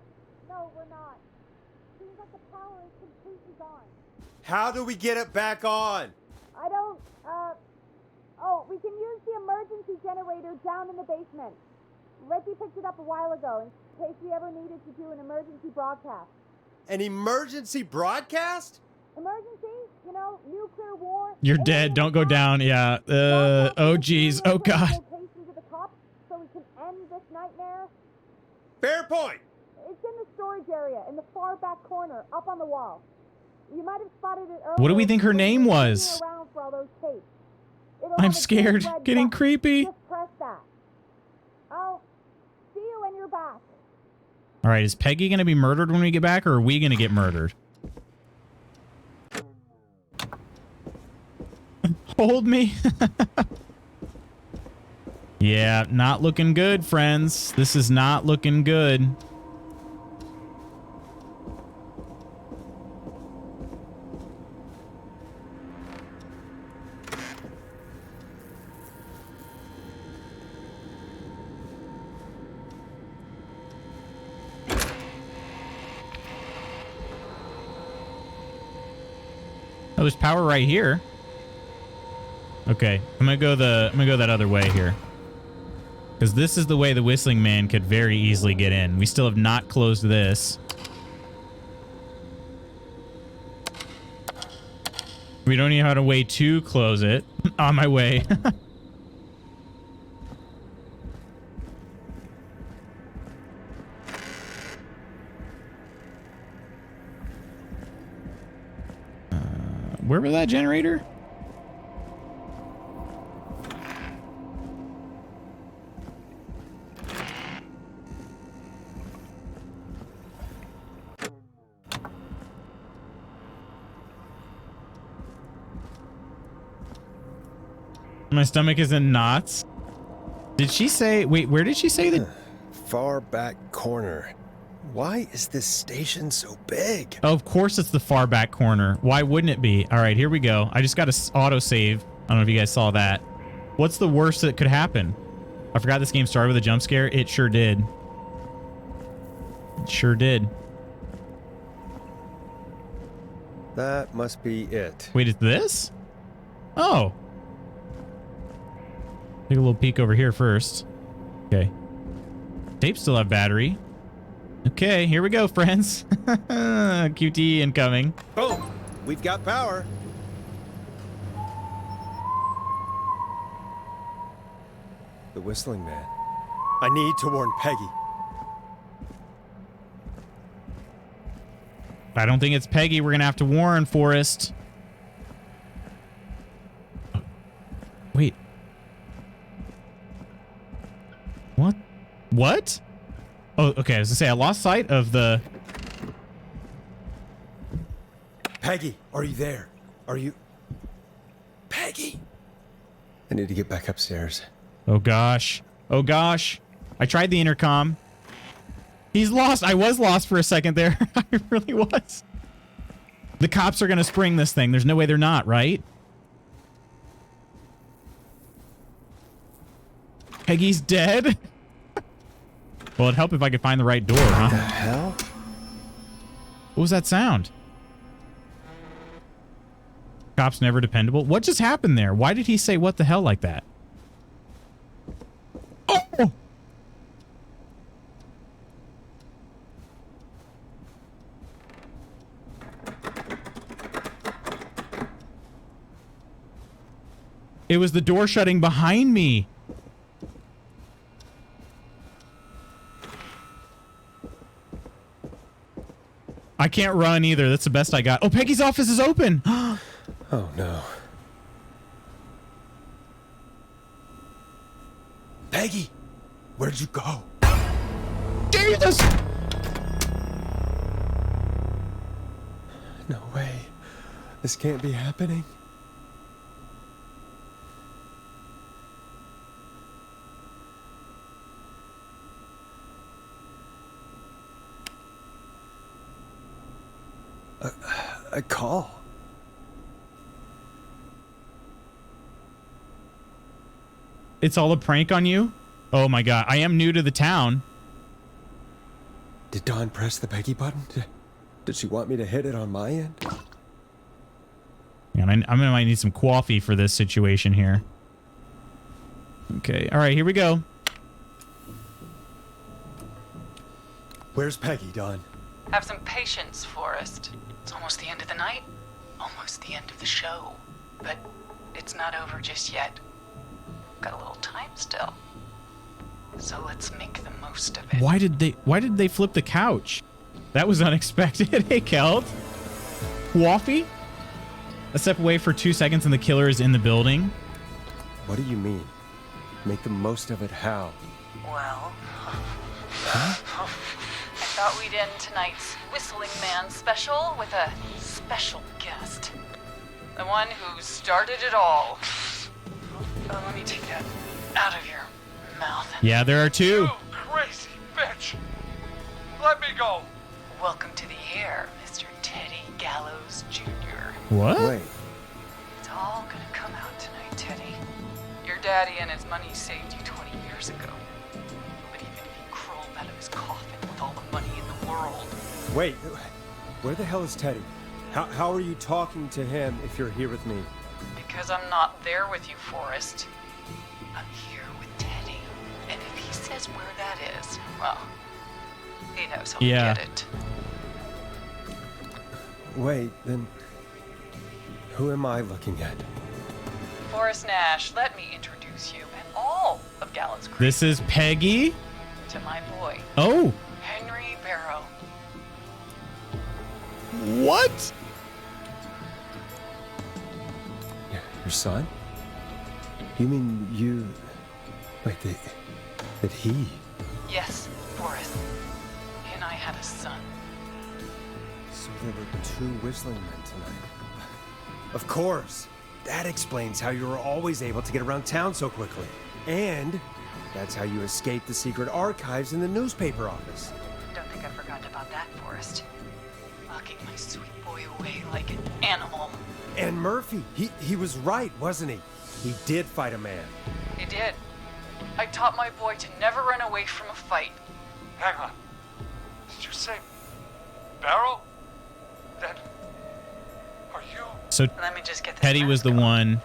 we're not. Seems like the power is completely gone. How do we get it back on? I don't, we can use the emergency generator down in the basement. Reggie picked it up a while ago in case we ever needed to do an emergency broadcast. An emergency broadcast? Emergency? You know, nuclear war. You're dead. Don't go down. Yeah. Oh, geez. Oh, God. Location to the cops so we can end this nightmare. Fair point. It's in the storage area in the far back corner, up on the wall. You might have spotted it earlier. What do we think her name when we were was? looking around for all those tapes. It'll I'm have a big scared. red Getting button. creepy. Just press that. I'll see you when you're back. All right. Is Peggy going to be murdered when we get back, or are we going to get murdered? Hold me. Yeah, not looking good, friends. This is not looking good. Oh, there's power right here. Okay, I'm gonna go that other way here. Because this is the way the Whistling Man could very easily get in. We still have not closed this. We don't even have a way to close it. On my way. Where was that generator? My stomach is in knots. Did she say... Wait, where did she say that? Far back corner. Why is this station so big? Oh, of course it's the far back corner. Why wouldn't it be? All right, here we go. I just got to auto-save. I don't know if you guys saw that. What's the worst that could happen? I forgot this game started with a jump scare. It sure did. It sure did. That must be it. Wait, it's this? Oh. Take a little peek over here first. Okay. Tapes still have battery. Okay, here we go, friends. QT incoming. Boom! We've got power. The Whistling Man. I need to warn Peggy. I don't think it's Peggy. We're gonna have to warn Forrest. Wait. What? What? Oh, okay. I was gonna say I lost sight of the... Peggy, are you there? Are you... Peggy? I need to get back upstairs. Oh, gosh. Oh, gosh. I tried the intercom. He's lost. I was lost for a second there. I really was. The cops are gonna spring this thing. There's no way they're not, right? Peggy's dead? Well, it'd help if I could find the right door, huh? What the hell? What was that sound? Cops never dependable. What just happened there? Why did he say what the hell like that? Oh! It was the door shutting behind me. I can't run either. That's the best I got. Oh, Peggy's office is open. Oh, no. Peggy, where'd you go? Jesus! No way. This can't be happening. A call. It's all a prank on you? Oh my god, I am new to the town. Did Dawn press the Peggy button? Did she want me to hit it on my end? And I'm gonna might need some coffee for this situation here. Okay, all right, here we go. Where's Peggy, Dawn? Have some patience, Forrest. It's almost the end of the night, almost the end of the show. But it's not over just yet. Got a little time still. So let's make the most of it. Why did they flip the couch? That was unexpected. Hey, Kelt. Coffee? A step away for 2 seconds and the killer is in the building. What do you mean? Make the most of it how? Well, I thought we'd end tonight's Whistling Man special with a special guest. The one who started it all. Oh, let me take that out of your mouth. Yeah, there are two. You crazy bitch! Let me go! Welcome to the air, Mr. Teddy Gallows Jr. What? Wait. It's all gonna come out tonight, Teddy. Your daddy and his money saved you 20 years ago. But even if he crawled out of his coffin with all the money in the world... Wait, where the hell is Teddy? How are you talking to him if you're here with me? Because I'm not there with you, Forrest. I'm here with Teddy. And if he says where that is, well, he knows he'll get it. Wait, then who am I looking at? Forrest Nash, let me introduce you and all of Gallows Creek This is Peggy. to my boy, Oh. Henry Barrow. What? Your son? You mean you... Wait, that he... Yes, Forrest. He and I had a son. So there were two Whistling Men tonight. Of course. That explains how you were always able to get around town so quickly. And that's how you escaped the secret archives in the newspaper office. Don't think I forgot about that, Forrest. Locking my sweet boy away like an animal. And Murphy, he was right, wasn't he? He did fight a man. He did. I taught my boy to never run away from a fight. Hang on. Did you say Barrow? Then are you? So Let me just get this Teddy was the mask on. one.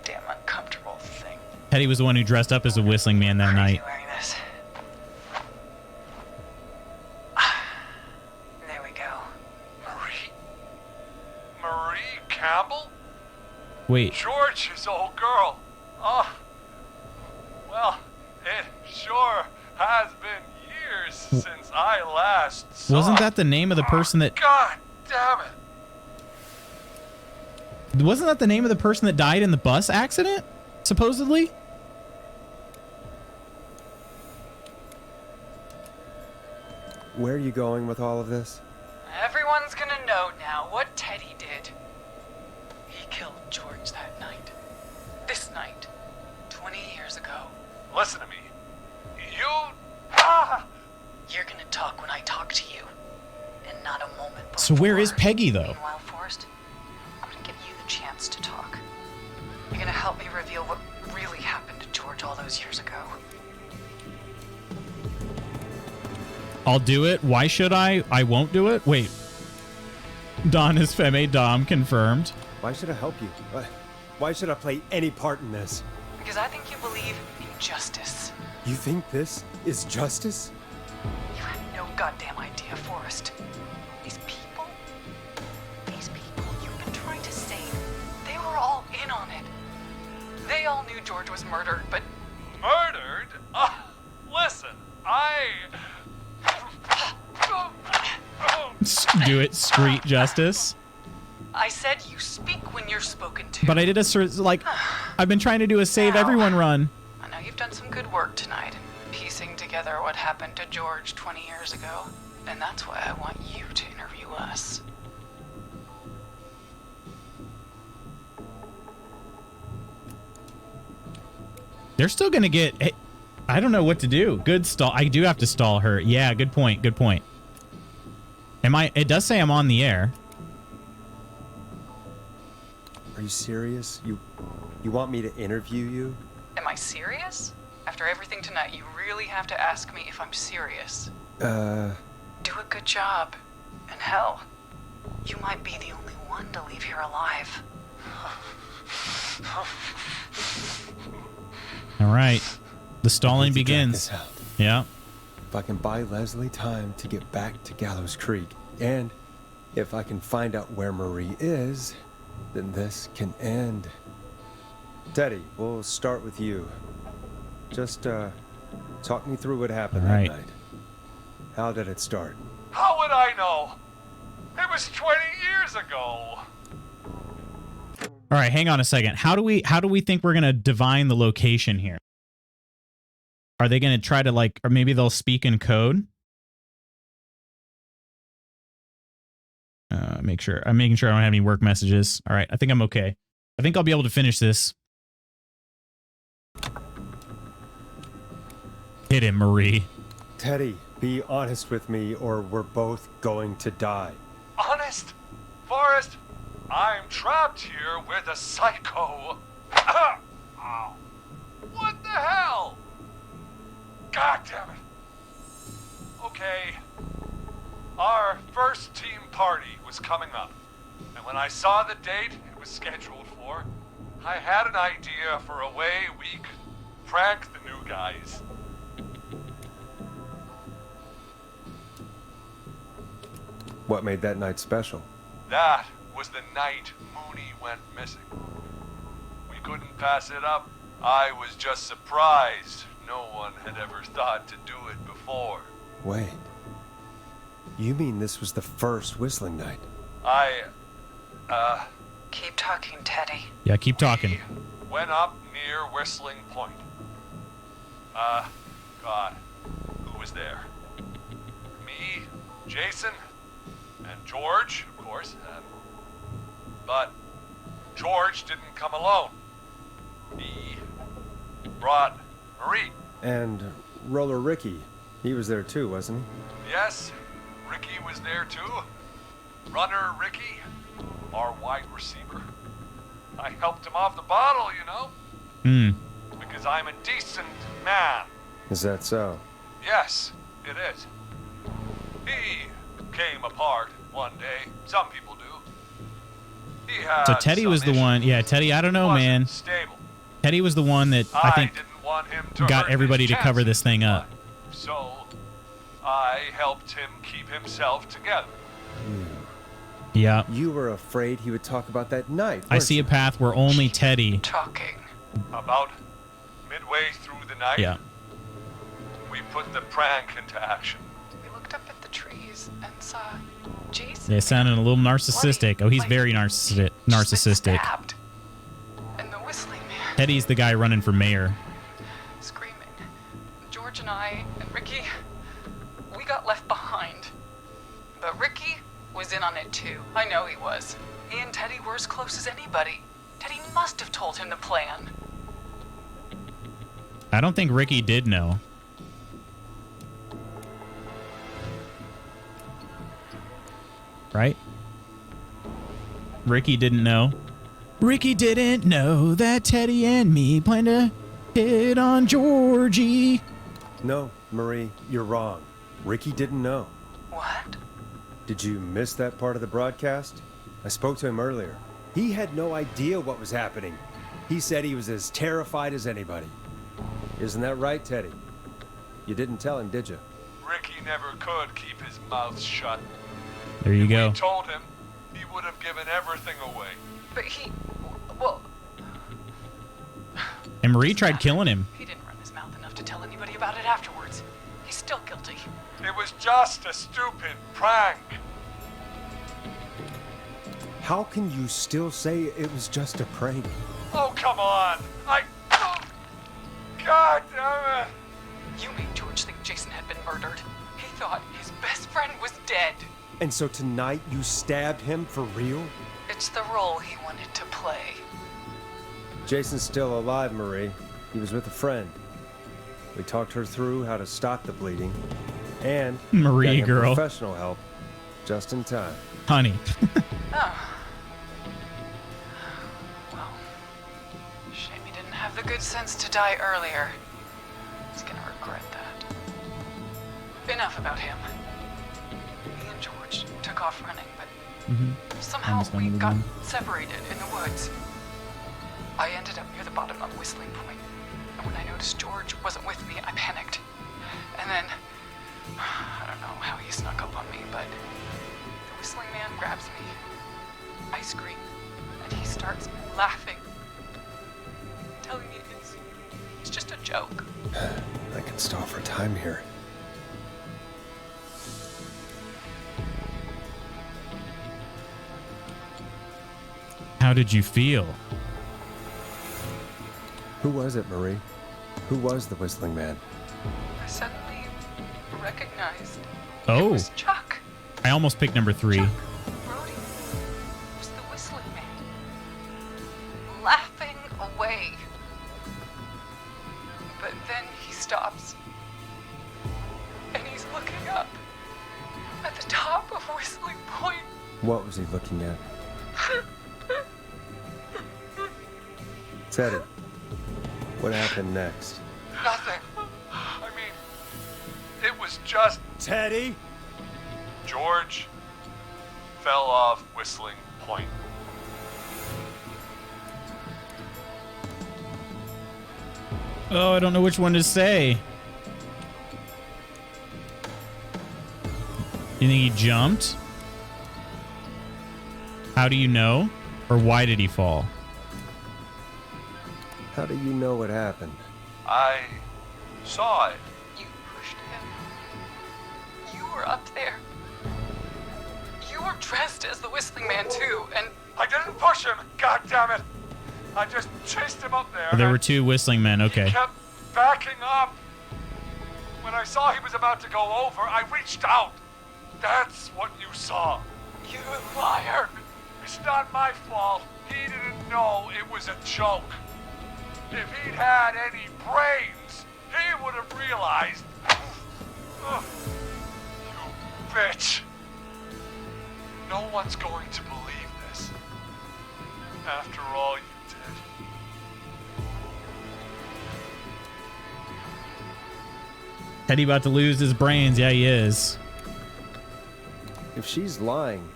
Damn uncomfortable thing. Teddy was the one who dressed up as a Whistling Man that Crazy night. wearing this. There we go. Marie Campbell? Wait. George's old girl. Oh, well, it sure has been years since I last saw. Wasn't that the name of the person that... God damn it. Wasn't that the name of the person that died in the bus accident? Supposedly? Where are you going with all of this? Everyone's gonna know now what Teddy did. He killed George that night. This night. 20 years ago. Listen to me. You... You're gonna talk when I talk to you. And not a moment before. So where is Peggy, though? Meanwhile, Forrest, I'm gonna give you the chance to talk. You're gonna help me reveal what really happened to George all those years ago. I'll do it. Why should I? I won't do it? Wait. Don is Femme Dom confirmed. Why should I help you? Why should I play any part in this? Because I think you believe in justice. You think this is justice? You have no goddamn idea, Forrest. These people you've been trying to save, they were all in on it. They all knew George was murdered, but... Murdered? Listen, Do it. Street justice. I said you speak when you're spoken to. But I did a sort of, like, I've been trying to do a save everyone run. I know you've done some good work tonight, piecing together what happened to George 20 years ago. And that's why I want you to interview us. They're still going to get... Hey, I don't know what to do. Good stall. I do have to stall her. Yeah, good point. Good point. Am I... It does say I'm on the air. Are you serious? You want me to interview you? Am I serious? After everything tonight, you really have to ask me if I'm serious. Do a good job. And hell, you might be the only one to leave here alive. All right. The stalling begins. Yeah. If I can buy Leslie time to get back to Gallows Creek, and if I can find out where Marie is, then this can end. Teddy, we'll start with you. Just, talk me through what happened that night. How did it start? How would I know? It was 20 years ago. All right, hang on a second. How do we think we're gonna divine the location here? Are they gonna try to like, or maybe they'll speak in code? I'm making sure I don't have any work messages. All right, I think I'm okay. I think I'll be able to finish this. Hit him, Marie. Teddy, be honest with me or we're both going to die. Honest? Forrest, I'm trapped here with a psycho. Ow. What the hell? God damn it. Okay. Our first team party was coming up. And when I saw the date it was scheduled for, I had an idea for a way we could prank the new guys. What made that night special? That was the night Mooney went missing. We couldn't pass it up. I was just surprised no one had ever thought to do it before. Wait. You mean this was the first whistling night? Keep talking, Teddy. Yeah, keep talking. We went up near Whistling Point. God, who was there? Me, Jason, and George, of course. But George didn't come alone. He brought Marie. And Roller Ricky. He was there too, wasn't he? Yes, Ricky was there too. Runner Ricky, our wide receiver. I helped him off the bottle, you know. Because I'm a decent man. Is that so? Yes, it is. He came apart one day. Some people do. He had So Teddy was the one. Yeah, Teddy, I don't know, man. Stable. Teddy was the one that I think didn't want him to got hurt everybody his to cover this chances. thing up. So I helped him keep himself together. Yeah. You were afraid he would talk about that night. I see a path where only Teddy. Talking. About midway through the night, Yeah. we put the prank into action. We looked up at the trees and saw Jason. They sounded a little narcissistic. Oh, he's very narcissistic. Stabbed. And the whistling man Teddy's the guy running for mayor. screaming. George and I and Ricky, we got left behind. But Ricky was in on it too. I know he was. He and Teddy were as close as anybody. Teddy must have told him the plan. I don't think Ricky did know. Right? Ricky didn't know. Ricky didn't know that Teddy and me planned to hit on Georgie. No, Marie, you're wrong. Ricky didn't know. What? Did you miss that part of the broadcast? I spoke to him earlier. He had no idea what was happening. He said he was as terrified as anybody. Isn't that right, Teddy? You didn't tell him, did you? Ricky never could keep his mouth shut. There you go. We told him he would have given everything away. But well... And Marie tried killing him. He didn't run his mouth enough to tell anybody about it afterwards. He's still guilty. It was just a stupid prank. How can you still say it was just a prank? Oh, come on. God damn it. You made George think Jason had been murdered. He thought his best friend was dead. And so tonight you stabbed him for real? It's the role he wanted to play. Jason's still alive, Marie. He was with a friend. We talked her through how to stop the bleeding. And Marie got him girl. professional help just in time. Honey. Oh. the good sense to die earlier. He's gonna regret that. Enough about him. Me and George took off running, but somehow we got separated in the woods. I ended up near the bottom of Whistling Point, and when I noticed George wasn't with me, I panicked. And then, I don't know how he snuck up on me, but the Whistling Man grabs me. I scream, and he starts laughing, telling me it's just a joke. I can stall for time here. How did you feel? Who was it, Marie? Who was the Whistling Man? I suddenly recognized Oh. it was Chuck. I almost picked number 3. Chuck Brody was the Whistling Man, laughing away. But then he stops, and he's looking up at the top of Whistling Point. What was he looking at? Teddy, what happened next? Nothing. I mean, it was just Teddy? George fell off Whistling Point. Oh, I don't know which one to say. You think he jumped? How do you know? Or why did he fall? How do you know what happened? I saw it. You pushed him. You were up there. You were dressed as the Whistling Man too, and I didn't push him. God damn it. I just chased him up there. There were and 2 Whistling Men. Okay. He kept backing up. When I saw he was about to go over, I reached out. That's what you saw. you liar. It's not my fault. He didn't know it was a joke. If he'd had any brains, he would have realized. Ugh. You bitch. No one's going to believe this. After all you did. Teddy about to lose his brains. Yeah, he is. If she's lying,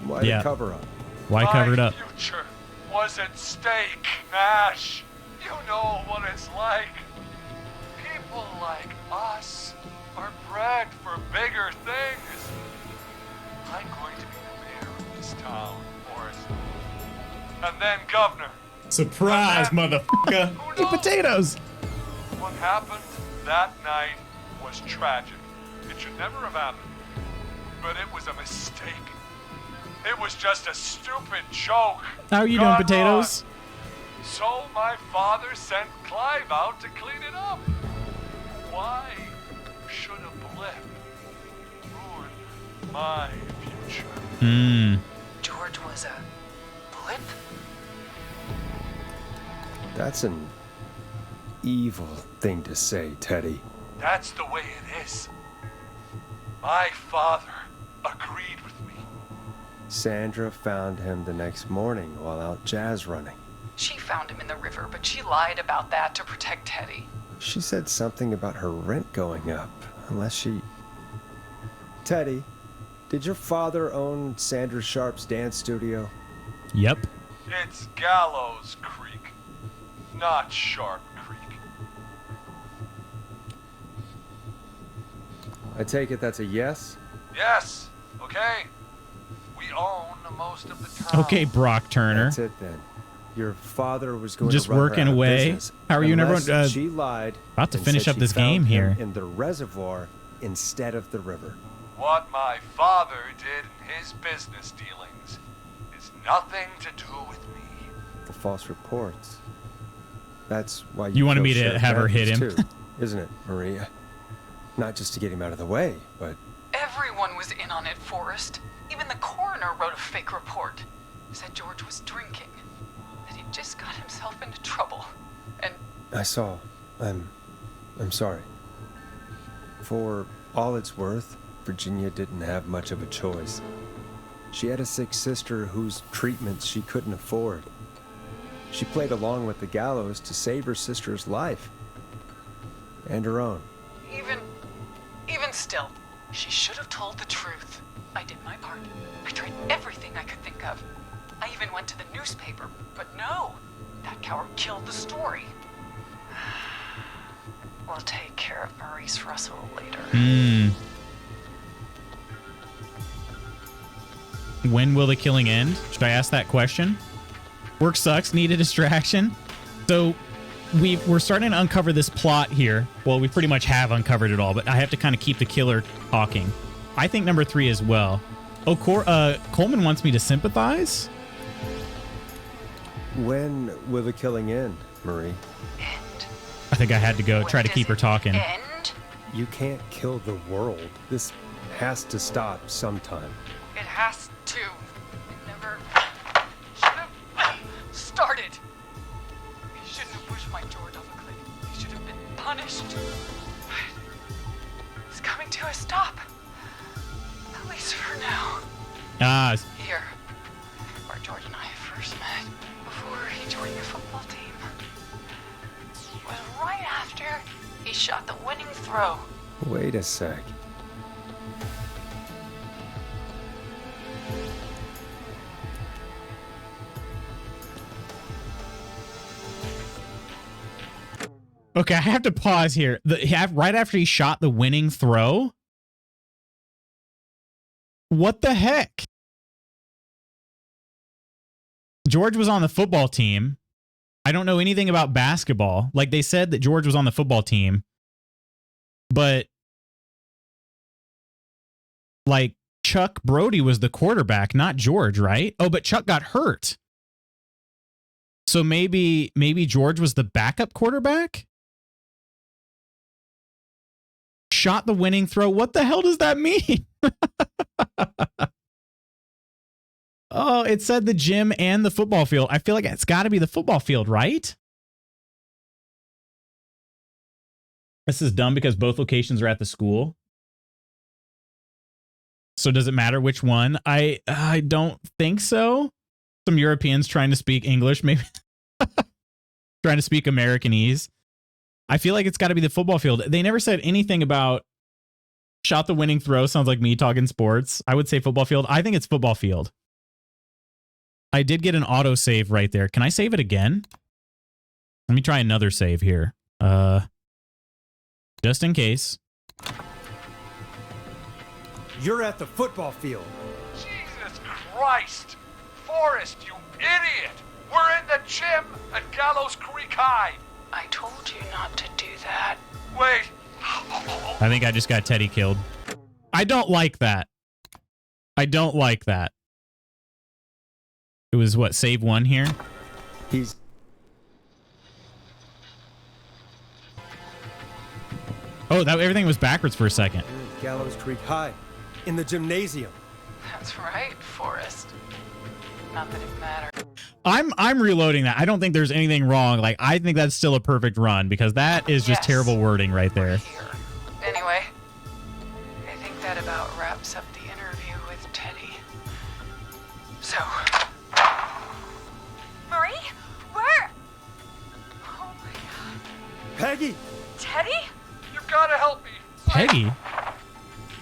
why Yeah. the cover up? Why cover it up? My future was at stake, Nash. You know what it's like. People like us are bred for bigger things. I'm going to be the mayor of this town, Forrest. And then governor. Surprise, motherfucker. Who Eat knows? potatoes. What happened that night was tragic. It should never have happened. But it was a mistake. It was just a stupid joke. How are you doing, gone potatoes? wrong. So my father sent Clive out to clean it up. Why should a blip ruin my future? George was a blip? That's an evil thing to say, Teddy. That's the way it is. My father agreed with me. Sandra found him the next morning while out jazz running. She found him in the river, but she lied about that to protect Teddy. She said something about her rent going up, unless she... Teddy, did your father own Sandra Sharp's dance studio? Yep. It's Gallows Creek, not Sharp Creek. I take it that's a yes? Yes, okay. We own most of the town. Okay, Brock Turner. That's it then. Your father was going Just to run her working out of away. business, How are you never? unless she lied. About to and finish said up she this found game him here. in the reservoir instead of the river. What my father did in his business dealings is nothing to do with me. The false reports. That's why You wanted killed me to Sheriff have her hit Matthews him? too, isn't it, Maria? Not just to get him out of the way, but Everyone was in on it, Forrest. Even the coroner wrote a fake report. Said George was drinking. That he just got himself into trouble. And I saw. I'm sorry. For all it's worth, Virginia didn't have much of a choice. She had a sick sister whose treatments she couldn't afford. She played along with the gallows to save her sister's life. And her own. Even still, she should have told the truth. I did my part. I tried everything I could think of. I even went to the newspaper, but no. That coward killed the story. We'll take care of Maurice Russell later. When will the killing end? Should I ask that question? Work sucks, need a distraction. So we're starting to uncover this plot here. Well, we pretty much have uncovered it all, but I have to kind of keep the killer talking. I think number 3 as well. Oh, Coleman wants me to sympathize? When will the killing end, Marie? End. I think I had to go try to keep her talking. End? You can't kill the world. This has to stop sometime. It has to. It never should have started. He shouldn't have pushed my George off a cliff. He should have been punished. It's coming to a stop. At least for now. Here, where George and I first met, before he joined the football team, was right after he shot the winning throw. Wait a sec. Okay, I have to pause here. Right after he shot the winning throw? What the heck? George was on the football team. I don't know anything about basketball. Like, they said that George was on the football team. But, like, Chuck Brody was the quarterback, not George, right? Oh, but Chuck got hurt. So maybe George was the backup quarterback? Shot the winning throw. What the hell does that mean? Oh, it said the gym and the football field. I feel like it's got to be the football field, right? This is dumb because both locations are at the school. So does it matter which one? I don't think so. Some Europeans trying to speak English, maybe trying to speak Americanese. I feel like it's got to be the football field. They never said anything about shot the winning throw. Sounds like me talking sports. I would say football field. I think it's football field. I did get an auto save right there. Can I save it again? Let me try another save here. Just in case. You're at the football field. Jesus Christ! Forrest, you idiot! We're in the gym at Gallows Creek High! I told you not to do that. Wait! I think I just got Teddy killed. I don't like that. I don't like that. It was what, save 1 here? He's... Oh, everything was backwards for a second. Gallows Creek High. In the gymnasium. That's right, Forrest. Not that it matters. I'm reloading that. I don't think there's anything wrong. Like, I think that's still a perfect run because that is just terrible wording right there. Anyway, I think that about wraps up the interview with Teddy. So, Marie? Where? Oh my god. Peggy! Teddy? You've got to help me. Peggy?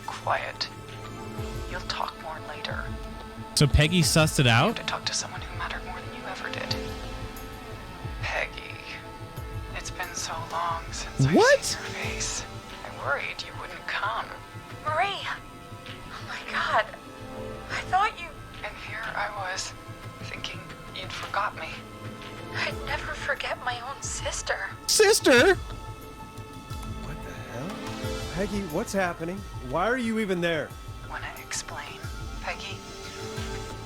Quiet. You'll talk more later. So Peggy sussed it out? To talk to someone who mattered more than you ever did. Peggy. It's been so long since I've seen your face. I worried you wouldn't come. Marie! Oh my god. I thought you... And here I was, thinking you'd forgot me. I'd never forget my own sister. Sister? What the hell? Peggy, what's happening? Why are you even there? Wanna explain, Peggy?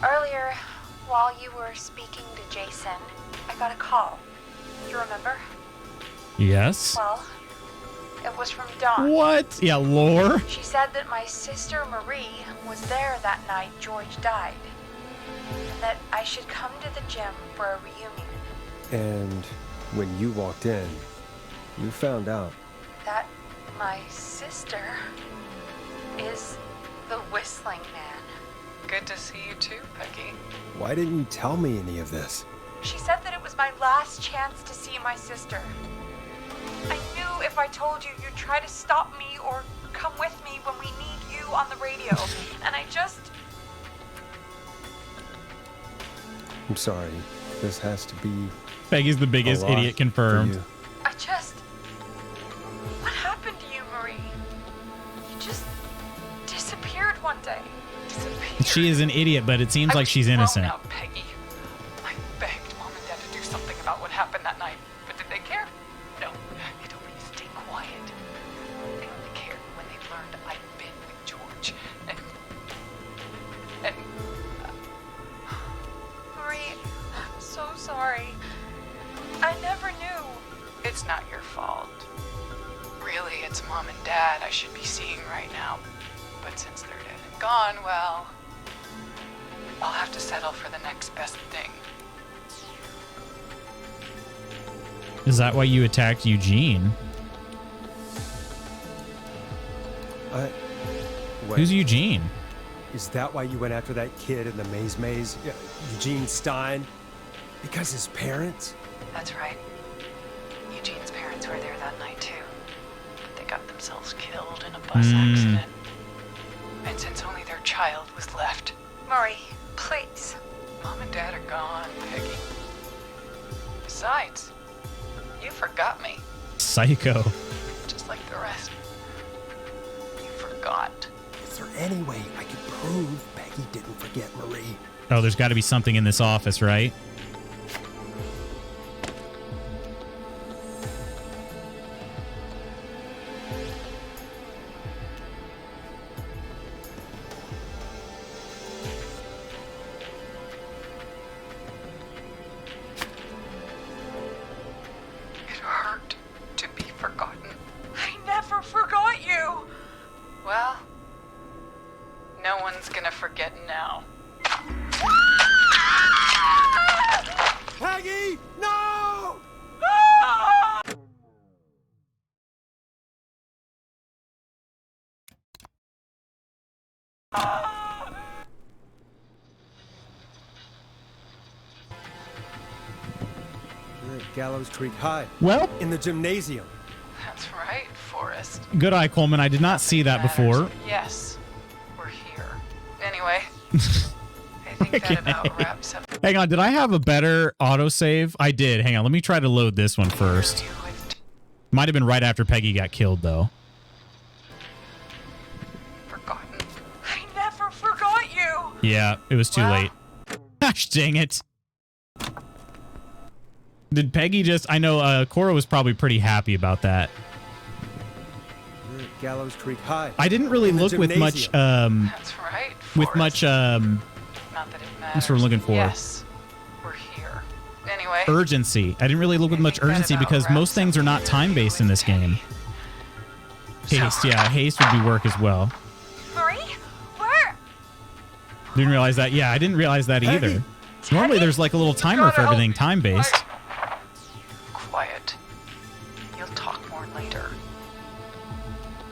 Earlier, while you were speaking to Jason, I got a call. You remember? Yes. Well, it was from Dawn. What? Yeah, lore. She said that my sister Marie was there that night George died. And that I should come to the gym for a reunion. And when you walked in, you found out. That my sister is the Whistling Man. Good to see you too, Peggy. Why didn't you tell me any of this? She said that it was my last chance to see my sister. I knew if I told you, you'd try to stop me or come with me when we need you on the radio. And I just... I'm sorry. This has to be... Peggy's the biggest idiot confirmed. I just... What happened to you, Marie? You just disappeared one day. Disappeared. She is an idiot, but it seems like she's innocent. Out, Peggy. I begged Mom and Dad to do something about what happened that night, but did they care? No. They told me to stay quiet. They only cared when they learned I'd been with George. And Marie, I'm so sorry. I never knew. it's not your fault. Really, it's Mom and Dad I should be seeing right now. But since they're dead and gone, well, I'll have to settle for the next best thing. Is that why you attacked Eugene? Wait. Who's Eugene? Is that why you went after that kid in the maze? Eugene Stein? Because his parents? That's right. Eugene's parents were there that night too. But they got themselves killed in a bus accident. And since only their child was left... Marie, please. Mom and Dad are gone, Peggy. Besides, you forgot me. Psycho. Just like the rest. You forgot. Is there any way I could prove Peggy didn't forget Marie? Oh, there's got to be something in this office, right? It hurt to be forgotten. I never forgot you. Well, no one's gonna forget now. Peggy! No! You're at Gallows Creek High. Well, in the gymnasium. That's right, Forrest. good eye, Coleman. I did not see that before. Yes, we're here. Anyway, I think that about wraps up. Hang on, did I have a better autosave? I did. Hang on, let me try to load this one first. Might have been right after Peggy got killed, though. Forgotten. I never forgot you. Yeah, it was too late. Gosh dang it. Did Peggy just... I know Cora was probably pretty happy about that. You're at Gallows Creek High. I didn't really look with much... That's right, with much... Not that it matters. That's what I'm looking for. Yes, we're here. Anyway. Urgency. I didn't really look with much urgency because most things are not time-based in this game. Haste, yeah. Haste would be work as well. Marie, where? Didn't realize that. Yeah, I didn't realize that either. Normally there's like a little timer for everything time-based. Quiet. You'll talk more later.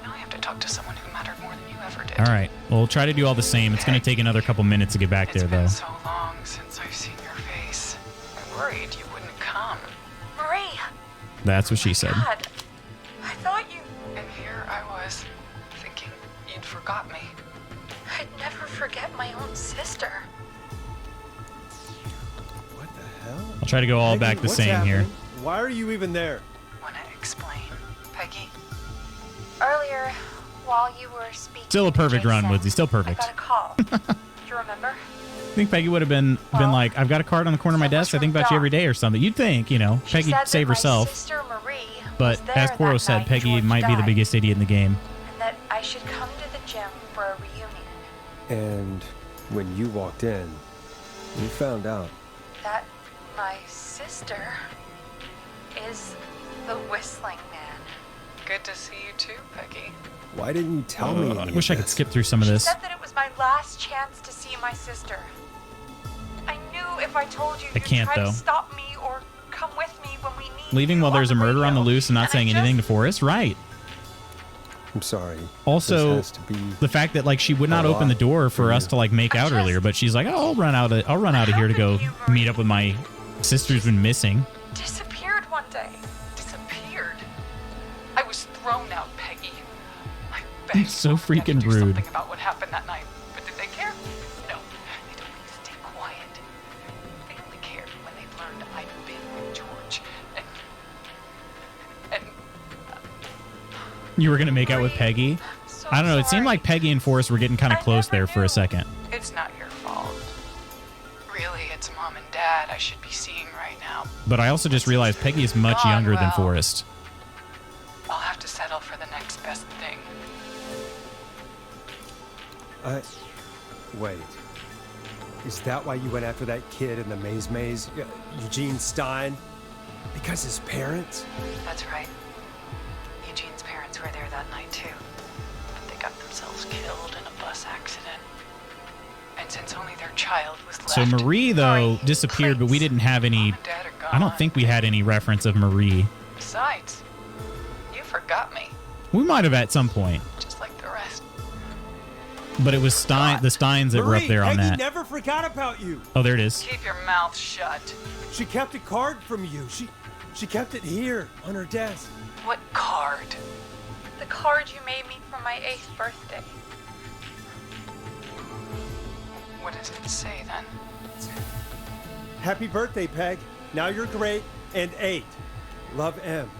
Now I have to talk to someone who mattered more than you ever did. All right. Well, we'll try to do all the same. It's going to take another couple minutes to get back there, though. It's been so long since I've seen your face. I worried you wouldn't come. Marie. That's what she said. God, I thought you... And here I was, thinking you'd forgot me. I'd never forget my own sister. What the hell? I'll try to go all Peggy, back the what's same here. happening? Why are you even there? Wanna explain, Peggy? Earlier, while you were speaking... Still a perfect run, Jason, Woodsy. Still perfect. I got a call. Do you remember? I think Peggy would have been like, I've got a card on the corner of my desk. I think about you every day or something. You'd think, you know, Peggy said save that herself. My sister Marie But was there as Koro that said, night Peggy George might be the died, biggest idiot in the game. and that I should come to the gym for a reunion. And when you walked in, you found out. That my sister is the Whistling Man. Good to see you too, Peggy. Why didn't you tell me? I wish I could skip through some of this. She said that it was my last chance to see my sister. I knew if I told you, I you'd can't, try though. to stop me or come with me when we need Leaving you while there's a on the murder on the radio. loose and not saying anything to Forrest? Right. I'm sorry. Also, This has to be the fact that like she would not a open the lot door for for us you. to like make out earlier, but she's like, "Oh, I'll run out of here to go meet up with my Sister's been missing. Disappeared one day. Disappeared. I was thrown out, Peggy. I begged So Mom and Dad to freaking do rude. something about what happened that night. But did they care? No. They told me to stay quiet. They only cared when they learned I'd been with George. And You were going to make out with Peggy? so I don't know. It seemed sorry. like Peggy and Forrest were getting kind of I close never there for a knew. second. It's not your fault. Really, it's Mom and Dad I should be seeing right now. But I also just realized Peggy is much Gone younger than well. Forrest. I'll have to settle for the next best thing. Wait. Is that why you went after that kid in the maze? Eugene Stein? Because his parents? That's right. Eugene's parents were there that night too. But they got themselves killed in a bus accident. And since only their child was left... So Marie, though, disappeared, but we didn't have any... Mom and Dad are gone. I don't think we had any reference of Marie. Besides, you forgot me. We might have at some point. Just like the rest. But it was the Steins that were up there on Peggy that. never forgot about you. Oh, there it is. Keep your mouth shut. She kept a card from you. She kept it here on her desk. What card? The card you made me for my 8th birthday. What does it say then? Happy birthday, Peg. Now you're great and 8. Love, M.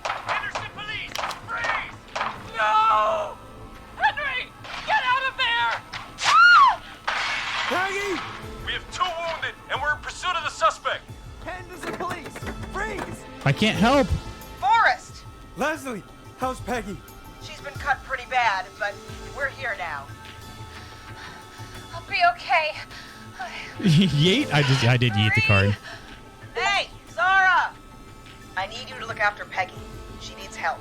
Henderson police! Freeze! No! Henry! Get out of there! Peggy! We have 2 wounded, and we're in pursuit of the suspect. Henderson police! Freeze! I can't help. Forrest! Leslie, how's Peggy? She's been cut pretty bad, but we're here now. I'll be okay. Yeet. I did yeet the card. Hey, Zara! I need you to look after Peggy. She needs help.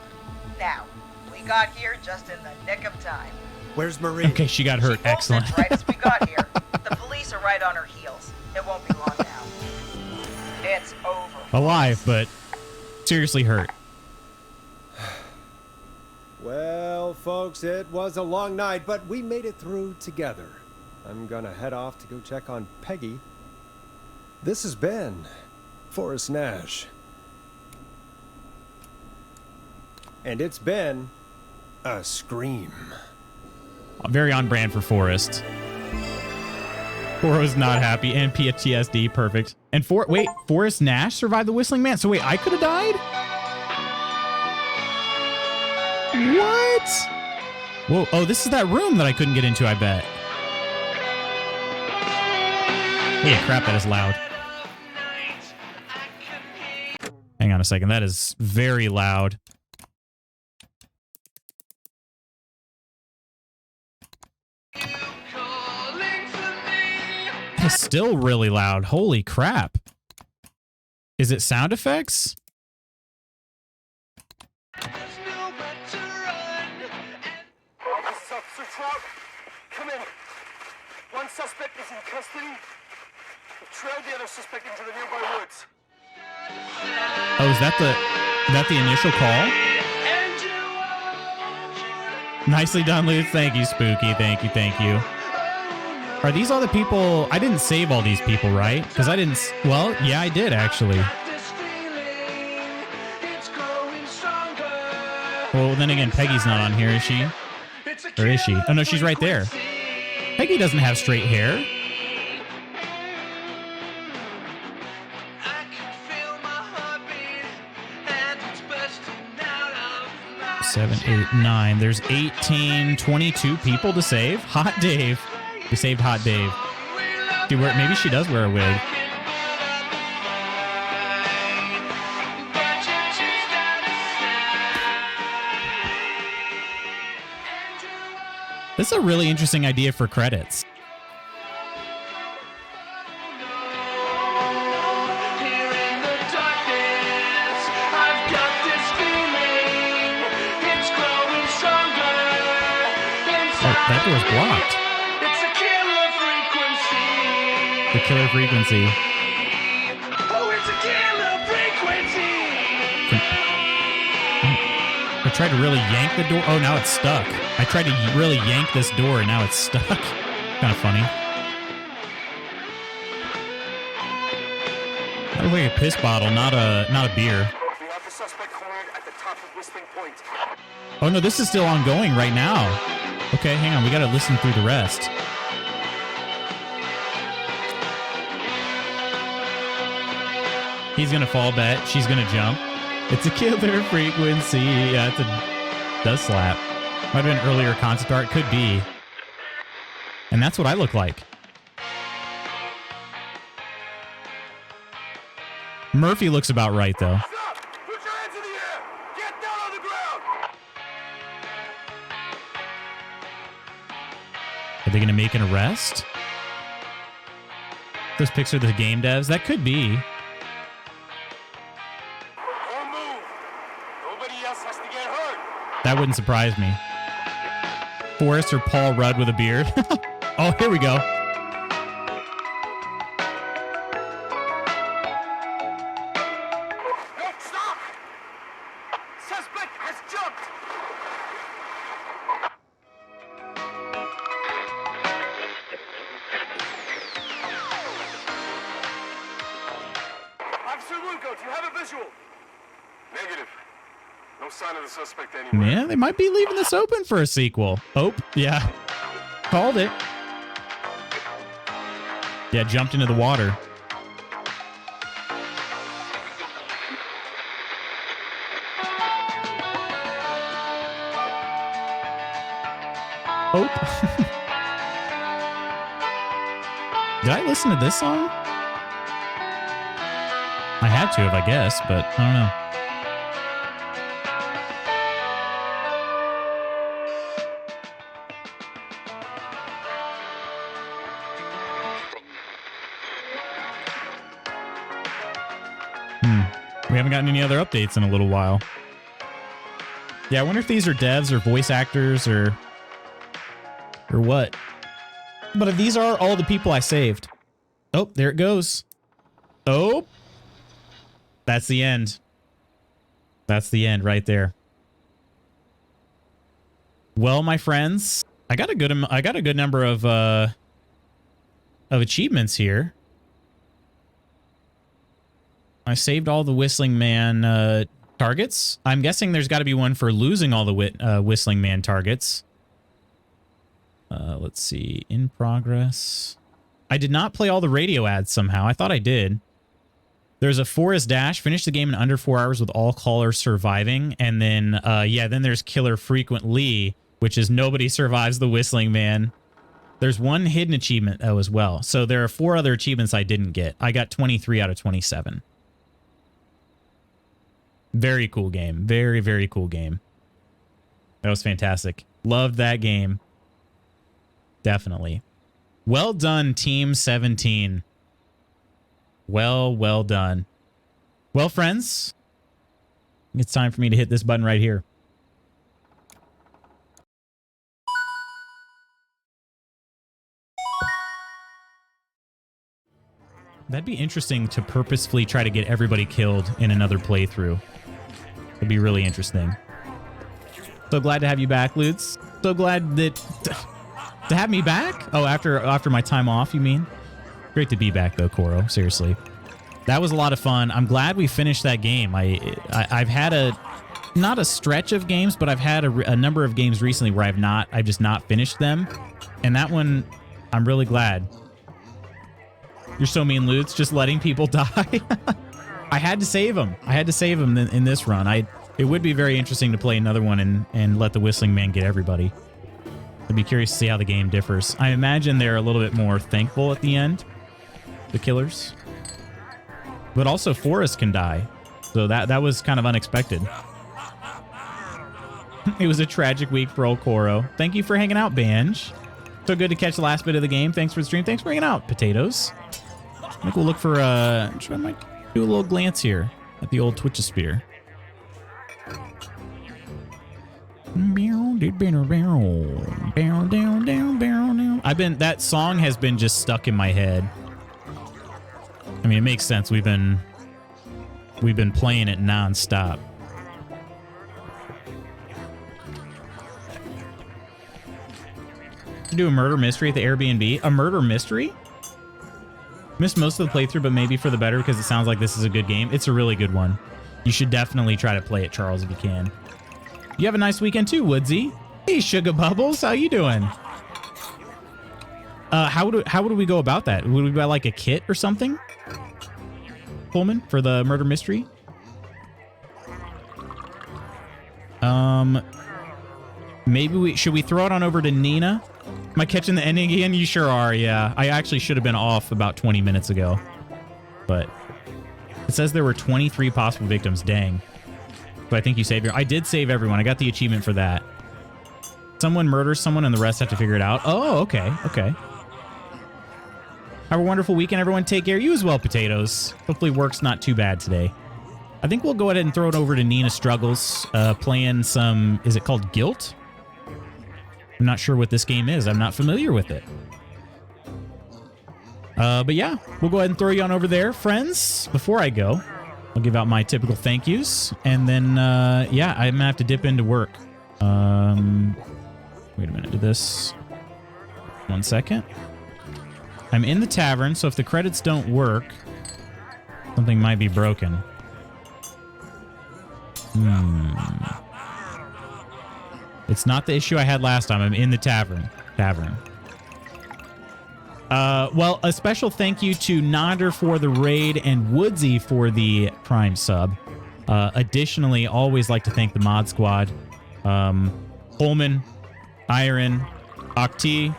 Now, we got here just in the nick of time. Where's Marie? Okay, she got hurt. She bolted Excellent. right as we got here. The police are right on her heels. It won't be long now. It's over. Alive, but seriously hurt. Well, folks, it was a long night, but we made it through together. I'm gonna head off to go check on Peggy. This has been Forrest Nash. And it's been a scream. Very on brand for Forrest. Forrest not happy and PTSD. Perfect. And Forrest Nash survived the Whistling Man. So wait, I could have died? What? Whoa. Oh, this is that room that I couldn't get into, I bet. Holy crap, that is loud. Hang on a second. That is very loud. It's still really loud. Holy crap. Is it sound effects? This is Officer Trout. Come in. One suspect is in custody. We've trailed the other suspect into the nearby woods. Oh, is that the initial call? Nicely done, Luke. Thank you, Spooky. Thank you. Are these all the people? I didn't save all these people, right? Because I didn't. Well, yeah, I did actually. Well, then again, Peggy's not on here, is she? Or is she? Oh no, she's right there. Peggy doesn't have straight hair. Seven, 8, 9. There's 18, 22 people to save. Hot Dave. We saved Hot Dave. Dude, maybe she does wear a wig. This is a really interesting idea for credits. That door's blocked. It's a killer frequency. The killer frequency. Oh, it's a killer frequency. I tried to really yank the door. Oh, now it's stuck. I tried to really yank this door and now it's stuck. Kind of funny. That looks like a piss bottle, not a beer. We have the suspect cornered at the top of Whistling Point. Oh no, this is still ongoing right now. Okay, hang on. We got to listen through the rest. He's going to fall bet. She's going to jump. It's a killer frequency. Yeah, does slap. Might have been earlier concept art. Could be. And that's what I look like. Murphy looks about right, though. Stop! Put your hands in the air! Get down on the ground! Are they going to make an arrest? Those pics are the game devs? That could be. Don't move! Nobody else has to get hurt! That wouldn't surprise me. Forrest or Paul Rudd with a beard. Oh, here we go. No, stop! Suspect has jumped! Officer Lugo, do you have a visual? Negative. No sign of the suspect anywhere. Yeah, they might be leaving this open for a sequel. Oh, yeah. Called it. Yeah, jumped into the water. Oh. Did I listen to this song? I had to have, I guess, but I don't know. We haven't gotten any other updates in a little while. Yeah, I wonder if these are devs or voice actors or what. But if these are all the people I saved. Oh, there it goes. Oh. That's the end. That's the end right there. Well, my friends, I got a good number of achievements here. I saved all the Whistling Man targets. I'm guessing there's got to be one for losing all the Whistling Man targets. Let's see. In progress. I did not play all the radio ads somehow. I thought I did. There's a Forest Dash. Finish the game in under 4 hours with all callers surviving. And then, yeah, then there's Killer Frequently, which is nobody survives the Whistling Man. There's one hidden achievement, though, as well. So there are 4 other achievements I didn't get. I got 23 out of 27. Very cool game. Very, very cool game. That was fantastic. Loved that game. Definitely. Well done, Team 17. Well done. Well, friends, it's time for me to hit this button right here. That'd be interesting to purposefully try to get everybody killed in another playthrough. It'd be really interesting. So glad to have you back, Lutz. So glad that to have me back. Oh, after my time off, you mean? Great to be back though, Koro. Seriously, that was a lot of fun. I'm glad we finished that game. I've had not a stretch of games, but I've had a number of games recently where I've just not finished them, and that one I'm really glad. You're so mean, Lutz, just letting people die. I had to save them. I had to save them in this run. It would be very interesting to play another one and let the Whistling Man get everybody. I'd be curious to see how the game differs. I imagine they're a little bit more thankful at the end, the killers. But also Forrest can die. So that was kind of unexpected. It was a tragic week for old Koro. Thank you for hanging out, Banj. So good to catch the last bit of the game. Thanks for the stream. Thanks for hanging out, Potatoes. I think we'll look for I might do a little glance here at the old Twitch-a-spear. That song has been just stuck in my head. I mean, it makes sense. We've been playing it non-stop. do a murder mystery at the Airbnb. A murder mystery? Missed most of the playthrough, but maybe for the better because it sounds like this is a good game. It's a really good one. You should definitely try to play it, Charles, if you can. You have a nice weekend too, Woodsy. Hey, Sugar Bubbles, how you doing? How would we go about that? Would we buy like a kit or something? Pullman, for the murder mystery? Maybe should we throw it on over to Nina? Am I catching the ending again? You sure are, yeah. I actually should have been off about 20 minutes ago. But it says there were 23 possible victims. Dang. But I think you saved I did save everyone. I got the achievement for that. Someone murders someone and the rest have to figure it out. Oh, okay. Okay. Have a wonderful weekend, everyone. Take care. You as well, Potatoes. Hopefully work's not too bad today. I think we'll go ahead and throw it over to Nina Struggles, playing some... Is it called Guilt? I'm not sure what this game is. I'm not familiar with it. But yeah, we'll go ahead and throw you on over there, friends. Before I go, I'll give out my typical thank yous. And then, yeah, I'm going to have to dip into work. Wait a minute. Do this. 1 second. I'm in the tavern, so if the credits don't work, something might be broken. It's not the issue I had last time. I'm in the tavern. Well, a special thank you to Nonder for the raid and Woodsy for the Prime sub. Additionally, always like to thank the Mod Squad. Holman, Iron, Octi,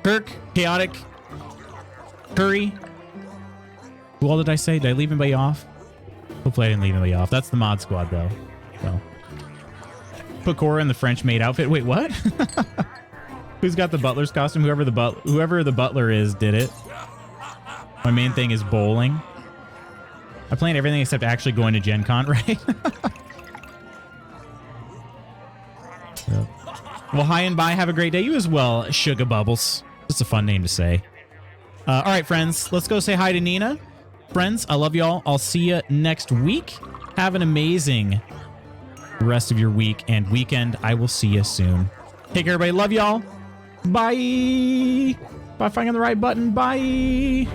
Kirk, Chaotic, Curry. Who all did I say? Did I leave anybody off? Hopefully I didn't leave anybody off. That's the Mod Squad, though. So. Put Cora in the French maid outfit. Wait, what? Who's got the butler's costume? Whoever the butler is did it. My main thing is bowling. I planned everything except actually going to Gen Con, right? Yep. Well, hi and bye. Have a great day. You as well, Sugar Bubbles. That's a fun name to say. All right, friends. Let's go say hi to Nina. Friends, I love y'all. I'll see you next week. Have an amazing rest of your week and weekend. I will see you soon. Take care, everybody. Love y'all. Bye. By finding the right button. Bye.